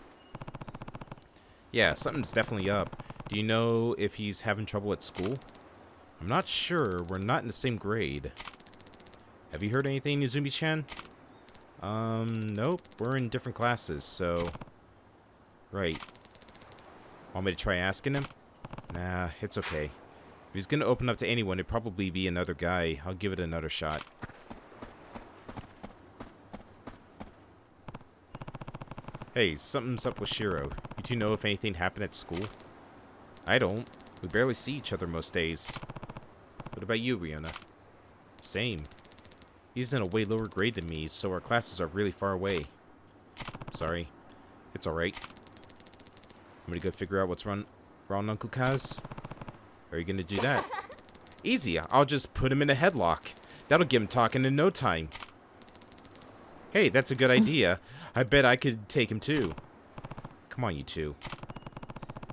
Yeah, something's definitely up. Do you know if he's having trouble at school? I'm not sure. We're not in the same grade. Have you heard anything, Izumi-chan? Nope. We're in different classes, so... Right. Want me to try asking him? Nah, it's okay. If he's gonna open up to anyone, it'd probably be another guy. I'll give it another shot. Hey, something's up with Shiro. You two know if anything happened at school? I don't. We barely see each other most days. What about you, Riona? Same. He's in a way lower grade than me, so our classes are really far away. Sorry. It's alright. I'm gonna go figure out what's wrong, Uncle Kaz. Are you gonna do that? Easy. I'll just put him in a headlock. That'll get him talking in no time. Hey, that's a good idea. I bet I could take him too. Come on, you two.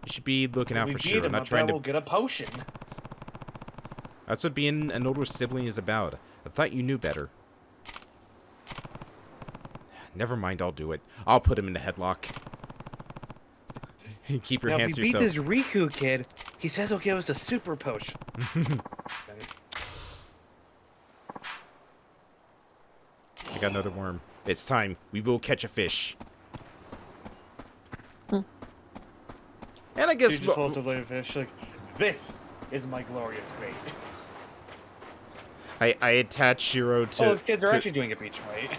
You should be looking out for Shiro, not trying to... We'll get a potion. That's what being an older sibling is about. I thought you knew better. Never mind, I'll do it. I'll put him in a headlock. Keep your hands to yourself. If we beat this Riku kid, He says he'll give us a super potion. I got another worm. It's time. We will catch a fish. And I guess... You just hold the fish like, this is my glorious bait. I attach Shiro to... Oh, those kids are actually doing a beach fight.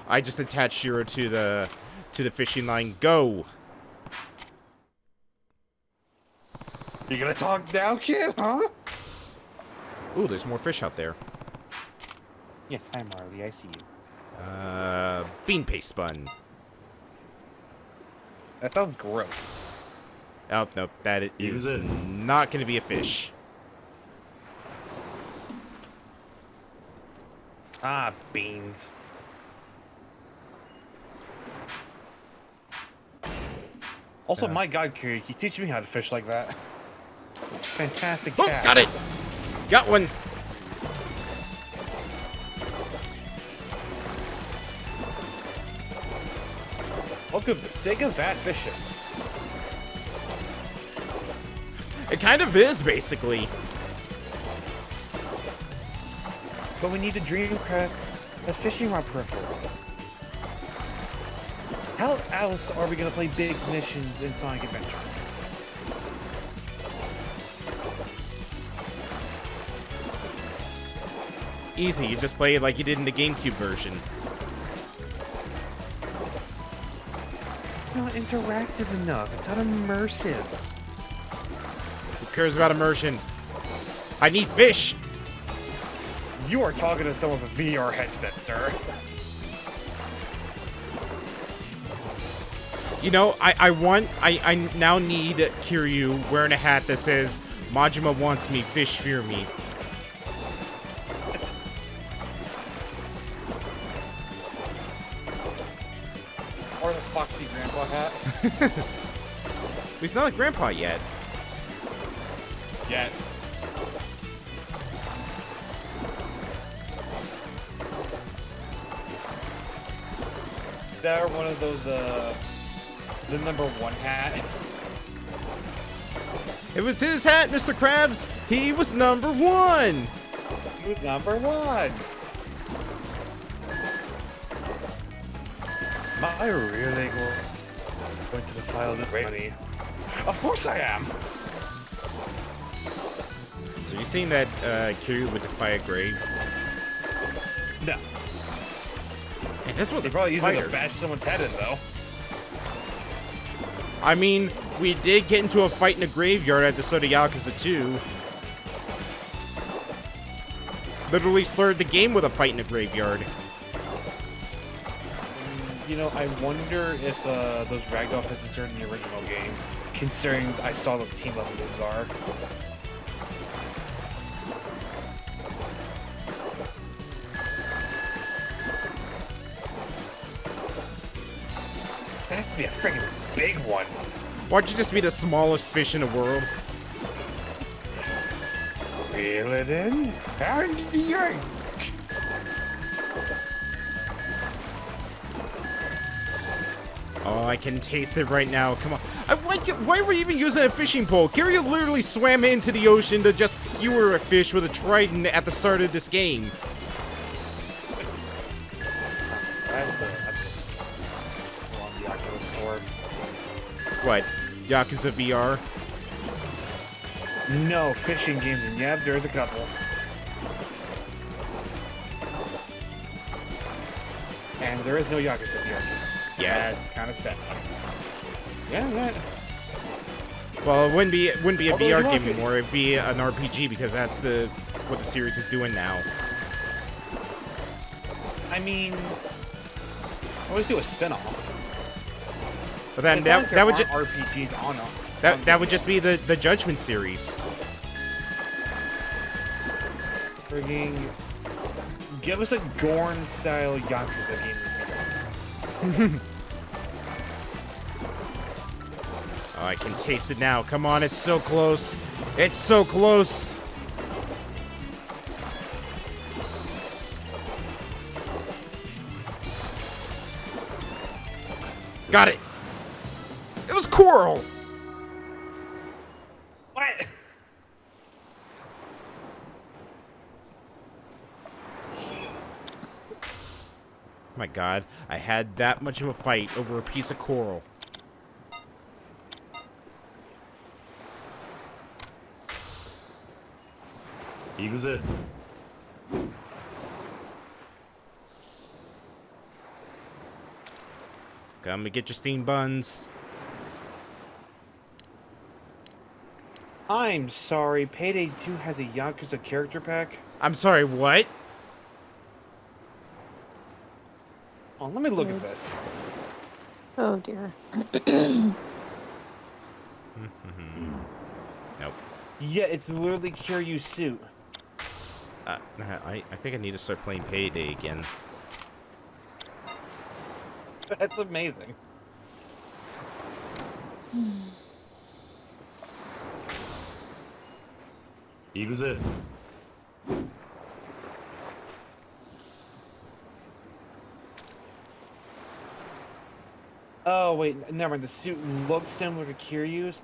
I just attach Shiro to the fishing line. Go! You gonna talk now, kid, huh? Ooh, there's more fish out there. Yes, hi Marley, I see you. Bean paste bun. That sounds gross. Oh, no, that is not going to be a fish. Ah, beans. Also, my god, Kiryu, can you teach me how to fish like that? Fantastic catch. Oh, got it! Got one! Welcome to Sega Bass Fishing. It kind of is, basically. But we need to dreamcraft a fishing rod peripheral. How else are we gonna play big missions in Sonic Adventure? Easy, you just play it like you did in the GameCube version. It's not interactive enough. It's not immersive. Who cares about immersion? I need fish! You are talking to someone with a VR headset, sir. You know, I now need Kiryu wearing a hat that says, Majima wants me, fish fear me. Or the Foxy Grandpa hat. He's not a grandpa yet. Yet. They're one of those, the #1 hat. It was his hat, Mr. Krabs! He was #1! He was #1! Am I really going to defile the money? Of course I am! So you saying that Kiryu would defy a grave? No. And this was He probably used it to bash someone's head in, though. I mean, we did get into a fight in a graveyard at the start of Yakuza 2. Literally started the game with a fight in a graveyard. You know, I wonder if those ragdoll physics are in the original game, considering I saw those team level moves are. That has to be a freaking big one. Why'd you just be the smallest fish in the world? Reel it in and yank. Oh, I can taste it right now. Come on. Why were we even using a fishing pole? Kiryu literally swam into the ocean to just skewer a fish with a trident at the start of this game. What? Yakuza VR? No, fishing games, and yeah, there's a couple. And there is no Yakuza VR game. Yeah. That's kind of sad. Yeah. Well, it wouldn't be a Although VR you game are- anymore. It'd be an RPG because that's what the series is doing now. I mean, always do a spin-off. But then It's not like that there would just aren't RPGs on them. that would just be the Judgment series. Frigging, give us a Gorn-style Yakuza game. Oh, I can taste it now. Come on, it's so close. It's so close. Got it. It was coral. What? My god, I had that much of a fight over a piece of coral. Yakuza. Come and get your steam buns. I'm sorry, Payday 2 has a Yakuza character pack? I'm sorry, what? Oh, let me look at this. Oh dear. Nope. Yeah, it's literally Kiryu's suit. I think I need to start playing Payday again. That's amazing. Yakuza. Oh, wait, never mind. The suit looks similar to Kiryu's,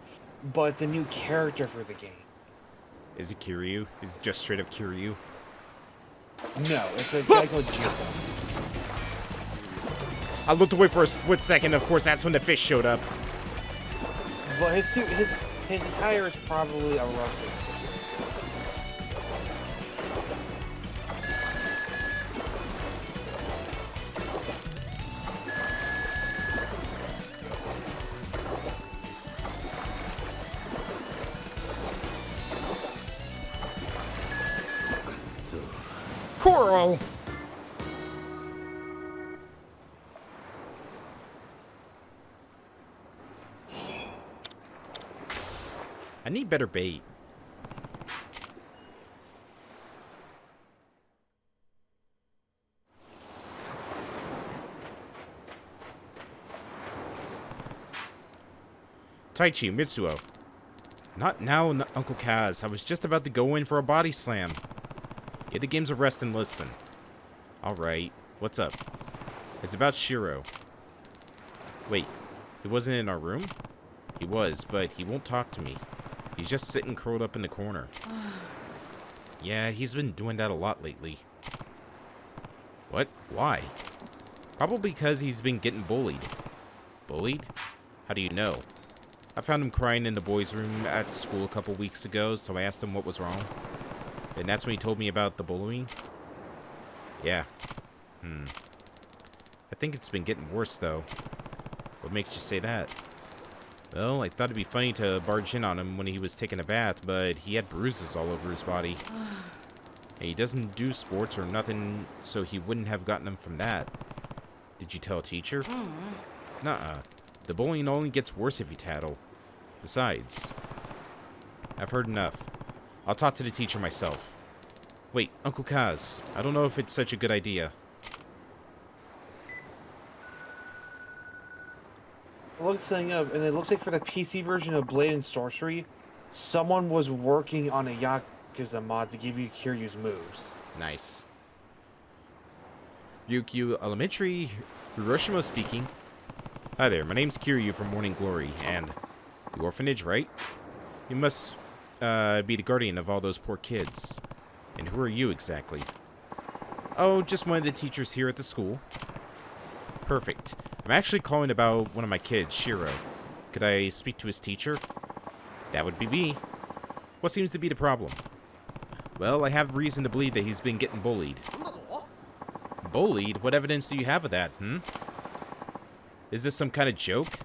but it's a new character for the game. Is it Kiryu? Is it just straight up Kiryu? No, it's a guy called Jiro. I looked away for a split second. Of course, that's when the fish showed up. But his suit, his attire is probably a roughly suit. Coral! I need better bait. Taichi, Mitsuo. Not now, Uncle Kaz. I was just about to go in for a body slam. Get the game's a rest and listen. Alright, what's up? It's about Shiro. Wait, he wasn't in our room? He was, but he won't talk to me. He's just sitting curled up in the corner. Yeah, he's been doing that a lot lately. What? Why? Probably because he's been getting bullied. Bullied? How do you know? I found him crying in the boys' room at school a couple weeks ago, so I asked him what was wrong. And that's when he told me about the bullying? Yeah. I think it's been getting worse, though. What makes you say that? Well, I thought it'd be funny to barge in on him when he was taking a bath, but he had bruises all over his body. And he doesn't do sports or nothing, so he wouldn't have gotten them from that. Did you tell a teacher? Nuh-uh. The bullying only gets worse if you tattle. Besides, I've heard enough. I'll talk to the teacher myself. Wait, Uncle Kaz, I don't know if it's such a good idea. Looking up, and it looks like for the PC version of Blade and Sorcery, someone was working on a Yakuza mod to give you Kiryu's moves. Nice. Ryukyu Elementary, Hiroshima speaking. Hi there, my name's Kiryu from Morning Glory, and the orphanage, right? You must be the guardian of all those poor kids. And who are you exactly? Oh, just one of the teachers here at the school. Perfect. I'm actually calling about one of my kids, Shiro. Could I speak to his teacher? That would be me. What seems to be the problem? Well, I have reason to believe that he's been getting bullied. Bullied? What evidence do you have of that, Is this some kind of joke?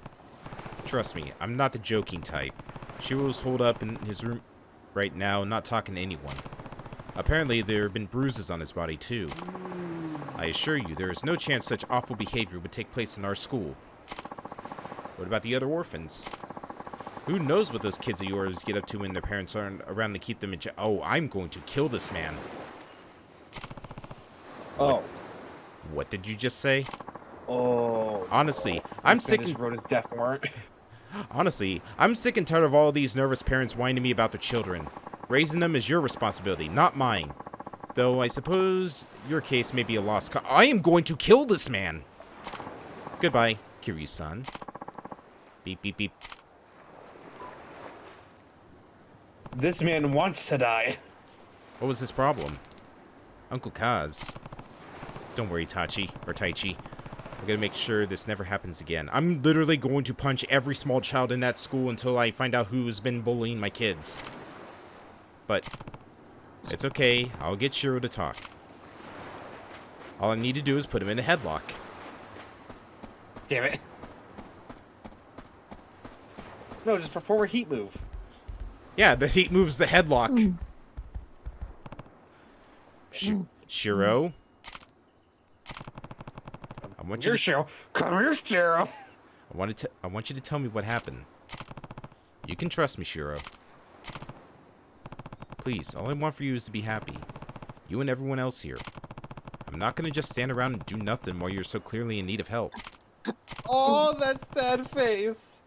Trust me, I'm not the joking type. Shiro's holed up in his room right now, not talking to anyone. Apparently, there have been bruises on his body, too. I assure you, there is no chance such awful behavior would take place in our school. What about the other orphans? Who knows what those kids of yours get up to when their parents aren't around to keep them in check? Oh, I'm going to kill this man. Oh. What did you just say? Oh. Honestly, I'm sick. Just wrote his death warrant. Honestly, I'm sick and tired of all these nervous parents whining to me about their children. Raising them is your responsibility, not mine. Though I suppose your case may be a lost cause. I am going to kill this man! Goodbye, Kiryu-san. Beep, beep, beep. This man wants to die. What was his problem? Uncle Kaz. Don't worry, Taichi. I'm gonna make sure this never happens again. I'm literally going to punch every small child in that school until I find out who's been bullying my kids. But it's okay. I'll get Shiro to talk. All I need to do is put him in a headlock. Damn it. No, just perform a heat move. Yeah, the heat moves the headlock. Shiro? I want you to... Shiro. Come here, Shiro. I want you to tell me what happened. You can trust me, Shiro. Please, all I want for you is to be happy. You and everyone else here. I'm not gonna just stand around and do nothing while you're so clearly in need of help. Oh, that sad face.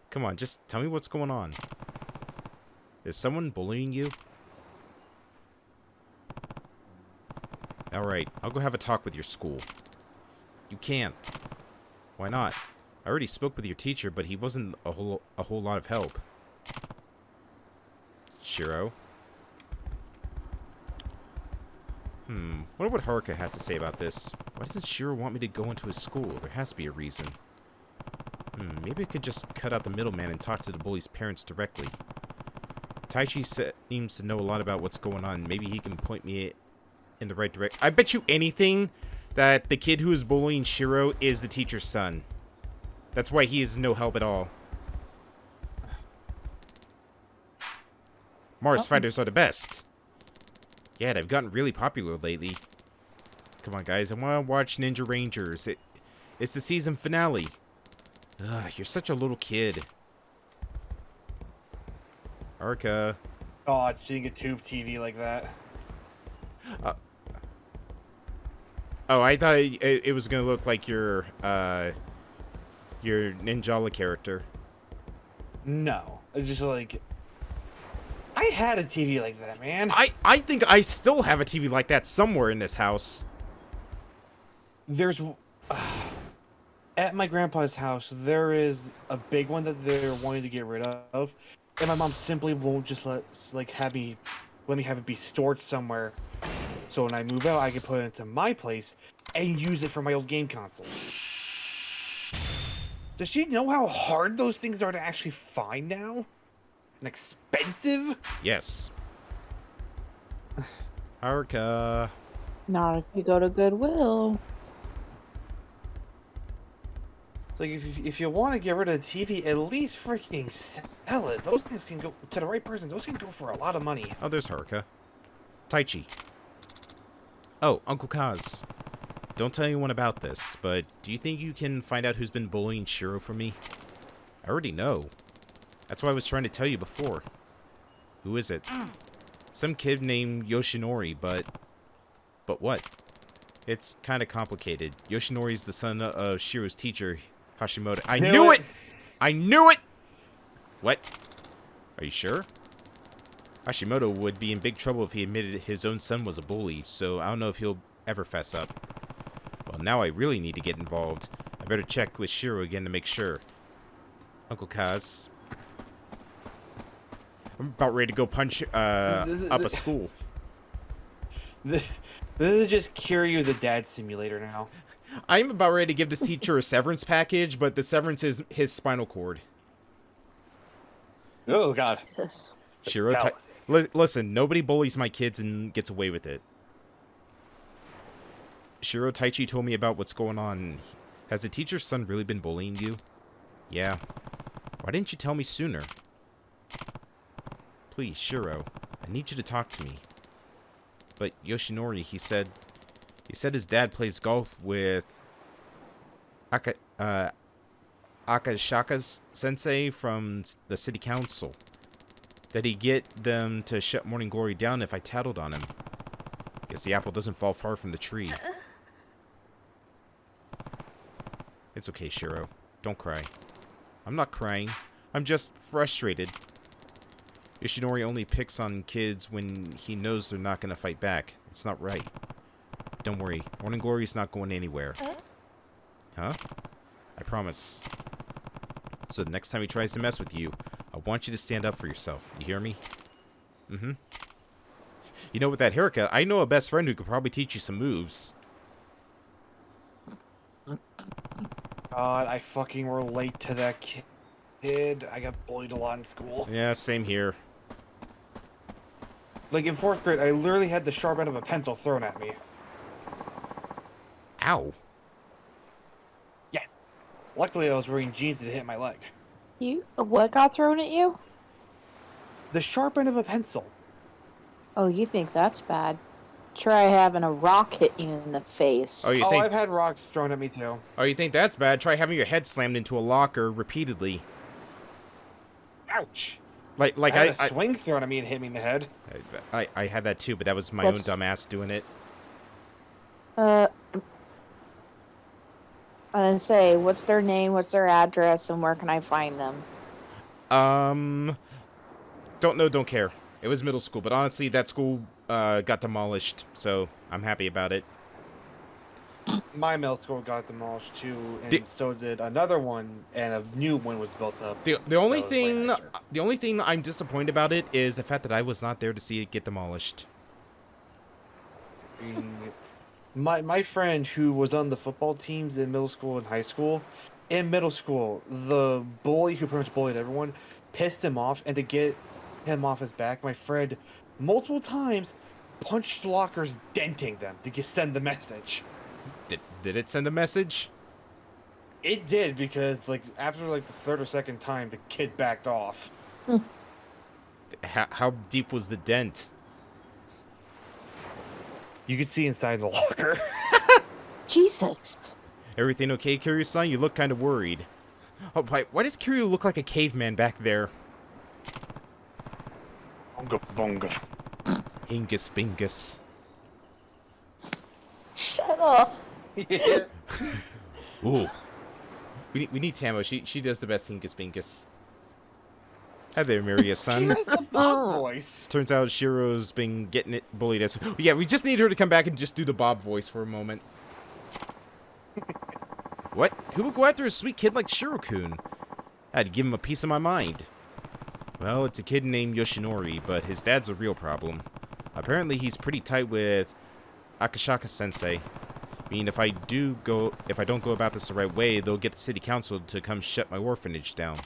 Come on, just tell me what's going on. Is someone bullying you? Alright, I'll go have a talk with your school. You can't. Why not? I already spoke with your teacher, but he wasn't a whole lot of help. Shiro? Wonder what Haruka has to say about this. Why doesn't Shiro want me to go into his school? There has to be a reason. Maybe I could just cut out the middleman and talk to the bully's parents directly. Taichi seems to know a lot about what's going on. Maybe he can point me in the right direction. I bet you anything that the kid who is bullying Shiro is the teacher's son. That's why he is no help at all. Mars fighters are the best. Yeah, they've gotten really popular lately. Come on, guys. I want to watch Ninja Rangers. It's the season finale. Ugh, you're such a little kid. Arca. God, seeing a tube TV like that. Oh, I thought it was gonna look like your Ninjala character. No, it's just like I had a TV like that, man. I think I still have a TV like that somewhere in this house. There's at my grandpa's house, there is a big one that they're wanting to get rid of, and my mom simply won't just let me have it be stored somewhere. So when I move out, I can put it into my place and use it for my old game consoles. Does she know how hard those things are to actually find now? And expensive? Yes. Haruka. Not if you go to Goodwill. It's like if you want to get rid of the TV, at least freaking sell it. Those things can go to the right person. Those can go for a lot of money. Oh, there's Haruka. Taichi. Oh, Uncle Kaz. Don't tell anyone about this, but do you think you can find out who's been bullying Shiro for me? I already know. That's why I was trying to tell you before. Who is it? Some kid named Yoshinori, but what? It's kind of complicated. Yoshinori's the son of Shiro's teacher, Hashimoto. I knew it! I knew it! What? Are you sure? Hashimoto would be in big trouble if he admitted his own son was a bully, so I don't know if he'll ever fess up. Well, now I really need to get involved. I better check with Shiro again to make sure. Uncle Kaz. I'm about ready to go punch up a school. This is just Kiryu the dad simulator now. I'm about ready to give this teacher a severance package, but the severance is his spinal cord. Oh, God. Jesus. Shiro, listen, nobody bullies my kids and gets away with it. Shiro, Taichi told me about what's going on. Has the teacher's son really been bullying you? Yeah. Why didn't you tell me sooner? Please, Shiro, I need you to talk to me. But Yoshinori, he said his dad plays golf with Akashaka's sensei from the city council. That he'd get them to shut Morning Glory down if I tattled on him. Guess the apple doesn't fall far from the tree. It's okay, Shiro. Don't cry. I'm not crying. I'm just frustrated. Yoshinori only picks on kids when he knows they're not going to fight back. It's not right. Don't worry. Morning Glory's not going anywhere. Huh? I promise. So the next time he tries to mess with you, I want you to stand up for yourself. You hear me? Mm-hmm. You know, with that haircut, I know a best friend who could probably teach you some moves. God, I fucking relate to that kid. I got bullied a lot in school. Yeah, same here. Like in 4th grade, I literally had the sharp end of a pencil thrown at me. Ow. Yeah. Luckily, I was wearing jeans and it hit my leg. What got thrown at you? The sharp end of a pencil. Oh, you think that's bad? Try having a rock hit you in the face. Oh, I've had rocks thrown at me too. Oh, you think that's bad? Try having your head slammed into a locker repeatedly. Ouch. Like I had a swing thrown at me and hit me in the head. I had that too, but that was my own dumb ass doing it. I didn't say, what's their name, what's their address, and where can I find them? Don't know, don't care. It was middle school, but honestly, that school got demolished, so I'm happy about it. My middle school got demolished too, and so did another one, and a new one was built up. The only thing I'm disappointed about it is the fact that I was not there to see it get demolished. My friend who was on the football teams in middle school and high school, in middle school, the bully who pretty much bullied everyone pissed him off, and to get him off his back, my friend multiple times punched lockers, denting them to send the message. Did it send a message? It did, because like after like the 3rd or 2nd time, the kid backed off. How deep was the dent? You could see inside the locker. Jesus. Everything okay, Kiryu-san? You look kind of worried. Oh, why does Kiryu look like a caveman back there? Bunga bunga. Hingus bingus. Shut up. Yeah. Ooh. We need Tamo. She does the best Hingus bingus. Hi there, Miria-san. She has the Bob voice. Turns out Shiro's been getting it bullied as. Yeah, we just need her to come back and just do the Bob voice for a moment. What? Who would go after a sweet kid like Shiro-kun? I'd give him a piece of my mind. Well, it's a kid named Yoshinori, but his dad's a real problem. Apparently, he's pretty tight with Akashaka-sensei. I mean, if I don't go about this the right way, they'll get the city council to come shut my orphanage down.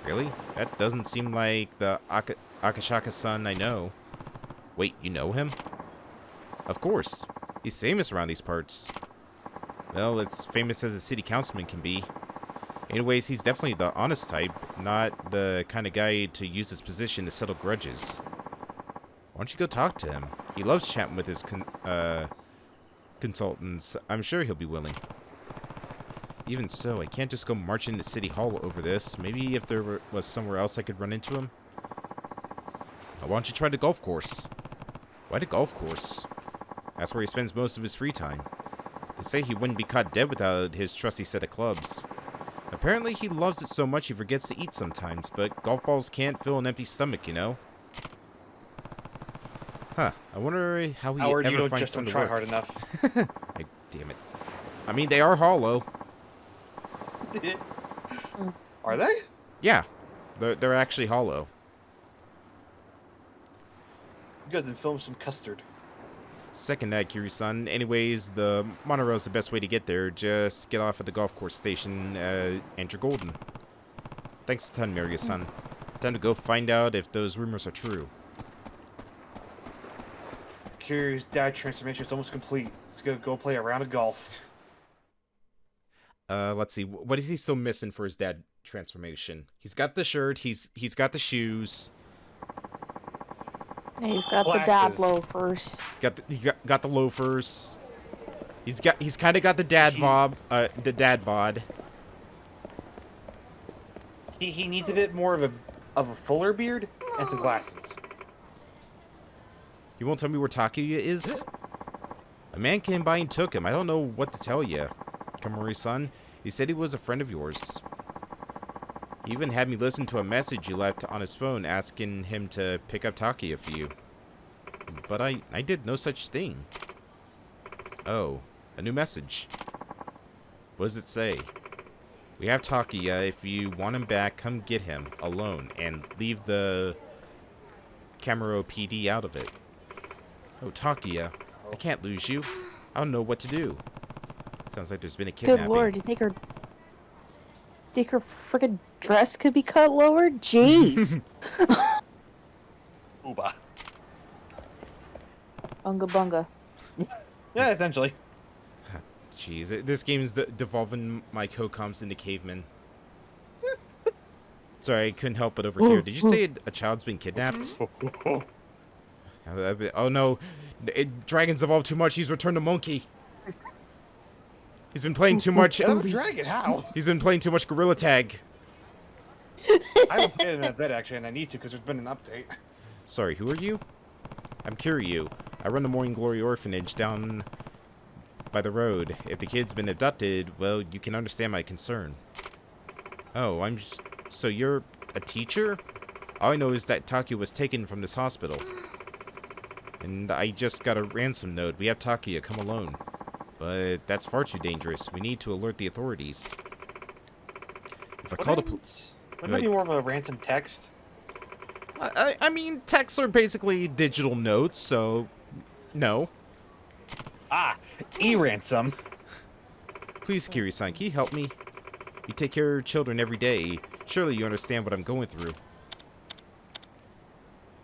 Really? That doesn't seem like the Akashaka-san I know. Wait, you know him? Of course. He's famous around these parts. Well, as famous as a city councilman can be. Anyways, he's definitely the honest type, not the kind of guy to use his position to settle grudges. Why don't you go talk to him? He loves chatting with his consultants. I'm sure he'll be willing. Even so, I can't just go marching into City Hall over this. Maybe if there was somewhere else I could run into him. Why don't you try the golf course? Why the golf course? That's where he spends most of his free time. They say he wouldn't be caught dead without his trusty set of clubs. Apparently he loves it so much he forgets to eat sometimes, but golf balls can't fill an empty stomach, you know? Huh. I wonder how he Howard, ever you don't finds just time don't to try work. hard enough. Damn it. I mean, they are hollow. Are they? Yeah. They're actually hollow. You guys can film some custard. Second that, Kiryu-san. Anyways, the monorail's the best way to get there. Just get off at the golf course station, and you're golden. Thanks a ton, Miria-san. Time to go find out if those rumors are true. Kiryu's dad transformation is almost complete. Let's go play a round of golf. Let's see. What is he still missing for his dad transformation? He's got the shirt. He's got the shoes. He's got Glasses. the dad loafers. Got the loafers. He's kind of got the dad bod. He needs a bit more of a fuller beard and some glasses. You won't tell me where Takuya is? A man came by and took him. I don't know what to tell you, Kamori-san. He said he was a friend of yours. He even had me listen to a message you left on his phone asking him to pick up Takuya for you. But I did no such thing. Oh, a new message. What does it say? We have Takuya. If you want him back, come get him alone and leave the Camaro PD out of it. Oh, Takia. I can't lose you. I don't know what to do. Sounds like there's been a kidnapping. Good lord, you think her freaking dress could be cut lower? Jeez. Ooba. Bunga bunga. Yeah, essentially. Jeez, this game's devolving my co-coms into cavemen. Sorry, I couldn't help but overhear. Did you say a child's been kidnapped? Oh no, dragons evolved too much. He's returned to monkey. He's been playing too much. Dragon, how? He's been playing too much gorilla tag. I haven't played it in a bit actually, and I need to because there's been an update. Sorry, who are you? I'm Kiryu. I run the Morning Glory orphanage down by the road. If the kid's been abducted, well, you can understand my concern. Oh, so you're a teacher? All I know is that Takia was taken from this hospital. And I just got a ransom note. We have Takia come alone. But that's far too dangerous. We need to alert the authorities. If I call the police... Wouldn't that be more of a ransom text? I mean, texts are basically digital notes, so... No. Ah, e-ransom. Please, Kiryu-san, can you help me? You take care of your children every day. Surely you understand what I'm going through.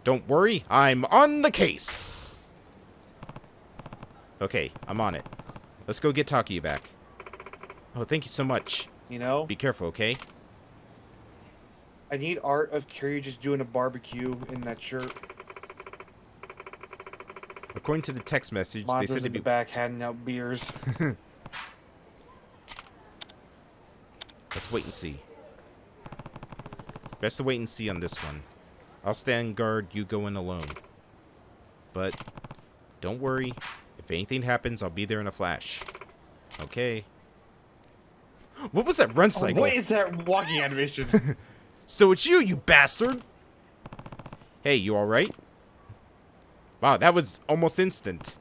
Don't worry, I'm on the case! Okay, I'm on it. Let's go get Takia back. Oh, thank you so much. You know? Be careful, okay? I need art of Kiryu just doing a barbecue in that shirt. According to the text message, Monsters they said in they'd the be back handing out beers. Let's wait and see. Best to wait and see on this one. I'll stand guard, you go in alone. But don't worry. If anything happens, I'll be there in a flash. Okay. What was that run cycle? What is that walking animation? So it's you bastard! Hey, you alright? Wow, that was almost instant.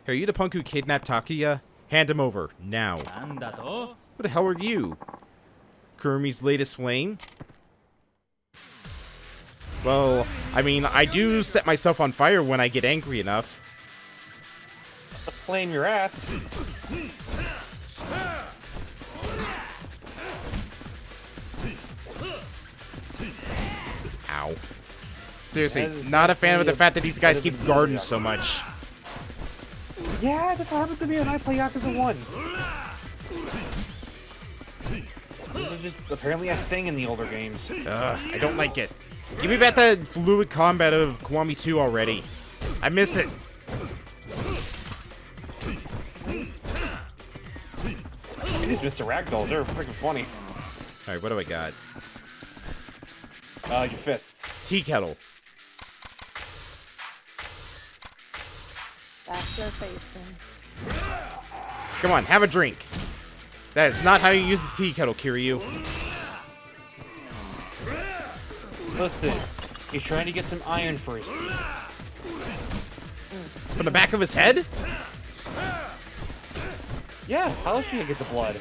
Hey, are you the punk who kidnapped Takia? Hand him over, now. Who the hell are you? Kurumi's latest flame? Well, I mean, I do set myself on fire when I get angry enough. Flame your ass. Ow. Seriously, not a fan of the fact that these guys keep guarding so much. Yeah, that's what happened to me when I play Yakuza 1. These are just apparently a thing in the older games. I don't like it. Give me back that fluid combat of Kiwami 2 already. I miss it. It is Mr. Ragdoll. They're freaking funny. Alright, what do I got? Your fists. Tea kettle. That's their facing. Come on, have a drink. That is not how you use the tea kettle, Kiryu. Listen, he's trying to get some iron first. From the back of his head? Yeah, how else can you get the blood?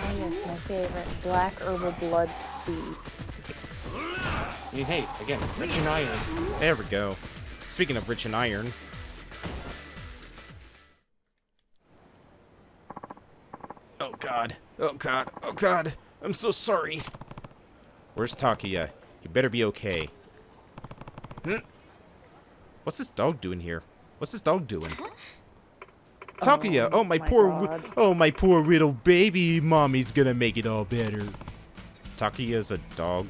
Oh yes, my favorite. Black herbal blood tea. I mean, hey, again, rich in iron. There we go. Speaking of rich in iron. Oh god. Oh god. Oh god. I'm so sorry. Where's Takia? You better be okay. What's this dog doing here? What's this dog doing? Takia, oh my poor little baby. Mommy's gonna make it all better. Takia's a dog.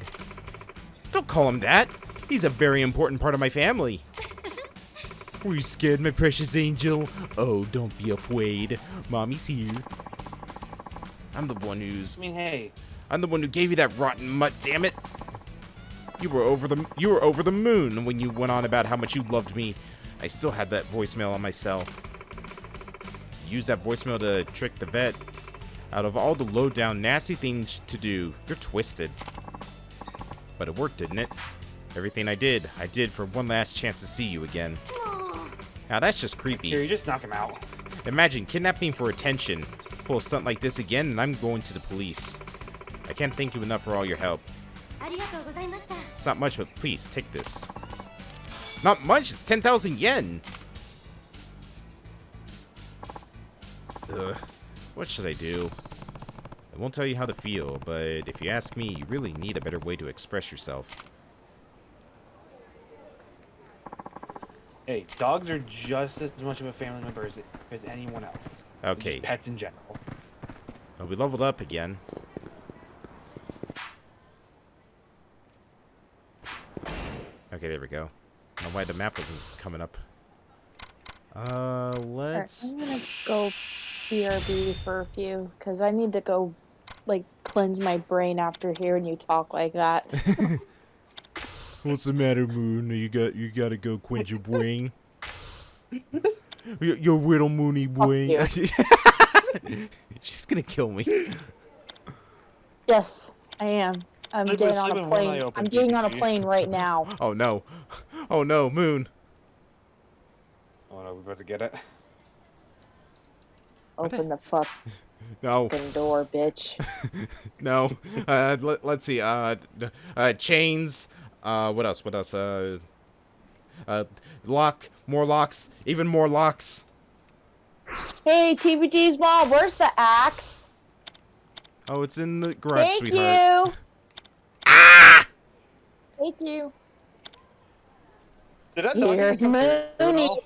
Don't call him that. He's a very important part of my family. Were you scared, my precious angel? Oh, don't be afraid. Mommy's here. I'm the one who's... I mean, hey. I'm the one who gave you that rotten mutt, damn it. You were over the moon when you went on about how much you loved me. I still had that voicemail on my cell. Use that voicemail to trick the vet. Out of all the low-down, nasty things to do, you're twisted. But it worked, didn't it? Everything I did for one last chance to see you again. Now that's just creepy. Here, you just knock him out. Imagine kidnapping for attention. Pull a stunt like this again, and I'm going to the police. I can't thank you enough for all your help. It's not much, but please, take this. Not much? It's 10,000 yen! Ugh. What should I do? I won't tell you how to feel, but if you ask me, you really need a better way to express yourself. Hey, dogs are just as much of a family member as anyone else. Okay. Just pets in general. Oh, we leveled up again. Okay, there we go. I don't know why the map wasn't coming up. Let's... I'm gonna go BRB for a few, because I need to go, like, cleanse my brain after hearing you talk like that. What's the matter, Moon? You gotta go quench your brain. your little Moony brain. She's gonna kill me. Yes, I am. I'm getting on a plane. I'm getting on a plane right now. Oh no. Oh no, Moon. Oh no, we better get it. Open the fuck no door, bitch. No. Let's see. Chains. What else? What else? Lock. More locks. Even more locks. Hey, TBG's mom, where's the axe? Oh, it's in the garage, Thank sweetheart. you. Thank you. Did that Here's Mooney.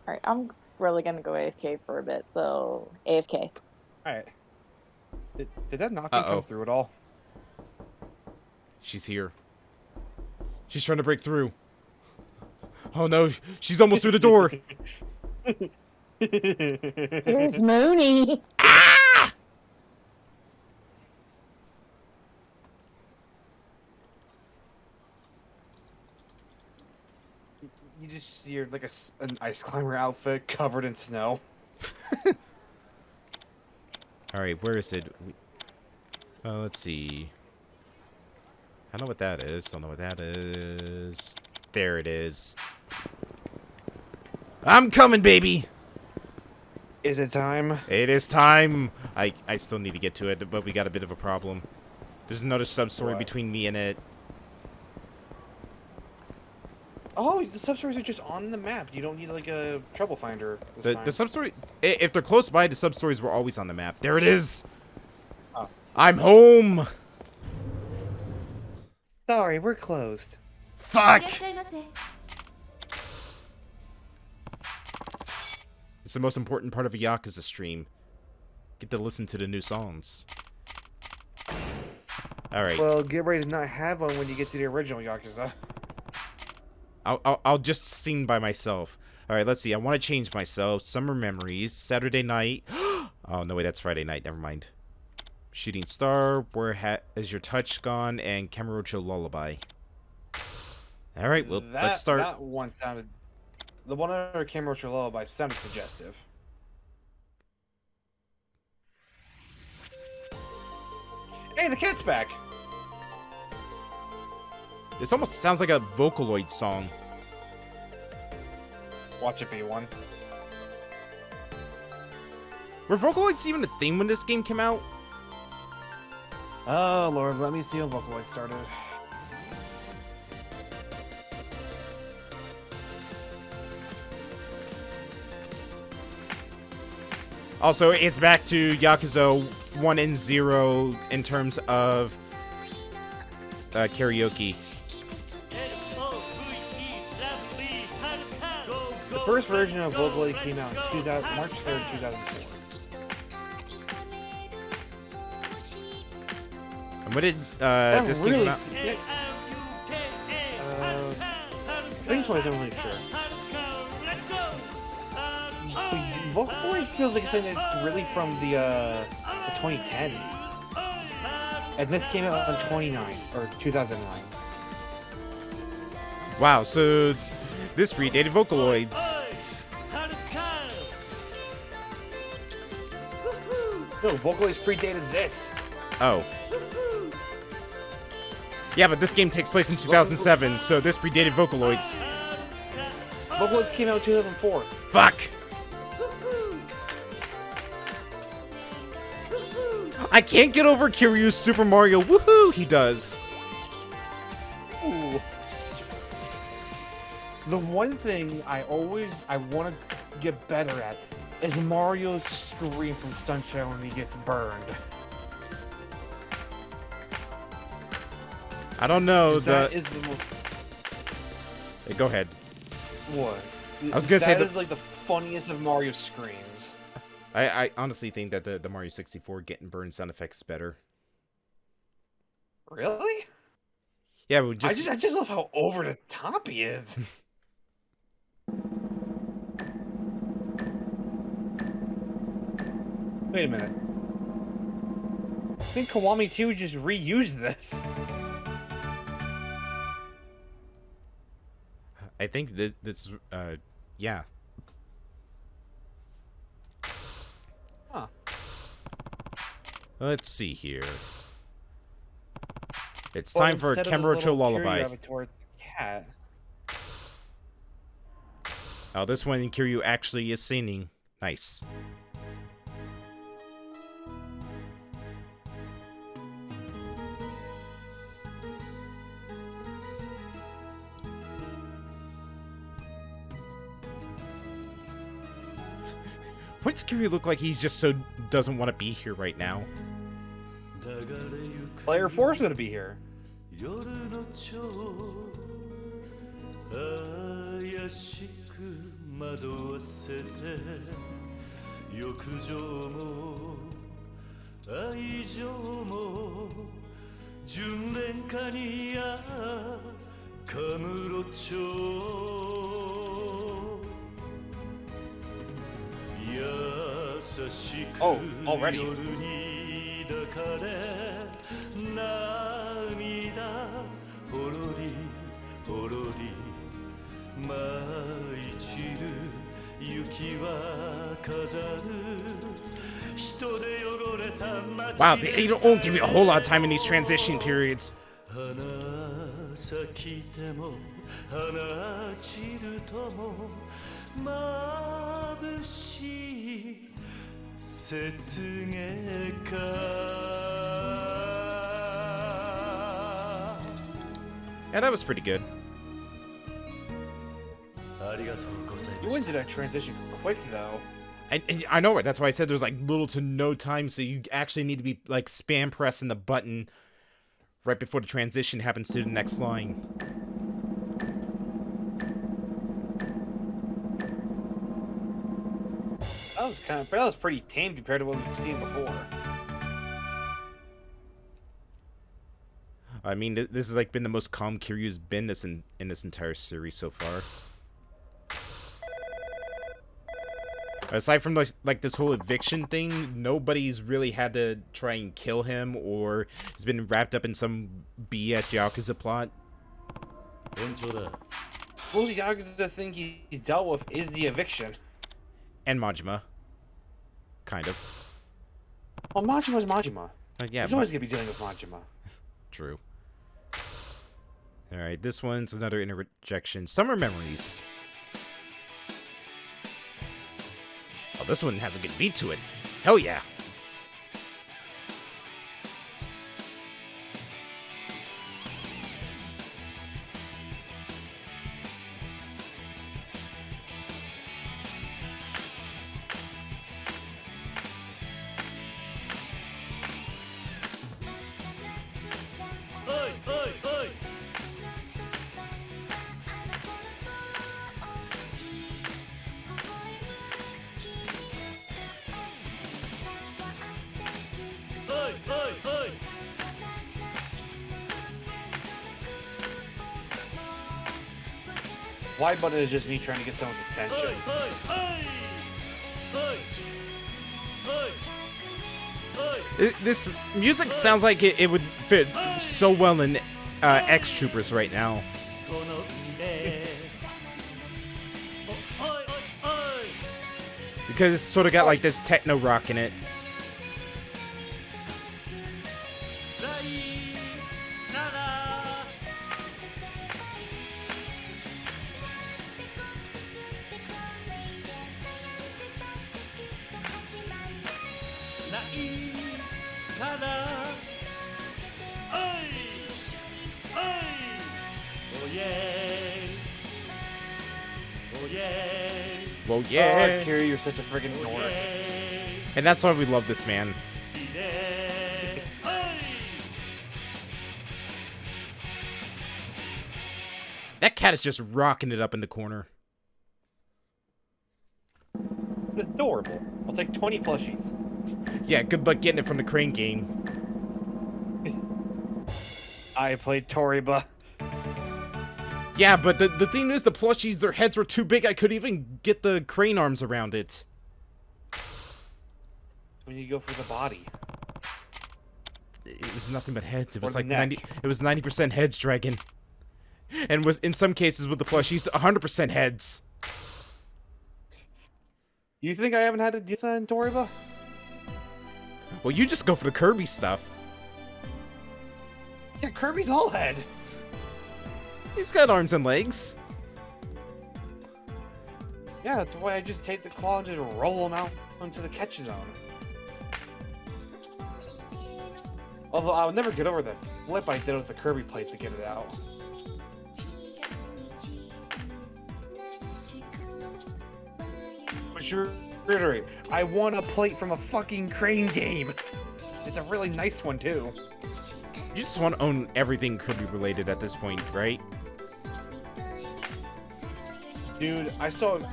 Alright, I'm really gonna go AFK for a bit, so AFK. Alright. Did that knocking come through at all? She's here. She's trying to break through. Oh no, she's almost through the door. Here's Mooney. You just see her like an ice climber outfit covered in snow. Alright, where is it? Let's see. I know what that is. Don't know what that is. There it is. I'm coming, baby! Is it time? It is time! I still need to get to it, but we got a bit of a problem. There's another sub-story between me and it. Oh, the sub-stories are just on the map. You don't need, like, a trouble finder this time. The sub-story... If they're close by, the sub-stories were always on the map. There it is! Oh. I'm home! Sorry, we're closed. Fuck! It's the most important part of a Yakuza stream. Get to listen to the new songs. Alright. Well, get ready to not have one when you get to the original Yakuza. I'll just sing by myself. Alright, let's see. I want to change myself. Summer Memories. Saturday night. Oh, no, wait, that's Friday night. Never mind. Shooting Star. Where is your touch gone? And Kamurocho Lullaby. Alright, well, let's start. That one sounded... The one under Kamurocho Lullaby sounded suggestive. Hey, the cat's back! This almost sounds like a Vocaloid song. Watch it be one. Were Vocaloids even a thing when this game came out? Oh, Lord, let me see when Vocaloid started. Also, it's back to Yakuza 1 and 0 in terms of karaoke. The first version of Vocaloid came out in March 3rd, 2004. And when did this really, game come out? I think twice, I'm really sure. Vocaloid feels like something that's really from the 2010s. And this came out in 2009. Wow, so this predated Vocaloids. No, Vocaloids predated this. Oh. Yeah, but this game takes place in 2007, so this predated Vocaloids. Vocaloids came out in 2004. Fuck! I can't get over Kiryu's Super Mario. Woohoo! He does. Ooh. The one thing I want to get better at is Mario's scream from Sunshine when he gets burned. I don't know. That is the most... Hey, go ahead. What? I was gonna say that is like the funniest of Mario screams. I honestly think that the Mario 64 getting burned sound effects is better. Really? Yeah, but I just love how over the top he is. Wait a minute. I think Kiwami 2 just reused this. I think this yeah. Huh. Let's see here. It's time for a Kemurocho lullaby. Towards the cat. Oh, this one Kiryu actually is singing. Nice. Why does Kiryu look like he's just so doesn't want to be here right now? Player 4's gonna be here. Oh, already. Wow, they don't give you a whole lot of time in these transition periods. Yeah, that was pretty good. You went to that transition quick, though. I know it. That's why I said there's like little to no time, so you actually need to be like spam pressing the button right before the transition happens to the next line. That was pretty tame compared to what we've seen before. I mean, this has like been the most calm Kiryu's been in this entire series so far. Aside from like this whole eviction thing, nobody's really had to try and kill him or has been wrapped up in some BS Yakuza plot. The only Yakuza thing he's dealt with is the eviction. And Majima. Kind of. Well, Majima's Majima. Yeah, he's always gonna be dealing with Majima. True. Alright, this one's another interjection. Summer Memories. Oh, this one has a good beat to it. Hell yeah. Y button is just me trying to get someone's attention. This music sounds like it would fit so well in X Troopers right now. Because it's sort of got like this techno rock in it. かなおいおいおいえおいえ Well, yeah. Oh, Kiryu, you're such a friggin' dork. And that's why we love this man. That cat is just rocking it up in the corner. Adorable. I'll take 20 plushies. Yeah, good luck getting it from the crane game. I played Toriba. Yeah, but the thing is, the plushies, their heads were too big. I couldn't even get the crane arms around it. When you go for the body. It was nothing but heads. It was Or like the neck. 90. It was 90% heads, Dragon. And was in some cases with the plushies, 100% heads. You think I haven't had to do that in Toriba? Well, you just go for the Kirby stuff. Yeah, Kirby's all head. He's got arms and legs. Yeah, that's why I just take the claw and just roll them out onto the catch zone. Although I'll never get over the flip I did with the Kirby plate to get it out. But sure, reiterate, I won a plate from a fucking crane game. It's a really nice one too. You just want to own everything Kirby related at this point, right? Dude, I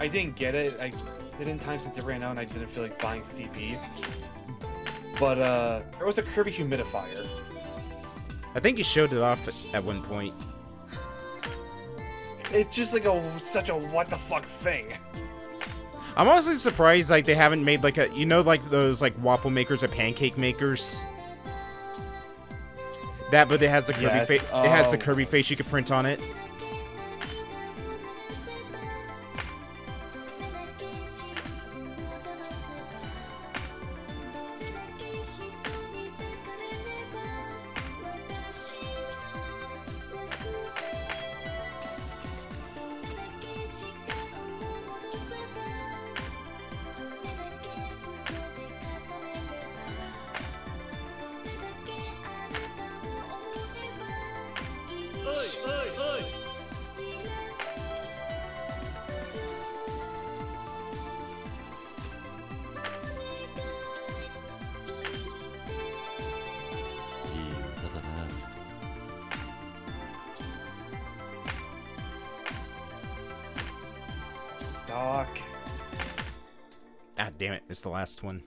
didn't get it. I did it in time since it ran out and I didn't feel like buying CP. But there was a Kirby humidifier. I think you showed it off at one point. It's just like such a what the fuck thing. I'm honestly surprised like they haven't made like a, you know, like those like waffle makers or pancake makers. That, but it has the Kirby Yes, it has the Kirby face you could print on it. Stock. Ah, damn it! It's the last one.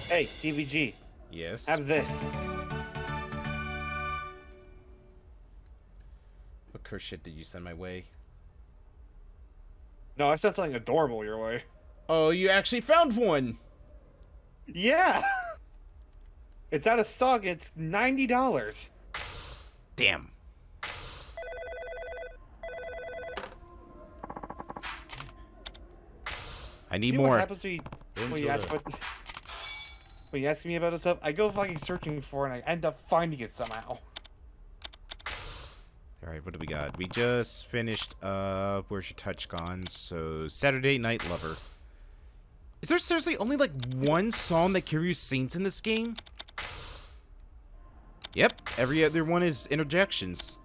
Hey, TVG. Yes. Have this. What curse shit did you send my way? No, I sent something adorable your way. Oh, you actually found one. Yeah. It's out of stock. It's $90. Damn. I need See more. What happens when you ask me about stuff? I go fucking searching for it and I end up finding it somehow. Alright, what do we got? We just finished Where's Your Touch Gone? So Saturday Night Lover. Is there seriously only like one song that Kiryu sings in this game? Yep, every other one is interjections.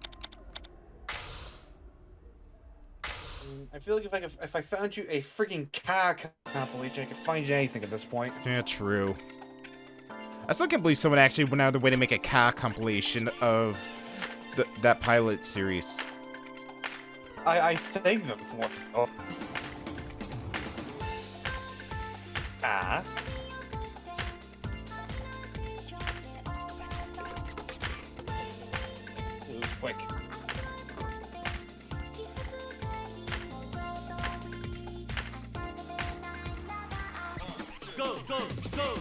I feel like if I found you a freaking Ka compilation, I could find you anything at this point. Yeah, true. I still can't believe someone actually went out of their way to make a Ka compilation of that pilot series. I thank them for it. Oh. Ah. It was quick. Go, go, go!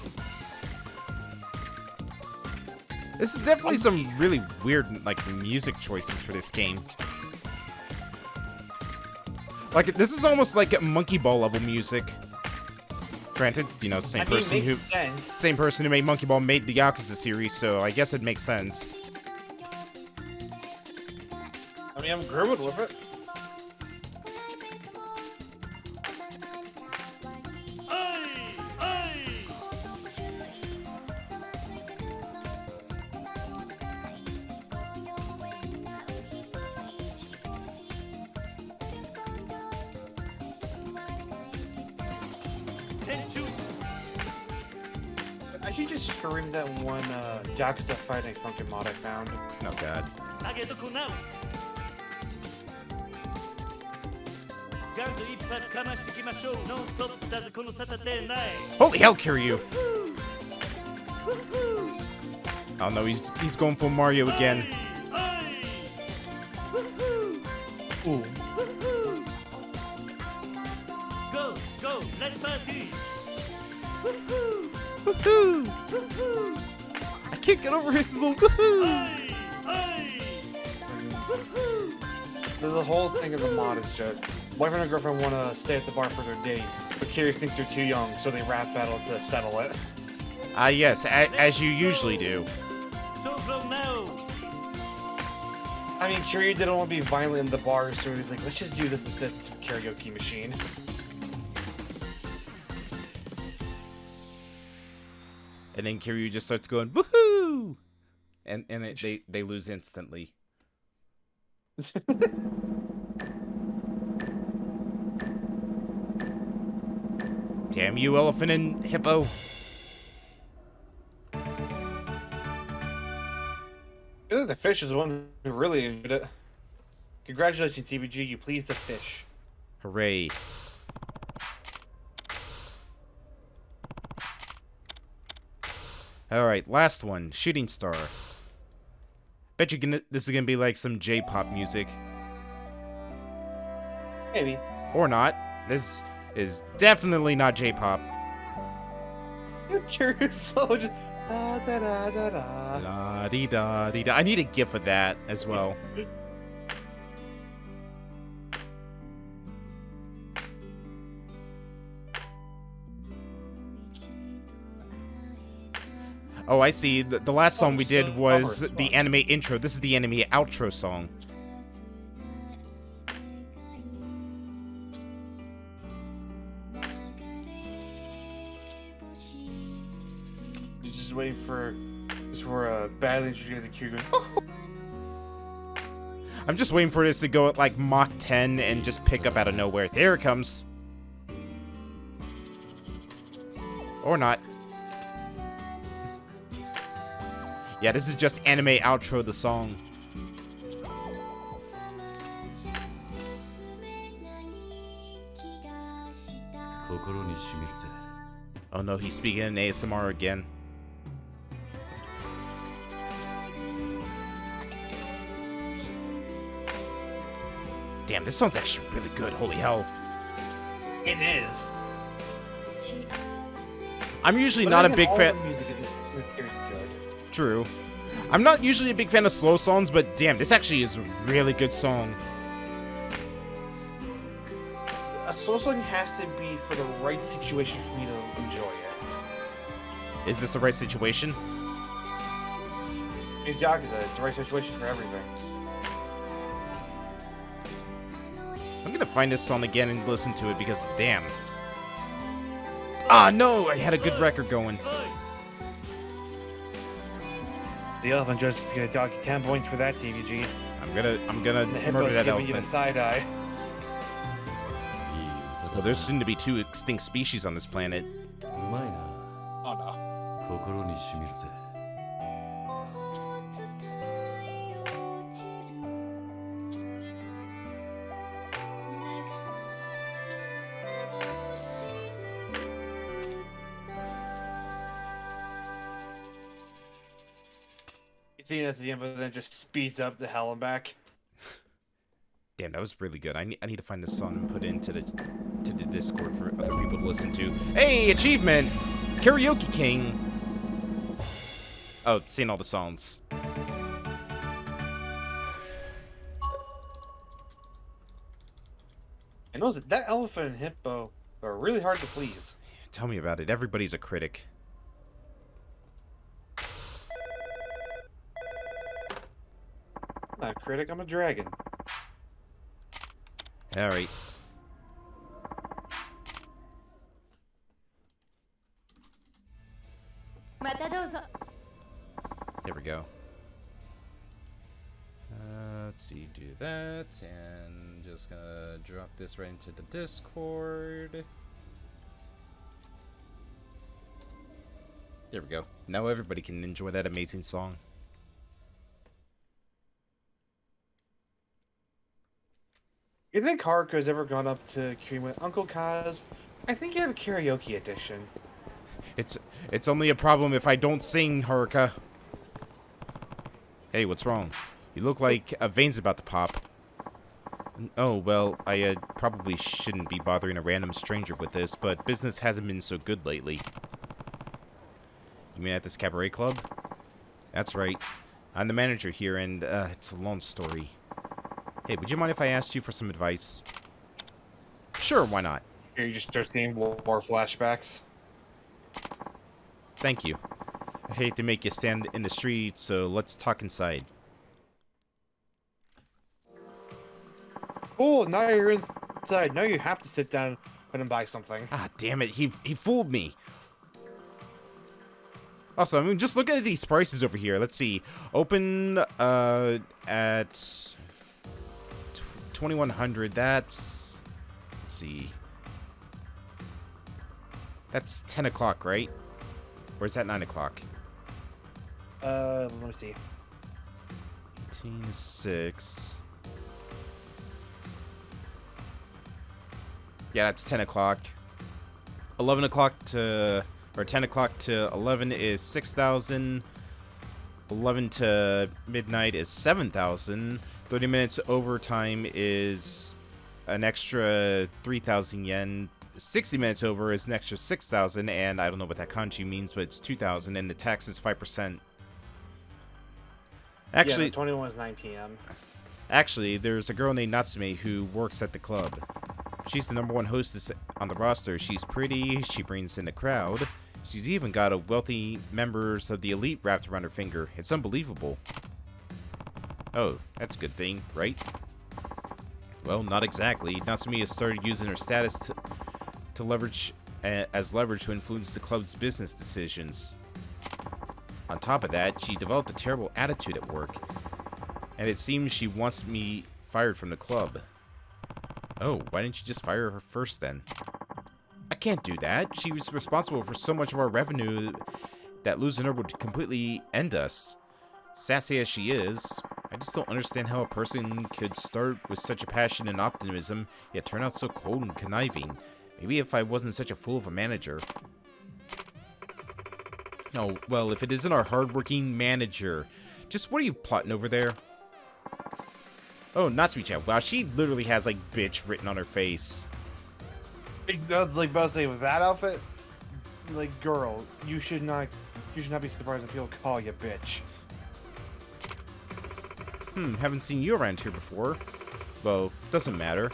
This is definitely some really weird, like, music choices for this game. Like, this is almost like Monkey Ball level music. Granted, you know, same person who made Monkey Ball made the Yakuza series, so I guess it makes sense. I mean, I'm good with it. I should just stream that one Yakuza Friday Funkin' mod I found. Oh god. 投げとこなガンと一発かましてきましょうノンストップだぜこのサタデーナイト Holy hell, Kiryu! Oh no, he's going for Mario again. Ooh. Go, go, let's party! Woohoo! I can't get over his little woohoo! The whole thing of the mod is just boyfriend and girlfriend want to stay at the bar for their date, but Kiryu thinks they're too young, so they rap battle to settle it. Yes, as you usually do. So blow now! I mean, Kiryu didn't want to be violent in the bar, so he's like, let's just do this instead of the karaoke machine. And then Kiryu just starts going, woohoo! And they lose instantly. Damn you, elephant and hippo. The fish is the one who really enjoyed it. Congratulations, TBG, you pleased the fish. Hooray. Alright, last one. Shooting Star. Bet you this is gonna be like some J-pop music. Maybe. Or not. This is definitely not J-pop. Curious so just da da da da da. La dee da dee da. I need a gif of that as well. Oh, I see. The last song we did was the anime intro. This is the anime outro song. You're just waiting for a badly introduced Kiryu. I'm just waiting for this to go at like Mach 10 and just pick up out of nowhere. There it comes. Or not. Yeah, this is just anime outro the song. Oh no, he's speaking in ASMR again. Damn, this song's actually really good. Holy hell. It is. I'm usually not a big fan. Music in this series is good. True. I'm not usually a big fan of slow songs, but damn, this actually is a really good song. A slow song has to be for the right situation for me to enjoy it. Is this the right situation? It's Yakuza. It's the right situation for everything. I'm gonna find this song again and listen to it because damn. Ah no, I had a good record going. The elephant just gonna dog 10 points for that, TVG. I'm gonna murder that giving you the elephant. side eye. Well, there's soon to be 2 extinct species on this planet. Oh no. You think that's the end, but then just speeds up the hell and back. Damn, that was really good. I need to find this song and put it into the Discord for other people to listen to. Hey, achievement! Karaoke King! Oh, seeing all the songs. I know that elephant and hippo are really hard to please. Tell me about it. Everybody's a critic. I'm not a critic, I'm a dragon. Alright. Here we go. Let's see, do that, and just gonna drop this right into the Discord. There we go. Now everybody can enjoy that amazing song. You think Haruka's ever gone up to Kiryu and went, Uncle Kaz, I think you have a karaoke edition. It's only a problem if I don't sing, Haruka. Hey, what's wrong? You look like a vein's about to pop. Oh, well, I probably shouldn't be bothering a random stranger with this, but business hasn't been so good lately. You mean at this cabaret club? That's right. I'm the manager here, and it's a long story. Hey, would you mind if I asked you for some advice? Sure, why not? Here, you just start seeing war flashbacks. Thank you. I hate to make you stand in the street, so let's talk inside. Oh, now you're inside. Now you have to sit down and buy something. Ah, damn it. He fooled me. Also, I mean, just look at these prices over here. Let's see. Open at 2100. That's... Let's see. That's 10 o'clock, right? Or is that 9 o'clock? Let me see. 18 to 6. Yeah, that's 10 o'clock. 11 o'clock to... Or 10 o'clock to 11 is 6,000. 11 to midnight is 7,000. 30 minutes overtime is an extra 3,000 yen. 60 minutes over is an extra 6,000. And I don't know what that kanji means, but it's 2,000. And the tax is 5%. Actually, yeah, 21 is 9 p.m. Actually, there's a girl named Natsume who works at the club. She's the #1 hostess on the roster. She's pretty, she brings in the crowd. She's even got a wealthy members of the elite wrapped around her finger. It's unbelievable. Oh, that's a good thing, right? Well, not exactly. Natsume has started using her status to leverage as leverage to influence the club's business decisions. On top of that, she developed a terrible attitude at work, and it seems she wants me fired from the club. Oh, why didn't you just fire her first then? I can't do that. She was responsible for so much of our revenue that losing her would completely end us. Sassy as she is, I just don't understand how a person could start with such a passion and optimism, yet turn out so cold and conniving. Maybe if I wasn't such a fool of a manager. Oh, well, if it isn't our hardworking manager. Just what are you plotting over there? Oh, Natsume-chan. Wow, she literally has, like, bitch written on her face. It sounds like about to say, with that outfit, like, girl, you should not be surprised when people call you bitch. Haven't seen you around here before. Well, doesn't matter.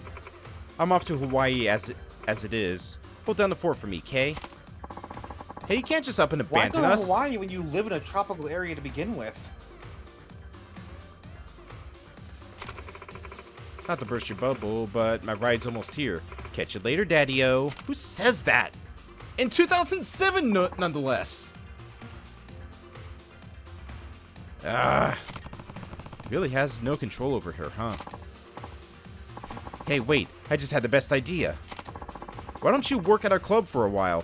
I'm off to Hawaii as it is. Hold down the fort for me, Kay. Hey, you can't just up and abandon us. Why go to Hawaii when you live in a tropical area to begin with? Not to burst your bubble, but my ride's almost here. Catch you later, Daddy-O. Who says that? In 2007, nonetheless. Really has no control over her, huh? Hey, wait. I just had the best idea. Why don't you work at our club for a while?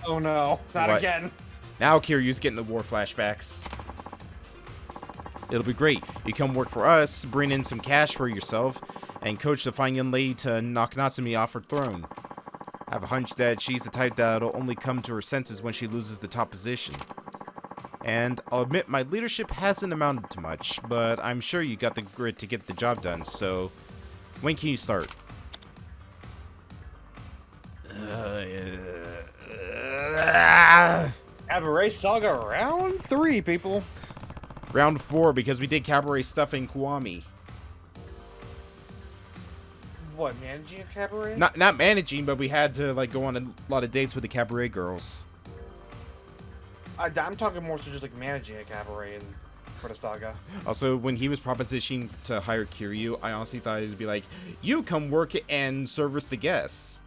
Oh no, not What? again. Now Kiryu's getting the war flashbacks. It'll be great. You come work for us, bring in some cash for yourself, and coach the fine young lady to knock Natsume off her throne. I have a hunch that she's the type that'll only come to her senses when she loses the top position. And I'll admit my leadership hasn't amounted to much, but I'm sure you got the grit to get the job done, so when can you start? Cabaret Saga round 3, people. Round 4, because we did cabaret stuff in Kiwami. What, managing a cabaret? Not managing, but we had to like go on a lot of dates with the cabaret girls. I'm talking more so just like managing a cabaret for the saga. Also, when he was propositioning to hire Kiryu, I honestly thought it would be like, you come work and service the guests.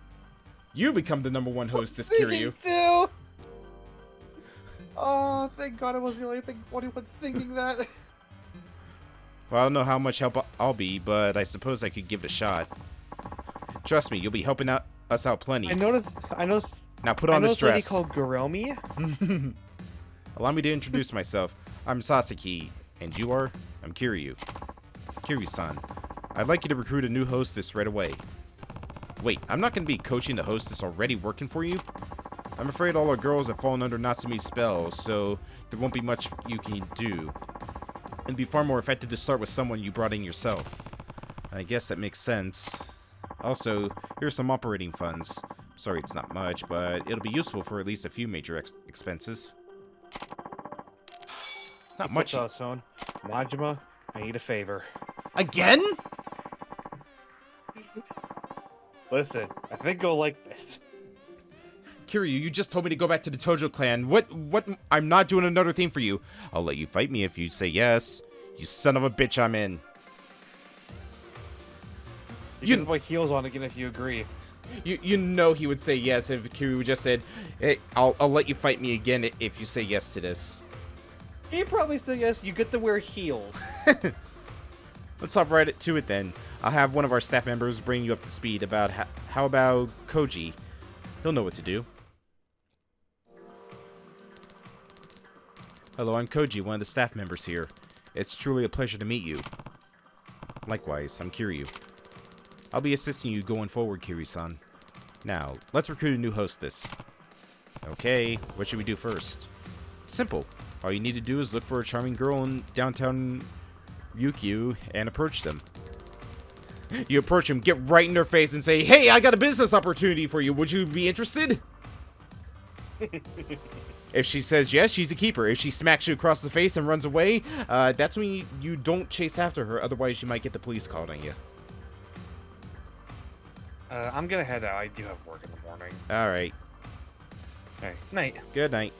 You become the #1 hostess, Kiryu. Too. Oh, thank God I was the only one thinking that. Well, I don't know how much help I'll be, but I suppose I could give it a shot. Trust me, you'll be helping us out plenty. I noticed. Now put on this dress. Lady called Guromi. Allow me to introduce myself. I'm Sasaki, and you are? I'm Kiryu. Kiryu-san. I'd like you to recruit a new hostess right away. Wait, I'm not going to be coaching the hostess already working for you? I'm afraid all our girls have fallen under Natsumi's spell, so there won't be much you can do. It'd be far more effective to start with someone you brought in yourself. I guess that makes sense. Also, here's some operating funds. Sorry it's not much, but it'll be useful for at least a few major expenses. Not much. Son. Majima, I need a favor. Again? Listen, I think you'll like this. Kiryu, you just told me to go back to the Tojo clan. What? I'm not doing another thing for you. I'll let you fight me if you say yes. You son of a bitch, I'm in. You can put heels on again if you agree. You know he would say yes if Kiryu just said, hey, I'll let you fight me again if you say yes to this. He'd probably say yes, you get to wear heels. Let's hop right to it then. I'll have one of our staff members bring you up to speed about how about Koji? He'll know what to do. Hello, I'm Koji, one of the staff members here. It's truly a pleasure to meet you. Likewise, I'm Kiryu. I'll be assisting you going forward, Kiryu-san. Now, let's recruit a new hostess. Okay, what should we do first? Simple. All you need to do is look for a charming girl in downtown Ryukyu and approach them. You approach them, get right in their face and say, hey, I got a business opportunity for you. Would you be interested? If she says yes, she's a keeper. If she smacks you across the face and runs away, that's when you don't chase after her. Otherwise, you might get the police called on you. I'm gonna head out. I do have work in the morning. Alright. Alright, night. Good night.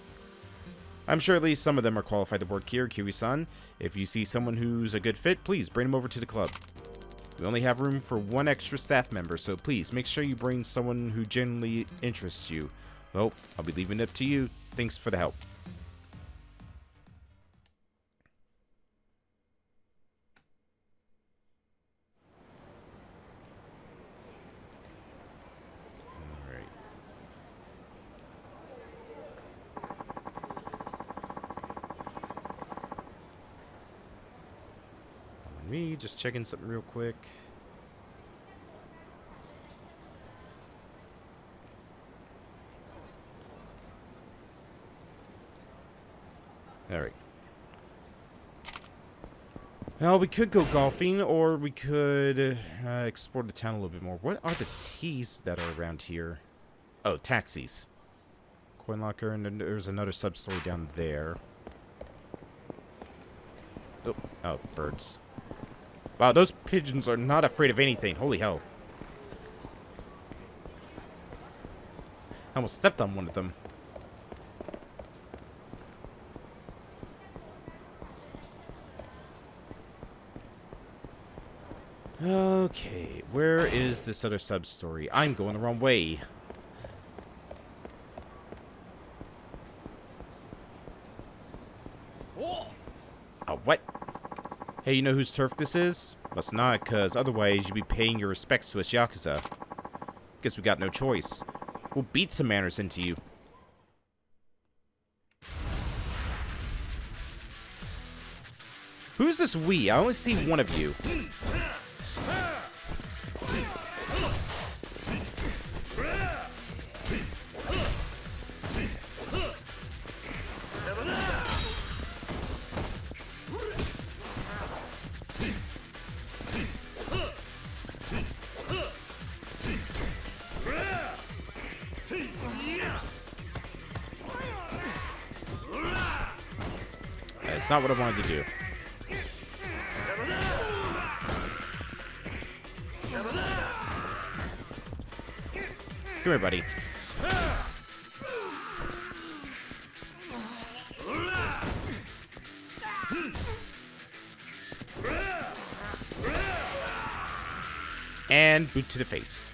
I'm sure at least some of them are qualified to work here, Kiryu-san. If you see someone who's a good fit, please bring them over to the club. We only have room for one extra staff member, so please make sure you bring someone who genuinely interests you. Well, I'll be leaving it up to you. Thanks for the help. Alright. Me just checking something real quick. Alright. Well, we could go golfing, or we could explore the town a little bit more. What are the T's that are around here? Oh, taxis. Coin locker, and then there's another sub-story down there. Oh, birds. Wow, those pigeons are not afraid of anything. Holy hell. I almost stepped on one of them. Okay, where is this other sub-story? I'm going the wrong way. Oh, what? Hey, you know whose turf this is? Must not, cause otherwise you'd be paying your respects to us Yakuza. Guess we got no choice. We'll beat some manners into you. Who's this we? I only see one of you. That's not what I wanted to do. Come here, buddy. And boot to the face.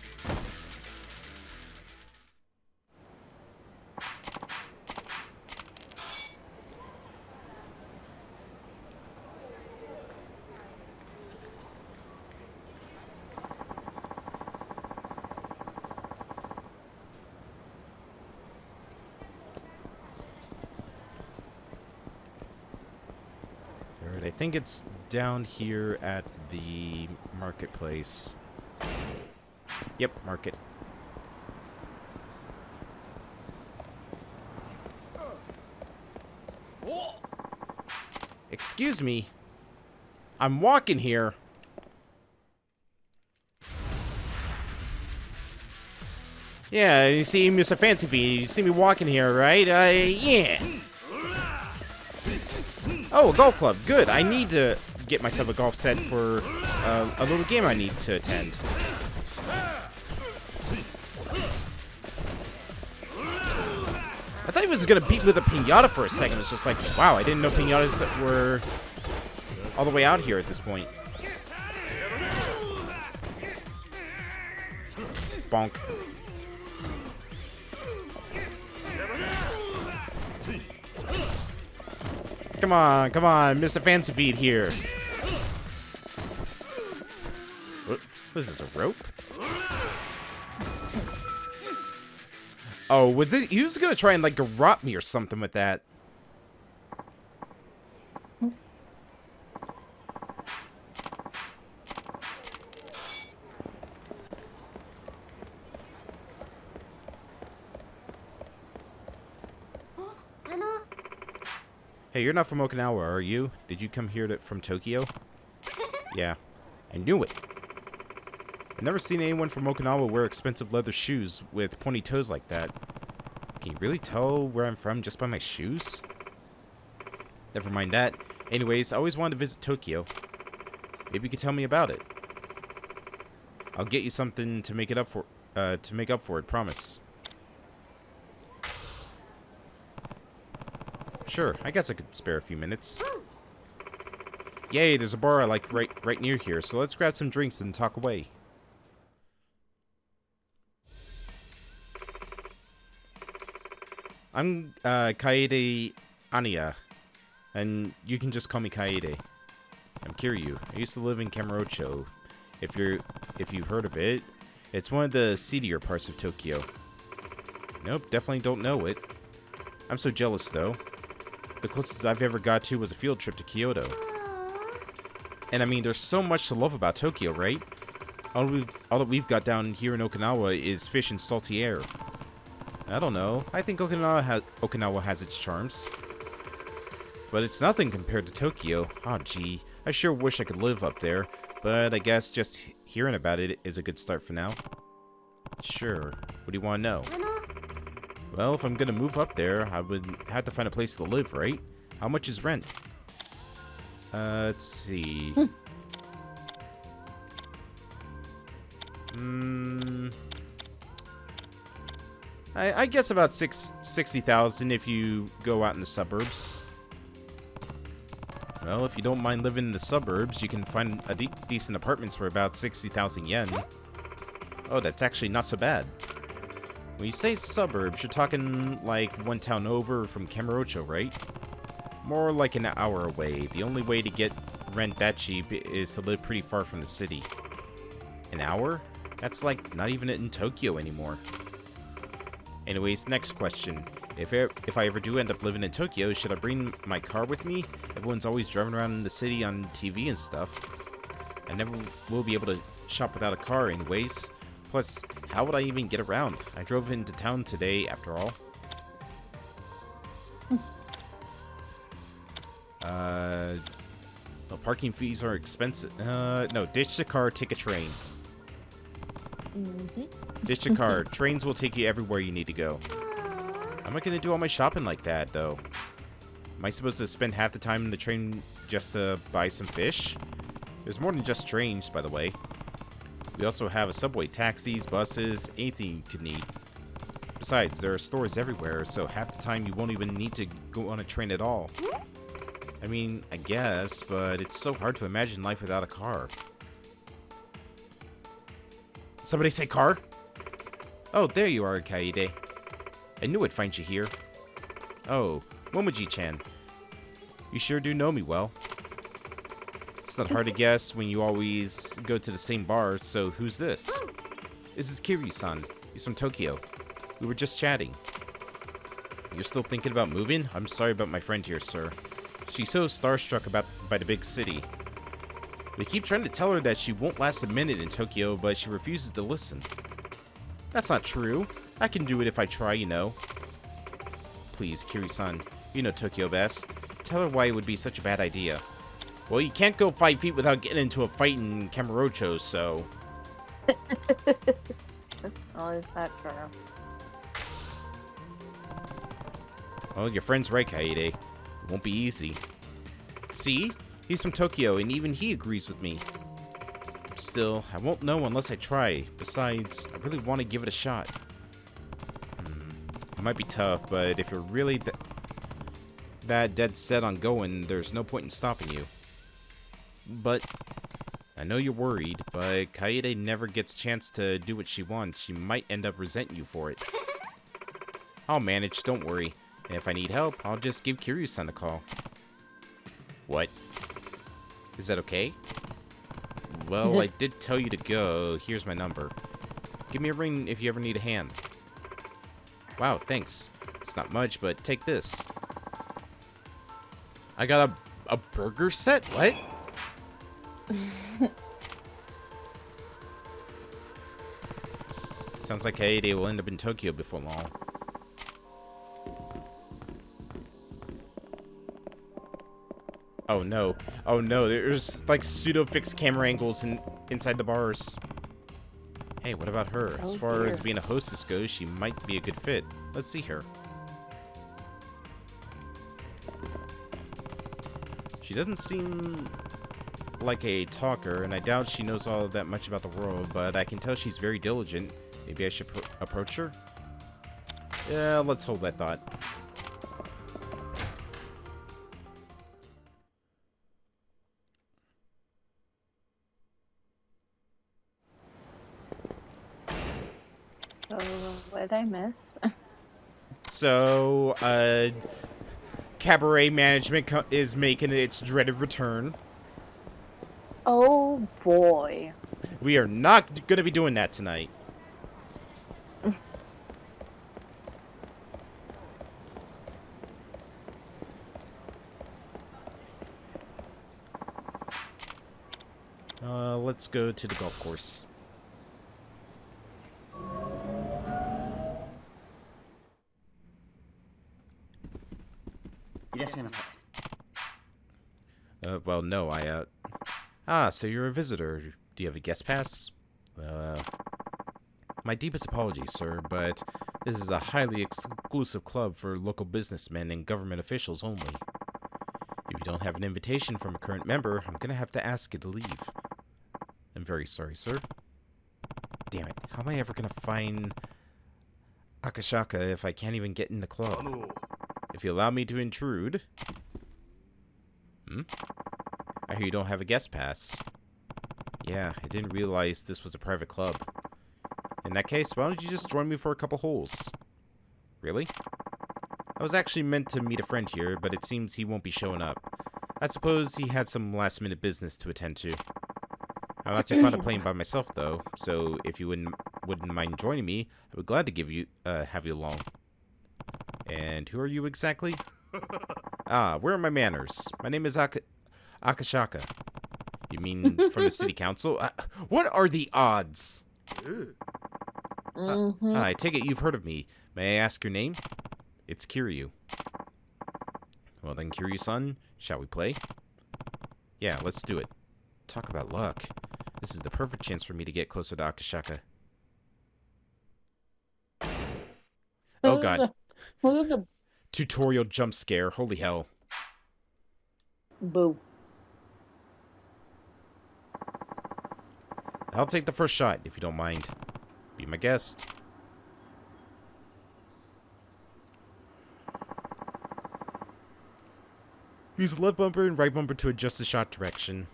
think it's down here at the marketplace. Yep, market. Excuse me. I'm walking here. Yeah, you see, Mr. Fancy Feet, you see me walking here, right? Yeah. Oh, a golf club. Good. I need to get myself a golf set for a little game I need to attend. I thought he was gonna beat with a piñata for a second. It's just like, wow, I didn't know piñatas were all the way out here at this point. Bonk. Come on, Mr. Fancy Feet here. What is this, a rope? Oh, was it? He was gonna try and like garrote me or something with that. Hey, you're not from Okinawa, are you? Did you come here from Tokyo? Yeah, I knew it. I've never seen anyone from Okinawa wear expensive leather shoes with pointy toes like that. Can you really tell where I'm from just by my shoes? Never mind that. Anyways, I always wanted to visit Tokyo. Maybe you could tell me about it. I'll get you something to make up for it, promise. Sure, I guess I could spare a few minutes. Yay, there's a bar I like right near here, so let's grab some drinks and talk away. I'm Kaede Anya, and you can just call me Kaede. I'm Kiryu. I used to live in Kamurocho. If you've heard of it, it's one of the seedier parts of Tokyo. Nope, definitely don't know it. I'm so jealous though. The closest I've ever got to was a field trip to Kyoto. And I mean, there's so much to love about Tokyo, right? All that we've got down here in Okinawa is fish and salty air. I don't know. I think Okinawa has its charms. But it's nothing compared to Tokyo. Oh, gee. I sure wish I could live up there. But I guess just hearing about it is a good start for now. Sure. What do you want to know? Well, if I'm gonna move up there, I would have to find a place to live, right? How much is rent? Let's see. I guess about 60,000 if you go out in the suburbs. Well, if you don't mind living in the suburbs, you can find a decent apartments for about 60,000 yen. Oh, that's actually not so bad. When you say suburbs, you're talking like one town over from Kamurocho, right? More like an hour away. The only way to get rent that cheap is to live pretty far from the city. An hour? That's like not even in Tokyo anymore. Anyways, next question. If I ever do end up living in Tokyo, should I bring my car with me? Everyone's always driving around in the city on TV and stuff. I never will be able to shop without a car anyways. Plus, how would I even get around? I drove into town today, after all. Well, parking fees are expensive. No, ditch the car, take a train. Ditch the car. Trains will take you everywhere you need to go. I'm not gonna do all my shopping like that, though. Am I supposed to spend half the time in the train just to buy some fish? There's more than just trains, by the way. We also have a subway, taxis, buses, anything you could need. Besides, there are stores everywhere, so half the time you won't even need to go on a train at all. I mean, I guess, but it's so hard to imagine life without a car. Did somebody say car? Oh, there you are, Kaede. I knew I'd find you here. Oh, Momoji-chan. You sure do know me well. It's not hard to guess when you always go to the same bar, so who's this? This is Kiryu-san. He's from Tokyo. We were just chatting. You're still thinking about moving? I'm sorry about my friend here, sir. She's so starstruck by the big city. We keep trying to tell her that she won't last a minute in Tokyo, but she refuses to listen. That's not true. I can do it if I try, you know. Please, Kiryu-san, you know Tokyo best. Tell her why it would be such a bad idea. Well, you can't go 5 feet without getting into a fight in Kamurocho, so... Oh, is that true? Well, your friend's right, Kaede. It won't be easy. See? He's from Tokyo, and even he agrees with me. Still, I won't know unless I try. Besides, I really want to give it a shot. It might be tough, but if you're really that dead set on going, there's no point in stopping you. But I know you're worried, but Kaede never gets a chance to do what she wants. She might end up resenting you for it. I'll manage, don't worry. And if I need help, I'll just give Kiryu-san a call. What? Is that okay? Well, I did tell you to go. Here's my number. Give me a ring if you ever need a hand. Wow, thanks. It's not much, but take this. I got a burger set? What? Sounds like Kaede will end up in Tokyo before long. Oh no. Oh no, there's like pseudo-fixed camera angles inside the bars. Hey, what about her? As far as being a hostess goes, she might be a good fit. Let's see her. She doesn't seem like a talker, and I doubt she knows all that much about the world, but I can tell she's very diligent. Maybe I should approach her? Yeah, let's hold that thought. So, what did I miss? So, cabaret management is making its dreaded return. Oh boy. We are not going to be doing that tonight. Let's go to the golf course. Well, no, so you're a visitor. Do you have a guest pass? My deepest apologies, sir, but this is a highly exclusive club for local businessmen and government officials only. If you don't have an invitation from a current member, I'm gonna have to ask you to leave. I'm very sorry, sir. Damn it, how am I ever gonna find Akashaka if I can't even get in the club? If you allow me to intrude... I hear you don't have a guest pass. Yeah, I didn't realize this was a private club. In that case, why don't you just join me for a couple holes? Really? I was actually meant to meet a friend here, but it seems he won't be showing up. I suppose he had some last-minute business to attend to. I'm not too fond of playing by myself, though, so if you wouldn't mind joining me, I would glad to have you along. And who are you exactly? Where are my manners? My name is Akashaka. You mean from the city council? What are the odds? I take it you've heard of me. May I ask your name? It's Kiryu. Well then, Kiryu-san, shall we play? Yeah, let's do it. Talk about luck. This is the perfect chance for me to get closer to Akashaka. Oh god. Tutorial jump scare. Holy hell. Boo. I'll take the first shot, if you don't mind. Be my guest. Use left bumper and right bumper to adjust the shot direction.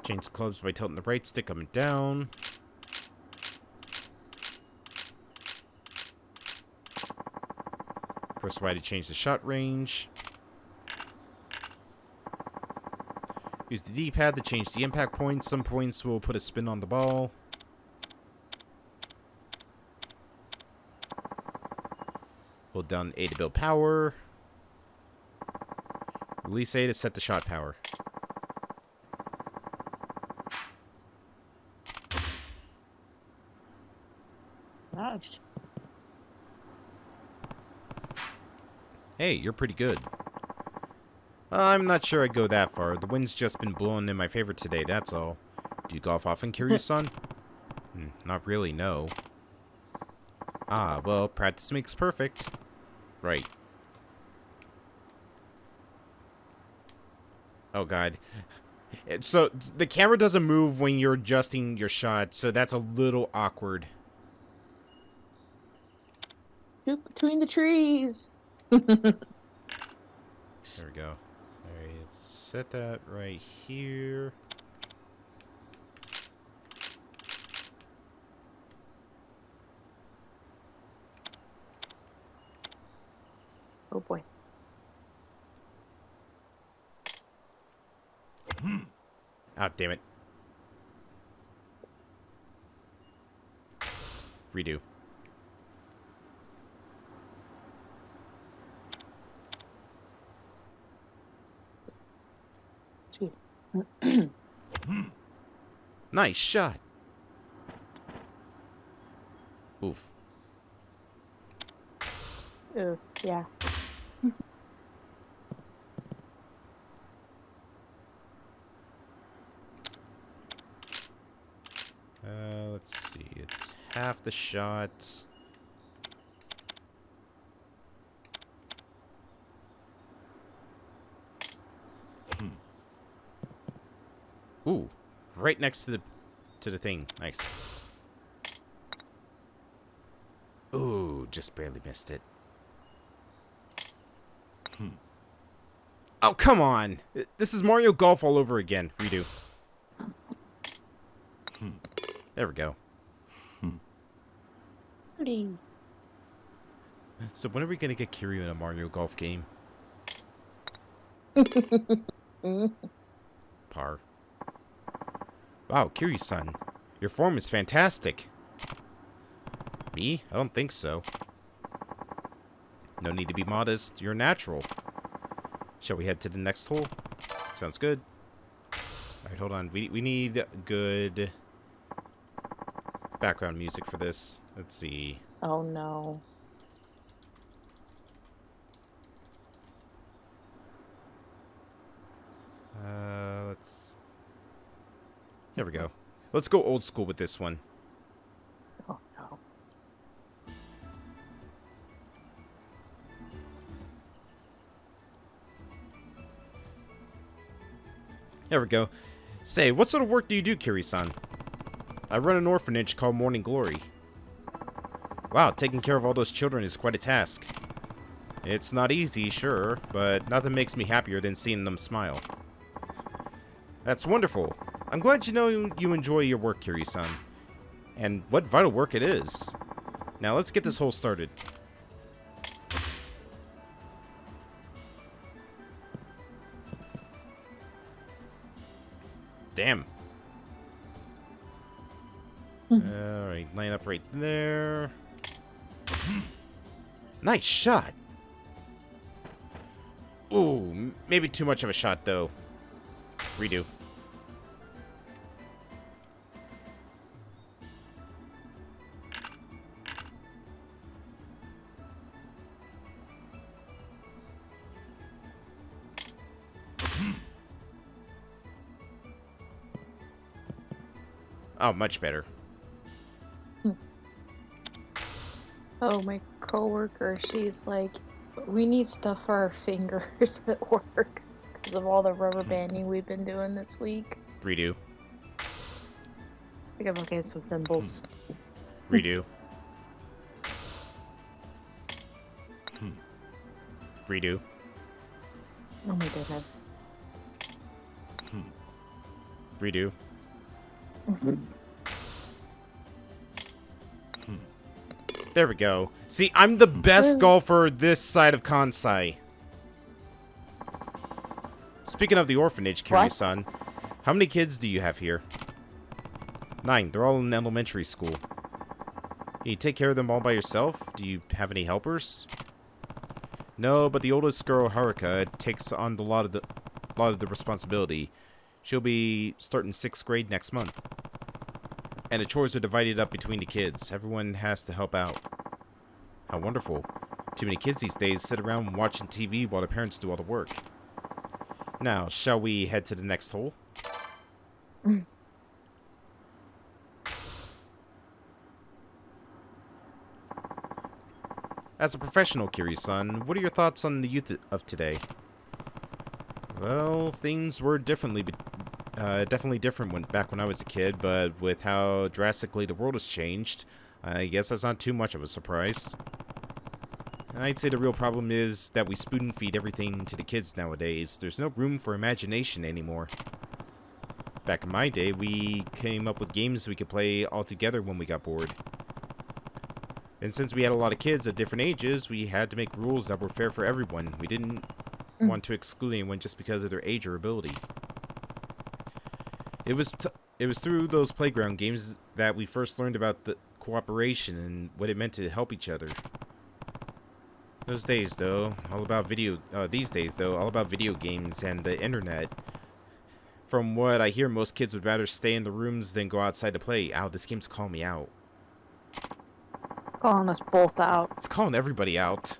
Change clubs by tilting the right stick up and down. Press Y to change the shot range. Use the D-pad to change the impact points. Some points will put a spin on the ball. Hold down A to build power. Release A to set the shot power. Gosh. Hey, you're pretty good. I'm not sure I'd go that far. The wind's just been blowing in my favor today, that's all. Do you golf often, Kiryu-san? Not really, no. Ah, well, practice makes perfect. Right. Oh, God. So, the camera doesn't move when you're adjusting your shot, so that's a little awkward. Shoot between the trees. There we go. Alright, let's set that right here. Oh boy. Ah, damn it. Redo. Nice shot. Oof. Ooh, yeah. Let's see. It's half the shot. Ooh, right next to the thing. Nice. Ooh, just barely missed it. Oh, come on. This is Mario Golf all over again. Redo. There we go. So when are we gonna get Kiryu in a Mario Golf game? Par. Wow, Kiryu-san. Your form is fantastic. Me? I don't think so. No need to be modest. You're natural. Shall we head to the next hole? Sounds good. Alright, hold on. We need good background music for this. Let's see. Oh no. Let's... There we go. Let's go old school with this one. Oh no. There we go. Say, what sort of work do you do, Kiryu-san? I run an orphanage called Morning Glory. Wow, taking care of all those children is quite a task. It's not easy, sure, but nothing makes me happier than seeing them smile. That's wonderful. I'm glad you know you enjoy your work, Kiryu-san. And what vital work it is. Now let's get this hole started. Damn. Alright, line up right there. Nice shot. Ooh, maybe too much of a shot, though. Redo. Oh, much better. Oh, my coworker, she's like, we need stuff for our fingers at work because of all the rubber banding we've been doing this week. Redo. I think I'm okay with thimbles. Redo. Redo. Oh my goodness. Redo. There we go. See, I'm the best golfer this side of Kansai. Speaking of the orphanage, Kiryu-san, how many kids do you have here? 9. They're all in elementary school. You take care of them all by yourself? Do you have any helpers? No, but the oldest girl, Haruka, takes on a lot of the responsibility. She'll be starting 6th grade next month. And the chores are divided up between the kids. Everyone has to help out. How wonderful. Too many kids these days sit around watching TV while their parents do all the work. Now, shall we head to the next hole? As a professional, Kiryu-san, what are your thoughts on the youth of today? Well, things were definitely different back when I was a kid, but with how drastically the world has changed, I guess that's not too much of a surprise. I'd say the real problem is that we spoon feed everything to the kids nowadays. There's no room for imagination anymore. Back in my day, we came up with games we could play all together when we got bored. And since we had a lot of kids of different ages, we had to make rules that were fair for everyone. We didn't want to exclude anyone just because of their age or ability. It was through those playground games that we first learned about the cooperation and what it meant to help each other. These days, though, all about video games and the internet. From what I hear, most kids would rather stay in the rooms than go outside to play. Ow, this game's calling me out. Calling us both out. It's calling everybody out.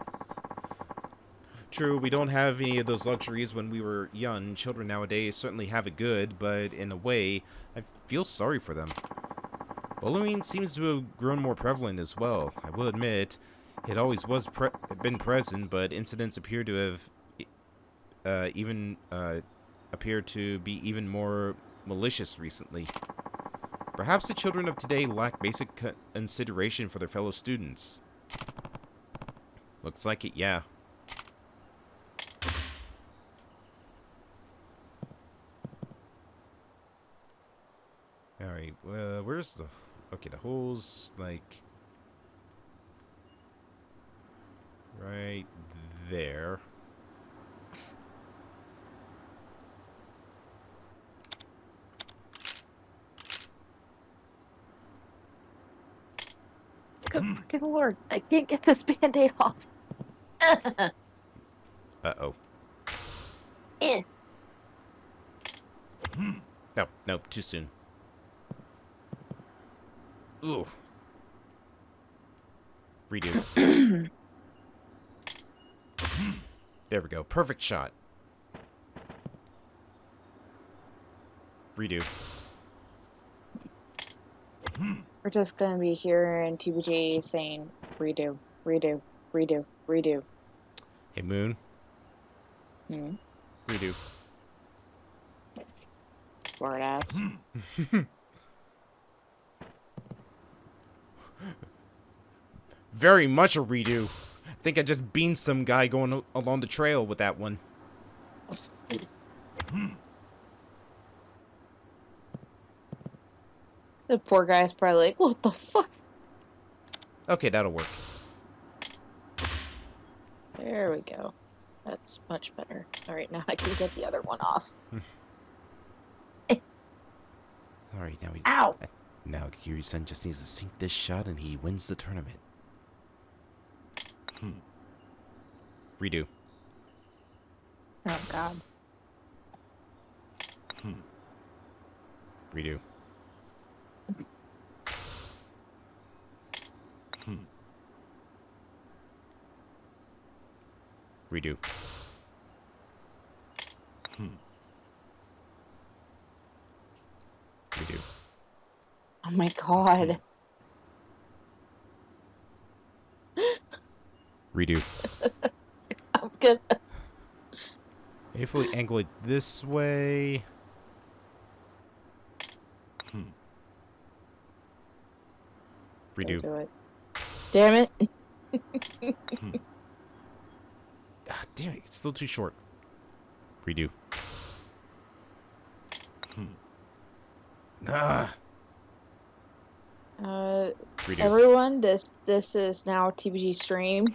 True, we don't have any of those luxuries when we were young. Children nowadays certainly have it good, but in a way, I feel sorry for them. Bullying seems to have grown more prevalent as well. I will admit, it always was been present, but incidents appear to have appear to be even more malicious recently. Perhaps the children of today lack basic consideration for their fellow students. Looks like it, yeah. Alright, where's the... Okay, the hole's, like... right there. Good freaking lord, I can't get this band-aid off. Uh-oh. No, too soon. Ooh. Redo. There we go. Perfect shot. Redo. We're just gonna be here in TBJ saying redo, redo, redo, redo. Hey, Moon. Hmm. Redo. Smart ass. Very much a redo. I think I just beamed some guy going along the trail with that one. The poor guy's probably like, what the fuck? Okay, that'll work. There we go. That's much better. Alright, now I can get the other one off. Alright, now Ow! Now Kiryu-san just needs to sink this shot and he wins the tournament. Redo. Oh god. Redo. Redo. Redo. Oh my god. Redo. I'm good. If we angle it this way. Redo. Do it. Damn it. Damn it, it's still too short. Redo. Redo. Everyone, this is now TBG stream.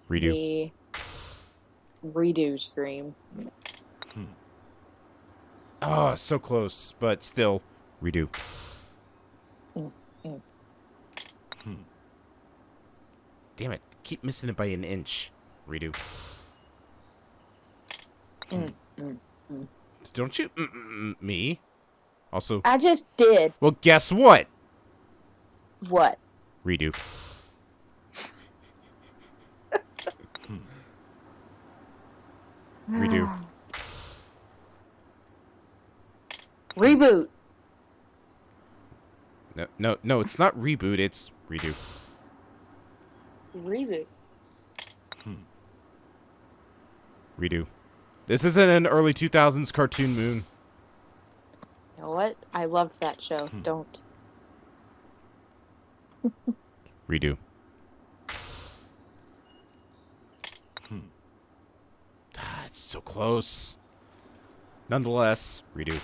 Redo. The redo stream. Oh, so close, but still. Redo. damn it. Keep missing it by an inch. Redo. Don't you me? Also, I just did. Well, guess what? What? Redo. Redo. Reboot. No, it's not reboot, it's redo. Reboot. Redo. This isn't an early 2000s cartoon, Moon. You know what? I loved that show. Don't. Redo. It's so close. Nonetheless, redo.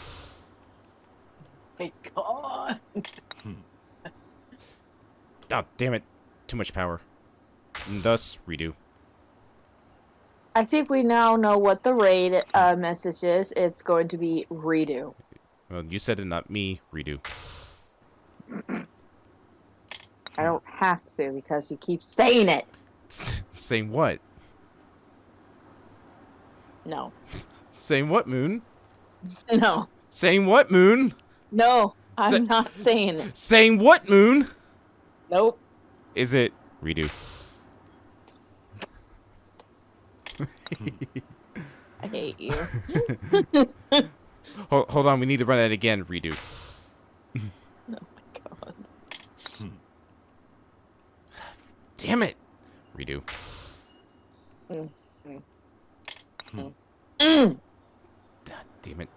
My God. Oh, damn it. Too much power. And thus, redo. I think we now know what the raid message is. It's going to be redo. Well, you said it, not me. Redo. I don't have to because you keep saying it. Saying what? No. Saying what, Moon? No. Saying what, Moon? No, I'm not saying it. Saying what, Moon? Nope. Is it redo? I hate you. Hold on, we need to run it again. Redo. Oh my God. Damn it. Redo. God damn it.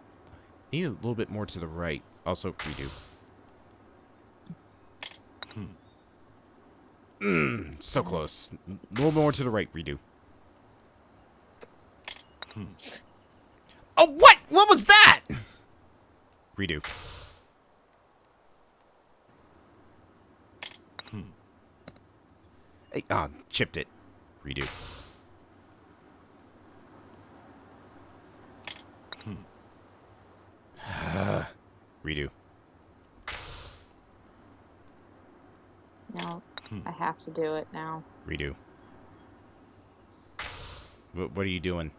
Need a little bit more to the right. Also, redo. So close. A little more to the right. Redo. Oh, what? What was that? Redo. Hey, chipped it. Redo. Redo. No, I have to do it now. Redo. What are you doing?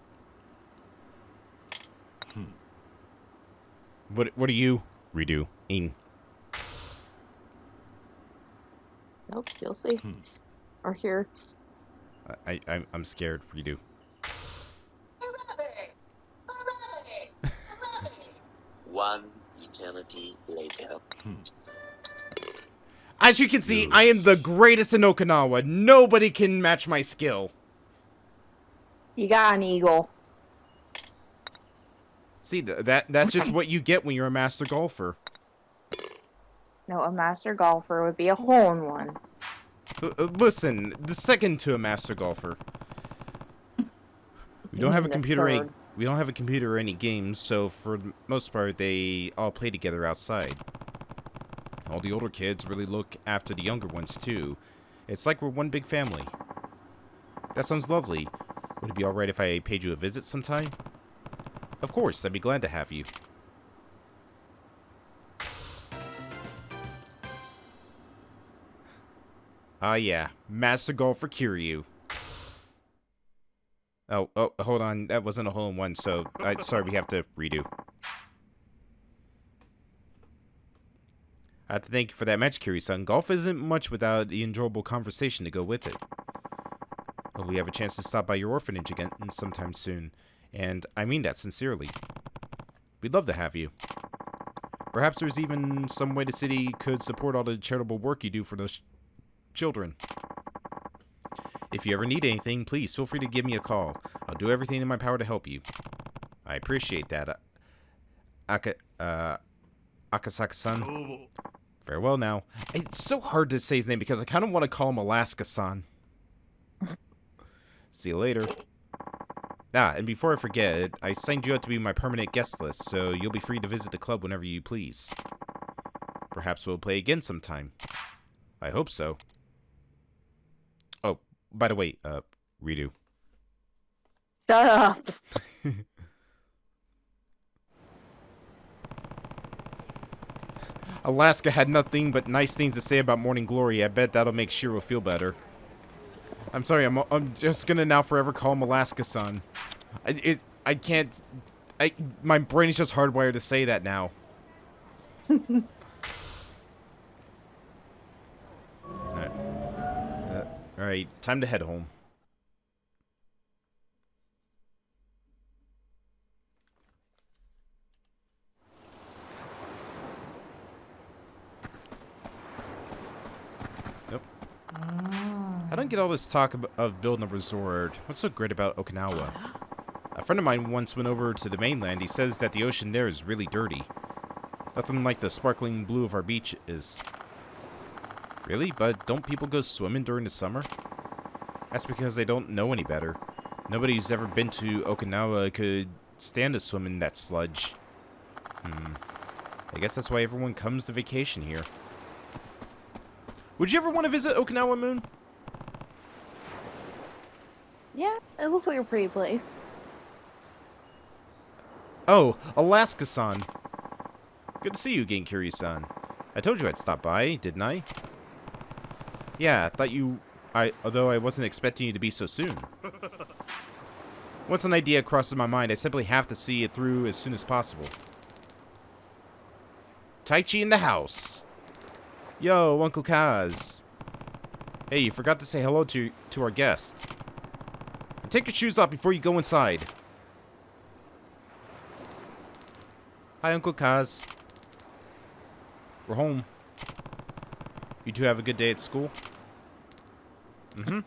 What are you? Redo. Nope, you'll see. Or hear. I'm scared. Redo. One eternity later. As you can see, I am the greatest in Okinawa. Nobody can match my skill. You got an eagle. See, that's just what you get when you're a master golfer. No, a master golfer would be a hole-in-one. Listen, the second to a master golfer. We don't have a computer we don't have a computer or any games, so for the most part they all play together outside. All the older kids really look after the younger ones too. It's like we're one big family. That sounds lovely. Would it be alright if I paid you a visit sometime? Of course, I'd be glad to have you. Yeah. Master Golfer Kiryu. Oh, hold on. That wasn't a hole-in-one, so sorry, we have to redo. I have to thank you for that match, Kiryu-san. Golf isn't much without the enjoyable conversation to go with it. Hope we have a chance to stop by your orphanage again sometime soon. And I mean that sincerely. We'd love to have you. Perhaps there's even some way the city could support all the charitable work you do for those children. If you ever need anything, please feel free to give me a call. I'll do everything in my power to help you. I appreciate that. Akasaka-san. Farewell now. It's so hard to say his name because I kind of want to call him Alaska-san. See you later. And before I forget, I signed you up to be my permanent guest list, so you'll be free to visit the club whenever you please. Perhaps we'll play again sometime. I hope so. Oh, by the way, redo. Shut up. Alaska had nothing but nice things to say about Morning Glory. I bet that'll make Shiro feel better. I'm sorry, I'm just gonna now forever call him Alaska-san. I can't... my brain is just hardwired to say that now. Alright, time to head home. Nope. I don't get all this talk of building a resort. What's so great about Okinawa? A friend of mine once went over to the mainland. He says that the ocean there is really dirty. Nothing like the sparkling blue of our beach is. Really? But don't people go swimming during the summer? That's because they don't know any better. Nobody who's ever been to Okinawa could stand to swim in that sludge. I guess that's why everyone comes to vacation here. Would you ever want to visit Okinawa, Moon? Yeah, it looks like a pretty place. Oh, Alaska-san. Good to see you again, Kiryu-san. I told you I'd stop by, didn't I? Yeah, I thought although I wasn't expecting you to be so soon. Once an idea crosses my mind, I simply have to see it through as soon as possible. Taichi in the house. Yo, Uncle Kaz. Hey, you forgot to say hello to our guest. Take your shoes off before you go inside. Hi, Uncle Kaz. We're home. You two have a good day at school? Mm-hmm.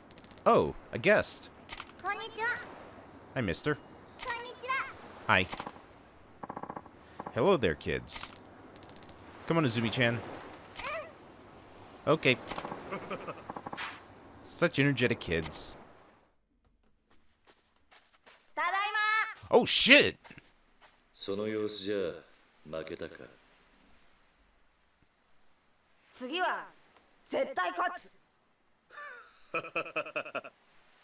Oh, a guest. Hi, mister. Hi. Hello there, kids. Come on, Izumi-chan. Okay. Such energetic kids. Oh, shit! その様子じゃ負けたか。次は絶対勝つ。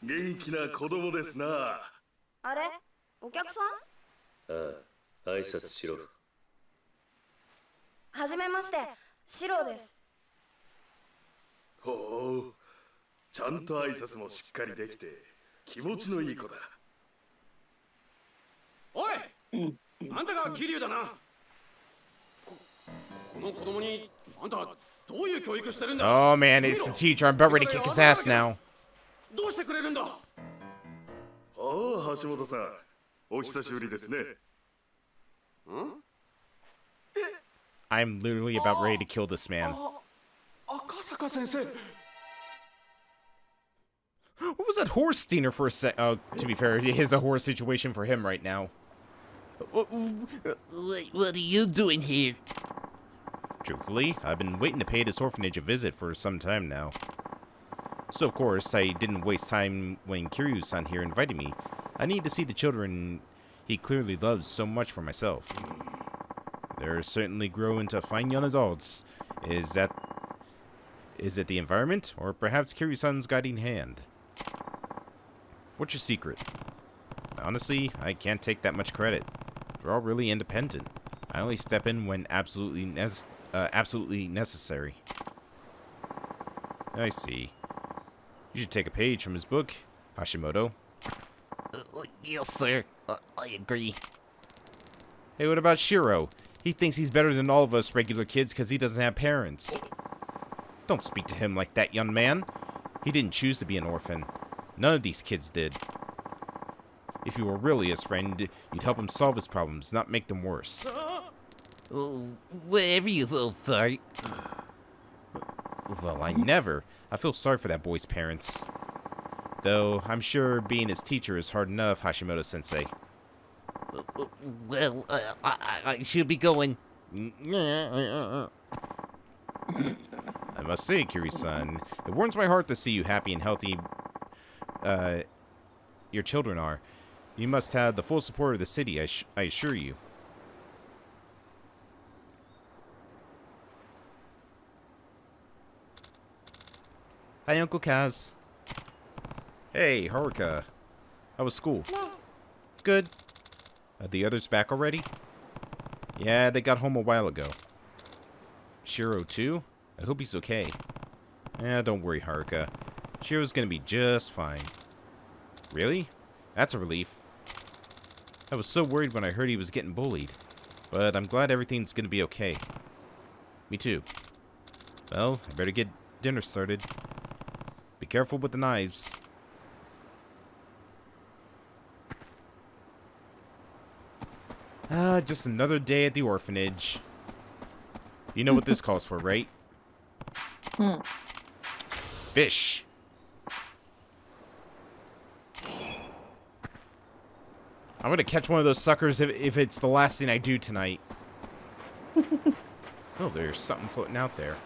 元気な子供ですな。あれ、お客さん？ああ、挨拶しろ。はじめまして、シロです。ほう、ちゃんと挨拶もしっかりできて気持ちのいい子だ。おい、あんたが桐生だな。この子供にあんたどういう教育してるんだ。 Oh man, it's the teacher. I'm about ready to kick his ass now. どうしてくれるんだ。ああ、橋本さん、お久しぶりですね。I'm literally about ready to kill this man. 赤坂先生。 What was that horse steamer for a sec? Oh, to be fair, it is a horse situation for him right now. What are you doing here? Truthfully, I've been waiting to pay this orphanage a visit for some time now. So, of course, I didn't waste time when Kiryu-san here invited me. I need to see the children he clearly loves so much for myself. They're certainly growing into fine young adults. Is it the environment, or perhaps Kiryu-san's guiding hand? What's your secret? Honestly, I can't take that much credit. They're all really independent. I only step in when absolutely necessary. I see. You should take a page from his book, Hashimoto. Yes, sir. I agree. Hey, what about Shiro? He thinks he's better than all of us regular kids because he doesn't have parents. Don't speak to him like that, young man. He didn't choose to be an orphan. None of these kids did. If you were really his friend, you'd help him solve his problems, not make them worse. Whatever you will, fart. Well, I never. I feel sorry for that boy's parents. Though, I'm sure being his teacher is hard enough, Hashimoto-sensei. Well, I should be going. I must say, Kiryu-san, it warms my heart to see you happy and healthy. Your children are. You must have the full support of the city, I assure you. Hi, Uncle Kaz. Hey, Haruka. How was school? Good. Are the others back already? Yeah, they got home a while ago. Shiro, too? I hope he's okay. Don't worry, Haruka. Shiro's gonna be just fine. Really? That's a relief. I was so worried when I heard he was getting bullied. But I'm glad everything's gonna be okay. Me too. Well, I better get dinner started. Be careful with the knives. Just another day at the orphanage. You know what this calls for, right? Fish. I'm gonna catch one of those suckers if it's the last thing I do tonight. Oh, there's something floating out there.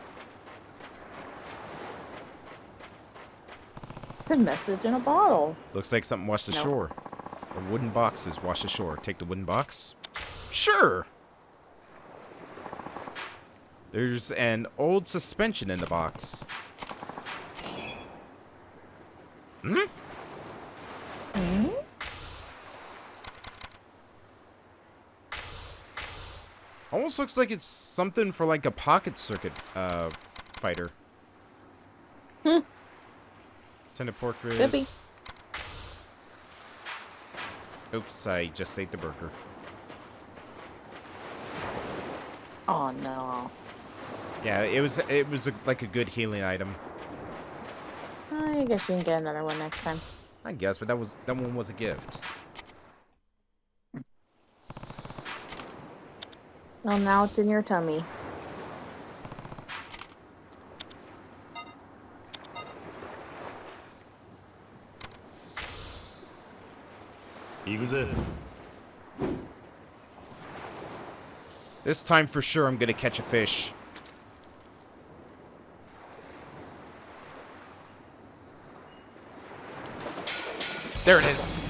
Good message in a bottle. Looks like something washed ashore. A wooden box is washed ashore. Take the wooden box? Sure! There's an old suspension in the box. Hmm? Hmm? Almost looks like it's something for like a pocket circuit fighter. Tended pork ribs. Could be. Oops, I just ate the burger. Oh no. Yeah, it was like a good healing item. I guess you can get another one next time. I guess, but that one was a gift. Well, now it's in your tummy. Yakuza. This time for sure I'm gonna catch a fish. There it is.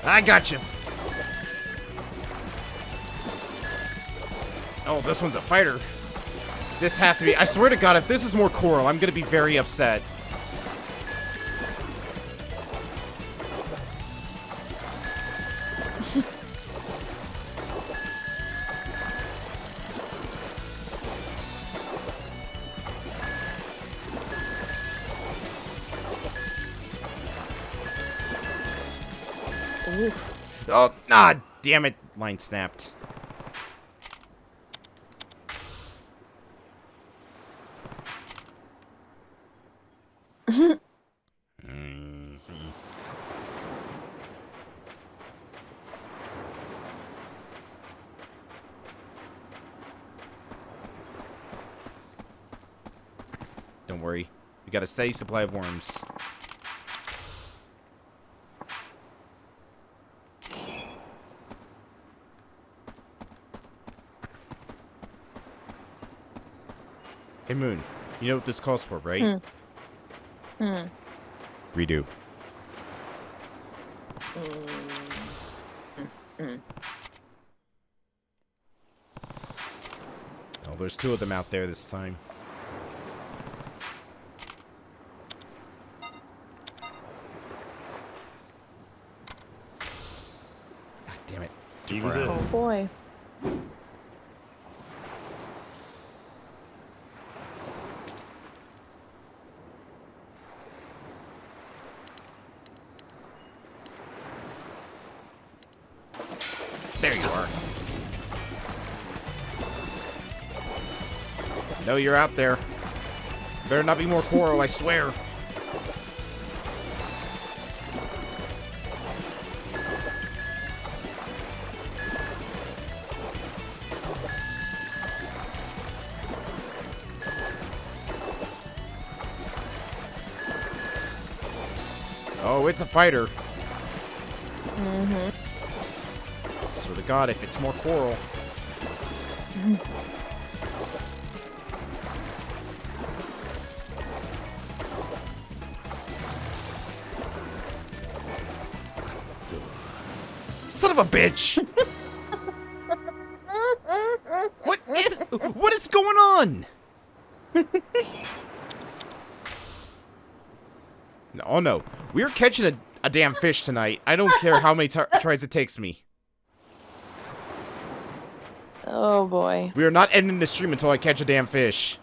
I got you. Oh, this one's a fighter. This has to be. I swear to God, if this is more coral, I'm gonna be very upset. Oh, damn it. Line snapped. Don't worry. We got a steady supply of worms. Hey, Moon. You know what this calls for, right? Redo. Oh, there's two of them out there this time. God damn it. Too far out. Oh boy. There you are. No, you're out there. Better not be more coral, I swear. Oh, it's a fighter. Swear to God, if it's more coral. Son of a bitch! What is going on? Oh no, we're catching a damn fish tonight. I don't care how many tries it takes me. Oh boy. We are not ending the stream until I catch a damn fish.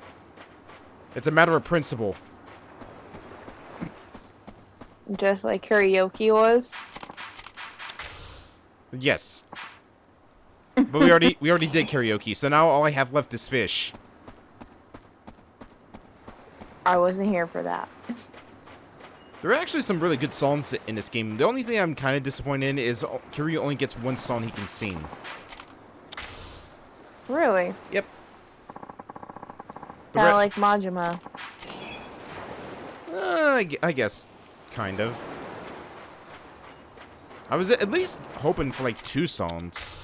It's a matter of principle. Just like karaoke was. Yes. But we already did karaoke, so now all I have left is fish. I wasn't here for that. There are actually some really good songs in this game. The only thing I'm kind of disappointed in is Kiryu only gets one song he can sing. Really? Yep. Kind of like Majima. I guess, kind of. I was at least hoping for like 2 songs.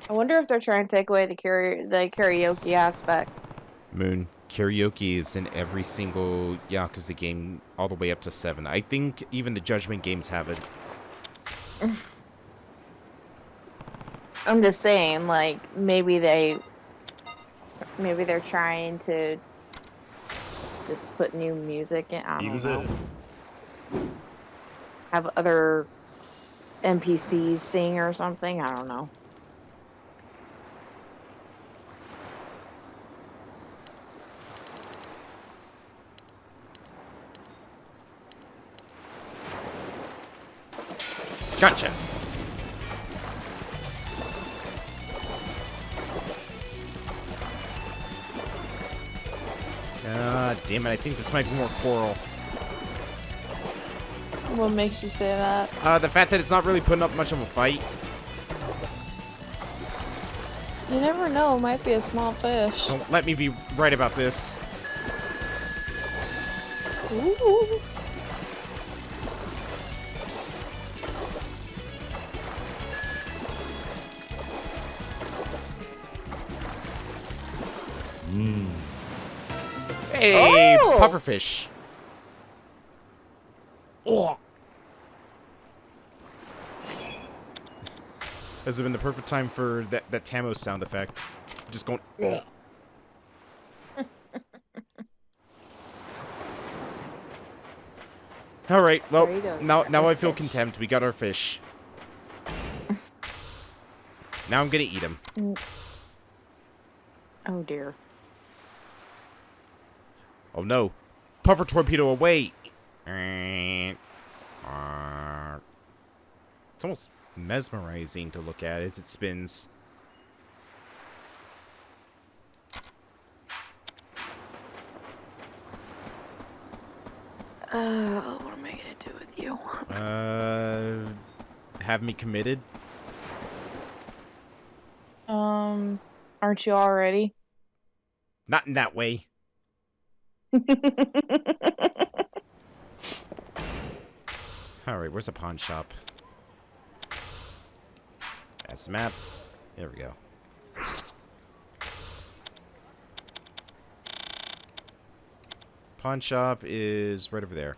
I wonder if they're trying to take away the karaoke aspect. Moon, karaoke is in every single Yakuza game, all the way up to 7. I think even the Judgment games have it. I'm just saying, like, maybe they're trying to just put new music in. I don't know. Have other NPCs sing or something. I don't know. Gotcha. Damn it, I think this might be more coral. What makes you say that? The fact that it's not really putting up much of a fight. You never know, it might be a small fish. Don't let me be right about this. Ooh. Hey, Oh! pufferfish. Oh. This has been the perfect time for that Tamo sound effect. Just going. Oh. All right. Well, now I feel contempt. We got our fish. Now I'm gonna eat him. Oh dear. Oh no. Puffer torpedo away. It's almost mesmerizing to look at as it spins. What am I gonna do with you? Have me committed? Aren't you already? Not in that way. Alright, where's the pawn shop? That's the map. There we go. Pawn shop is right over there.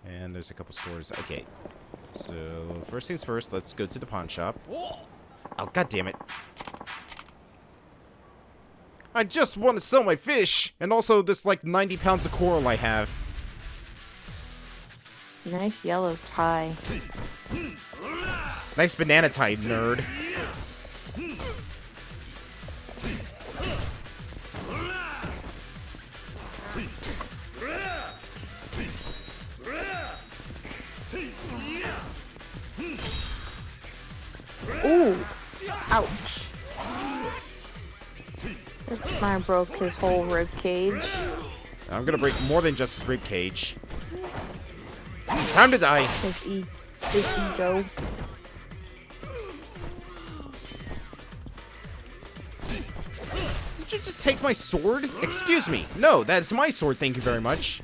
And there's a couple stores. Okay. So, first things first, let's go to the pawn shop. Oh, god damn it. I just want to sell my fish! And also this, like, 90 pounds of coral I have. Nice yellow tie. Nice banana tie, nerd. Ooh! Ouch. I broke his whole rib cage. I'm gonna break more than just his rib cage. Time to die. His ego. Did you just take my sword? Excuse me. No, that's my sword, thank you very much.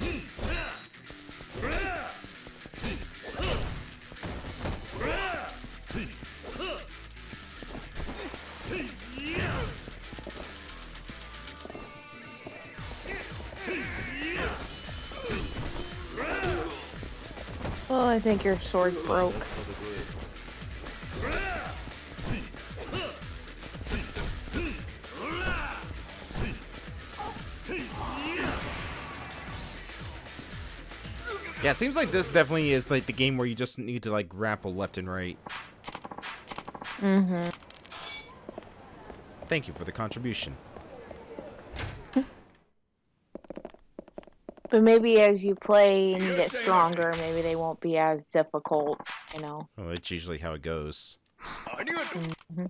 Well, I think your sword broke. Yeah, it seems like this definitely is like the game where you just need to like grapple left and right. Mm-hmm. Thank you for the contribution. But maybe as you play and you get stronger, maybe they won't be as difficult, you know. Well, that's usually how it goes. Mhm.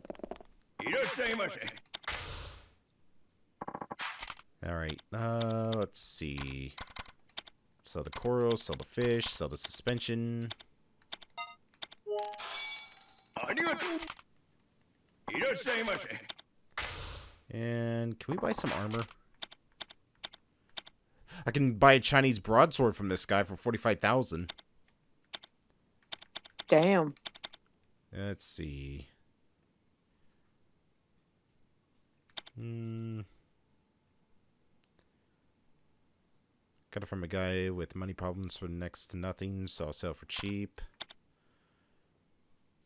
Alright, let's see. Sell the coral, sell the fish, sell the suspension. And can we buy some armor? I can buy a Chinese broadsword from this guy for 45,000. Damn. Let's see. Got it from a guy with money problems for next to nothing, so I'll sell for cheap.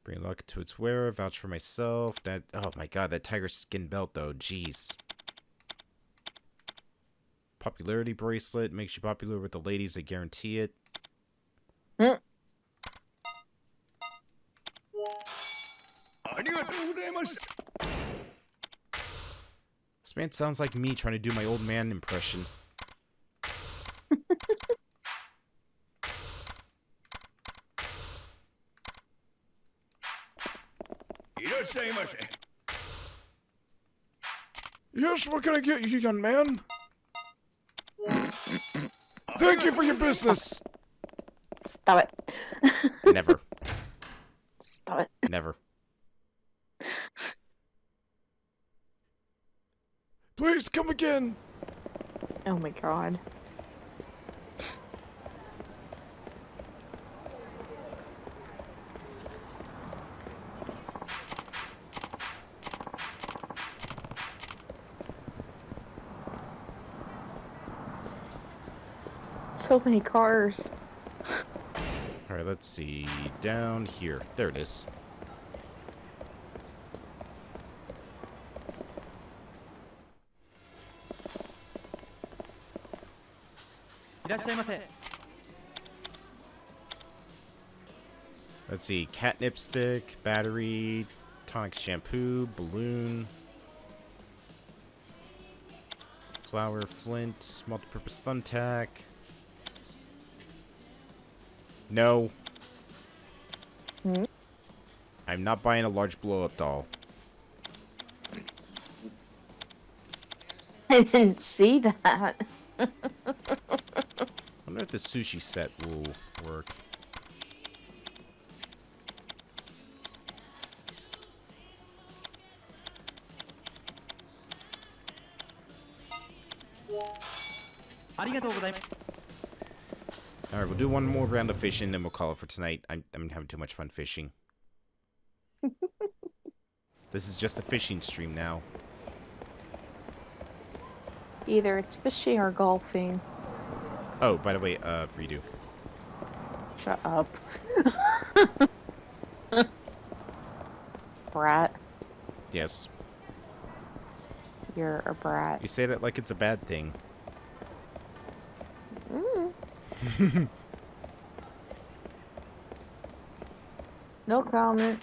Bring luck to its wearer, vouch for myself. That, oh my god, that tiger skin belt though, jeez. Popularity bracelet, makes you popular with the ladies, I guarantee it. This man sounds like me trying to do my old man impression. Yes, what can I get you, young man? Thank you for your business. Stop it. Never. Stop it. Never. Please come again. Oh my god. So many cars. Alright, let's see. Down here. There it is. Let's see. Catnip stick, battery, tonic shampoo, balloon, flour, flint, multi-purpose thumbtack. No. I'm not buying a large blow-up doll. I didn't see that. I wonder if the sushi set will work. Alright, we'll do one more round of fishing, then we'll call it for tonight. I'm having too much fun fishing. This is just a fishing stream now. Either it's fishing or golfing. Oh, by the way, redo. Shut up. Brat. Yes. You're a brat. You say that like it's a bad thing. No comment.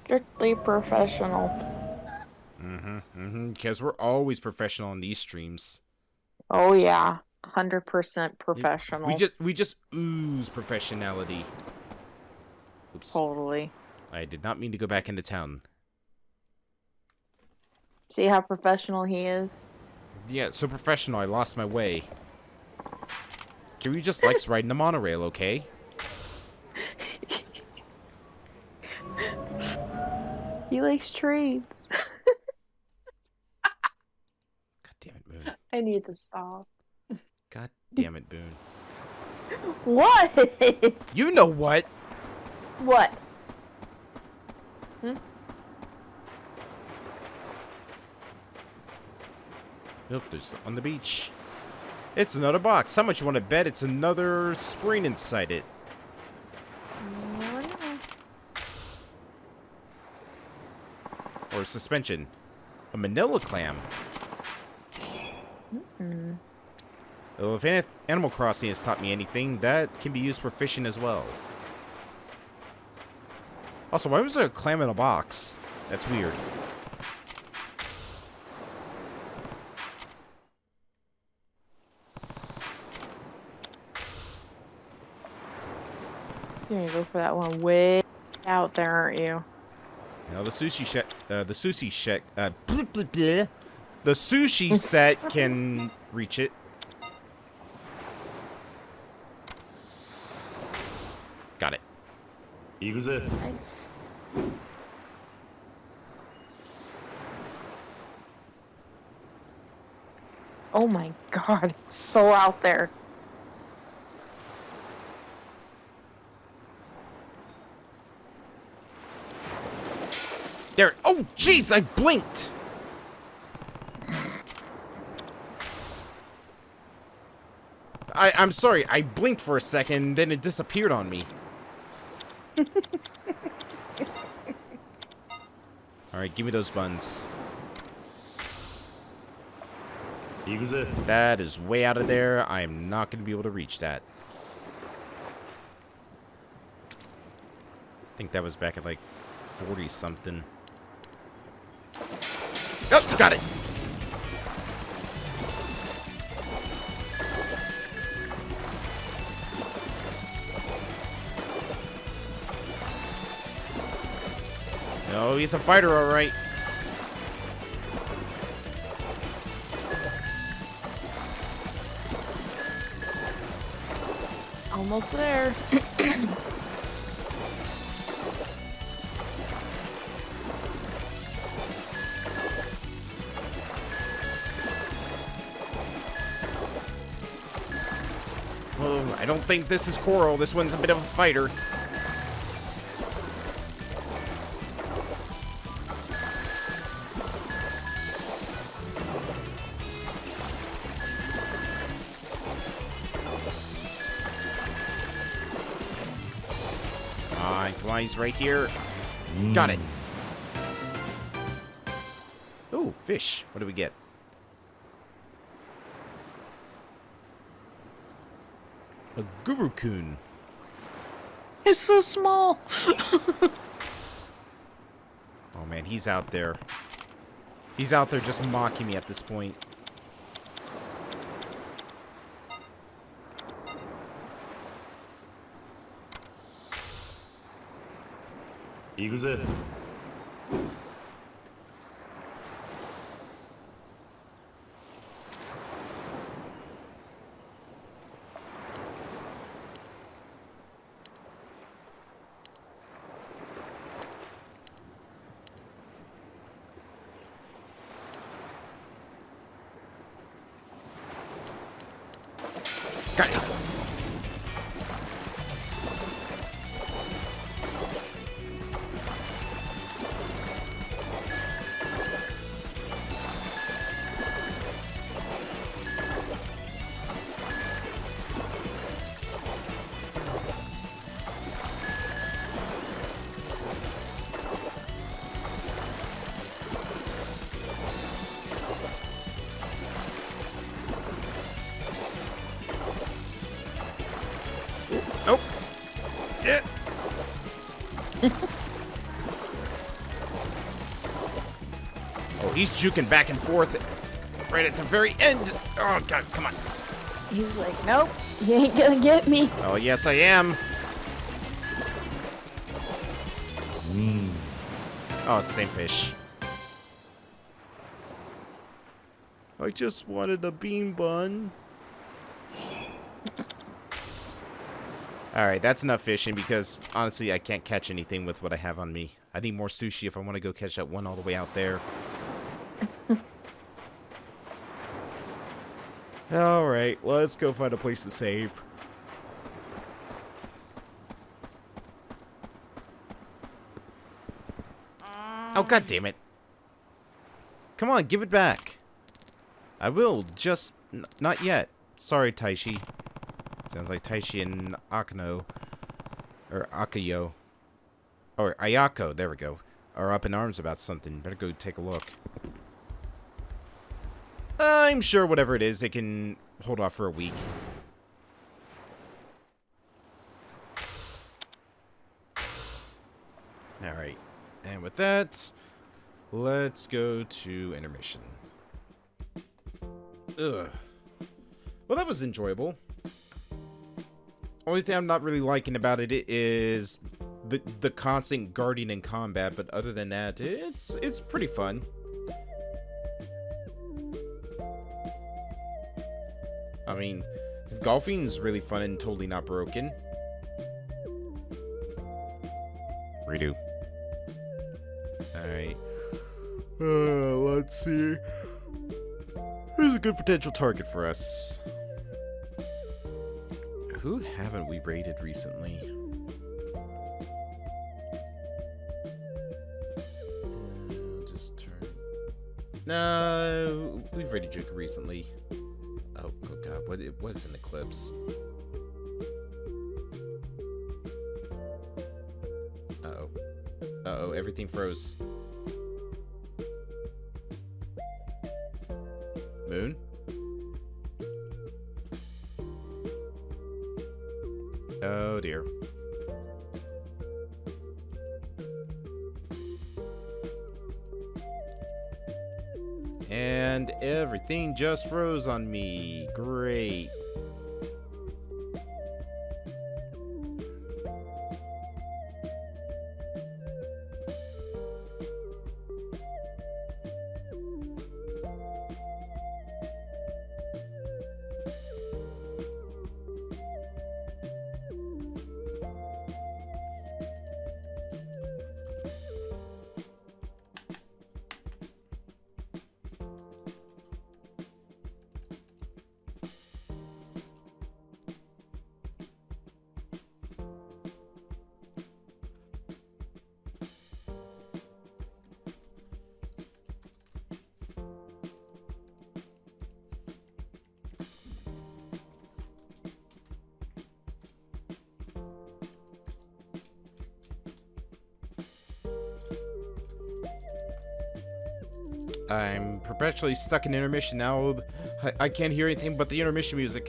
Strictly professional. Because we're always professional on these streams. Oh yeah, 100% professional. We just ooze professionality. Oops. Totally. I did not mean to go back into town. See how professional he is? Yeah, so professional, I lost my way. Kiryu just likes riding the monorail, okay? He likes trains. God damn it, Moon. I need to stop. God damn it, Boone. What? You know what? What? Nope, there's on the beach. It's another box. How much you want to bet it's another spring inside it? Or suspension. A manila clam. Well, if Animal Crossing has taught me anything, that can be used for fishing as well. Also, why was there a clam in a box? That's weird. You're gonna go for that one way out there, aren't you? Now the sushi the sushi set can reach it. Got it. Nice. Oh my god, it's so out there. There. Oh, jeez, I blinked. I'm sorry. I blinked for a second, then it disappeared on me. Alright, give me those buns. That is way out of there. I am not going to be able to reach that. I think that was back at like 40 something. Oh, got it. No, he's a fighter, all right. Almost there. Oh, I don't think this is Coral. This one's a bit of a fighter. Come on, he's right here. Got it. Ooh, fish. What do we get? A Guru-kun. It's so small. Oh man, he's out there. He's out there just mocking me at this point. Got it. Nope. Yeah. Oh, he's juking back and forth right at the very end. Oh, God, come on. He's like, nope, you ain't gonna get me. Oh, yes, I am. Oh, it's the same fish. I just wanted a bean bun. Alright, that's enough fishing because, honestly, I can't catch anything with what I have on me. I need more sushi if I want to go catch that one all the way out there. Alright, let's go find a place to save. Oh, god damn it. Come on, give it back. I will, just not yet. Sorry, Taishi. Sounds like Taishi and Akano, or Akayo, or Ayako, there we go, are up in arms about something. Better go take a look. I'm sure whatever it is, they can hold off for a week. Alright. And with that, let's go to intermission. Ugh. Well, that was enjoyable. Only thing I'm not really liking about it is the constant guarding in combat, but other than that, it's pretty fun. I mean, golfing is really fun and totally not broken. Redo. Alright. Let's see. Who's a good potential target for us? Who haven't we raided recently? Just turn. No, we've raided Joker recently. Oh god, what is an eclipse? Uh-oh, everything froze. Moon? Oh dear. And everything just froze on me. Great. I'm perpetually stuck in intermission now. I can't hear anything but the intermission music.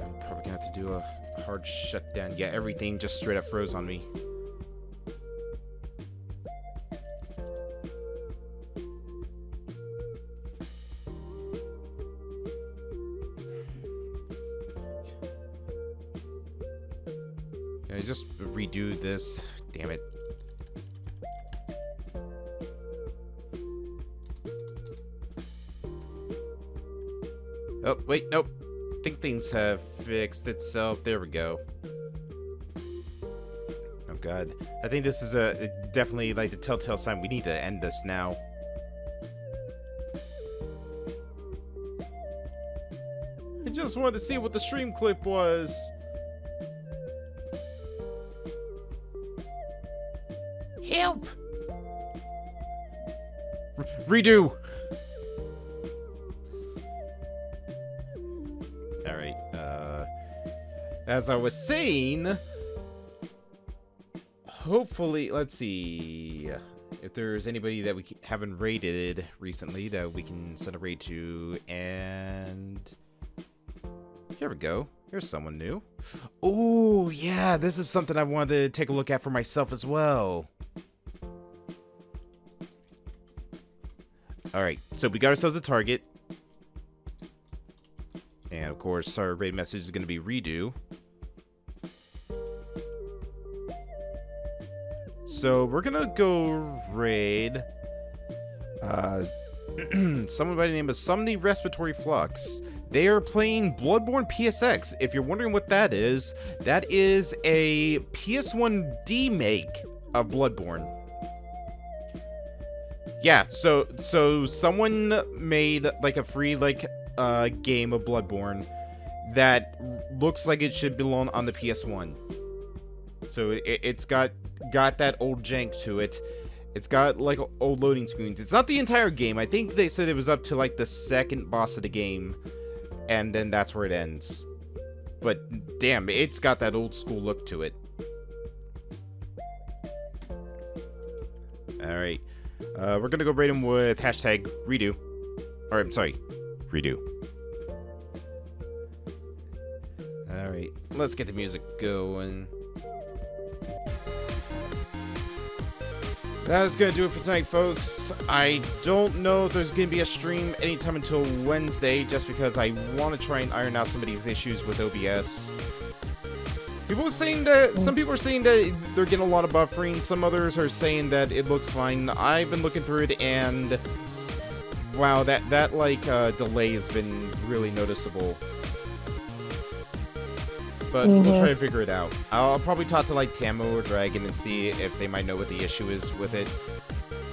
I'm probably gonna have to do a hard shutdown. Yeah, everything just straight up froze on me. Just redo this. Damn it. Oh, wait, nope. I think things have fixed itself. There we go. Oh, God. I think this is definitely like the telltale sign. We need to end this now. I just wanted to see what the stream clip was. Help! Redo! Alright, as I was saying, hopefully, let's see if there's anybody that we haven't raided recently that we can send a raid to, and here we go. Here's someone new. Oh, yeah, this is something I wanted to take a look at for myself as well. Alright, so we got ourselves a target. And of course, our raid message is going to be redo. So we're going to go raid someone by the name of Somni Respiratory Flux. They are playing Bloodborne PSX. If you're wondering what that is a PS1 D-make of Bloodborne. Yeah, so someone made like a free game of Bloodborne that looks like it should belong on the PS1. So it's got that old jank to it. It's got like old loading screens. It's not the entire game. I think they said it was up to like the second boss of the game, and then that's where it ends. But damn, it's got that old school look to it. Alright. We're gonna go raid him with hashtag redo. Or, I'm sorry, redo. Alright, let's get the music going. That's gonna do it for tonight, folks. I don't know if there's gonna be a stream anytime until Wednesday, just because I want to try and iron out some of these issues with OBS. People are saying that some people are saying that they're getting a lot of buffering. Some others are saying that it looks fine. I've been looking through it, and wow, that delay has been really noticeable. But we'll try to figure it out. I'll probably talk to like Tamo or Dragon and see if they might know what the issue is with it.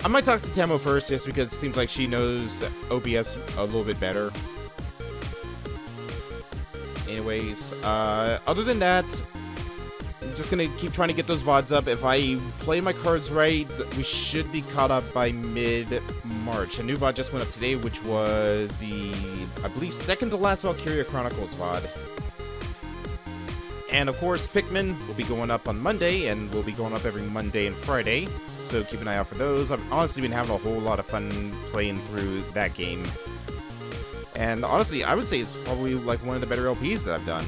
I might talk to Tamo first, just because it seems like she knows OBS a little bit better. Anyways, other than that, I'm just gonna keep trying to get those VODs up. If I play my cards right, we should be caught up by mid-March. A new VOD just went up today, which was the, I believe, second to last Valkyria Chronicles VOD. And of course, Pikmin will be going up on Monday, and will be going up every Monday and Friday. So keep an eye out for those. I've honestly been having a whole lot of fun playing through that game. And honestly, I would say it's probably like one of the better LPs that I've done.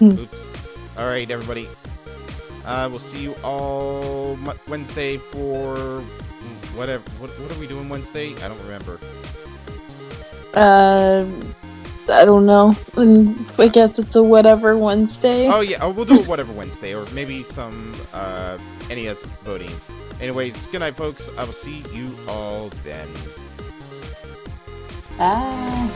Oops. Alright, everybody. We'll see you all Wednesday for whatever. What are we doing Wednesday? I don't remember. I don't know. I guess it's a whatever Wednesday. Oh yeah, we'll do a whatever Wednesday, or maybe some NES voting. Anyways, good night, folks. I will see you all then. Bye.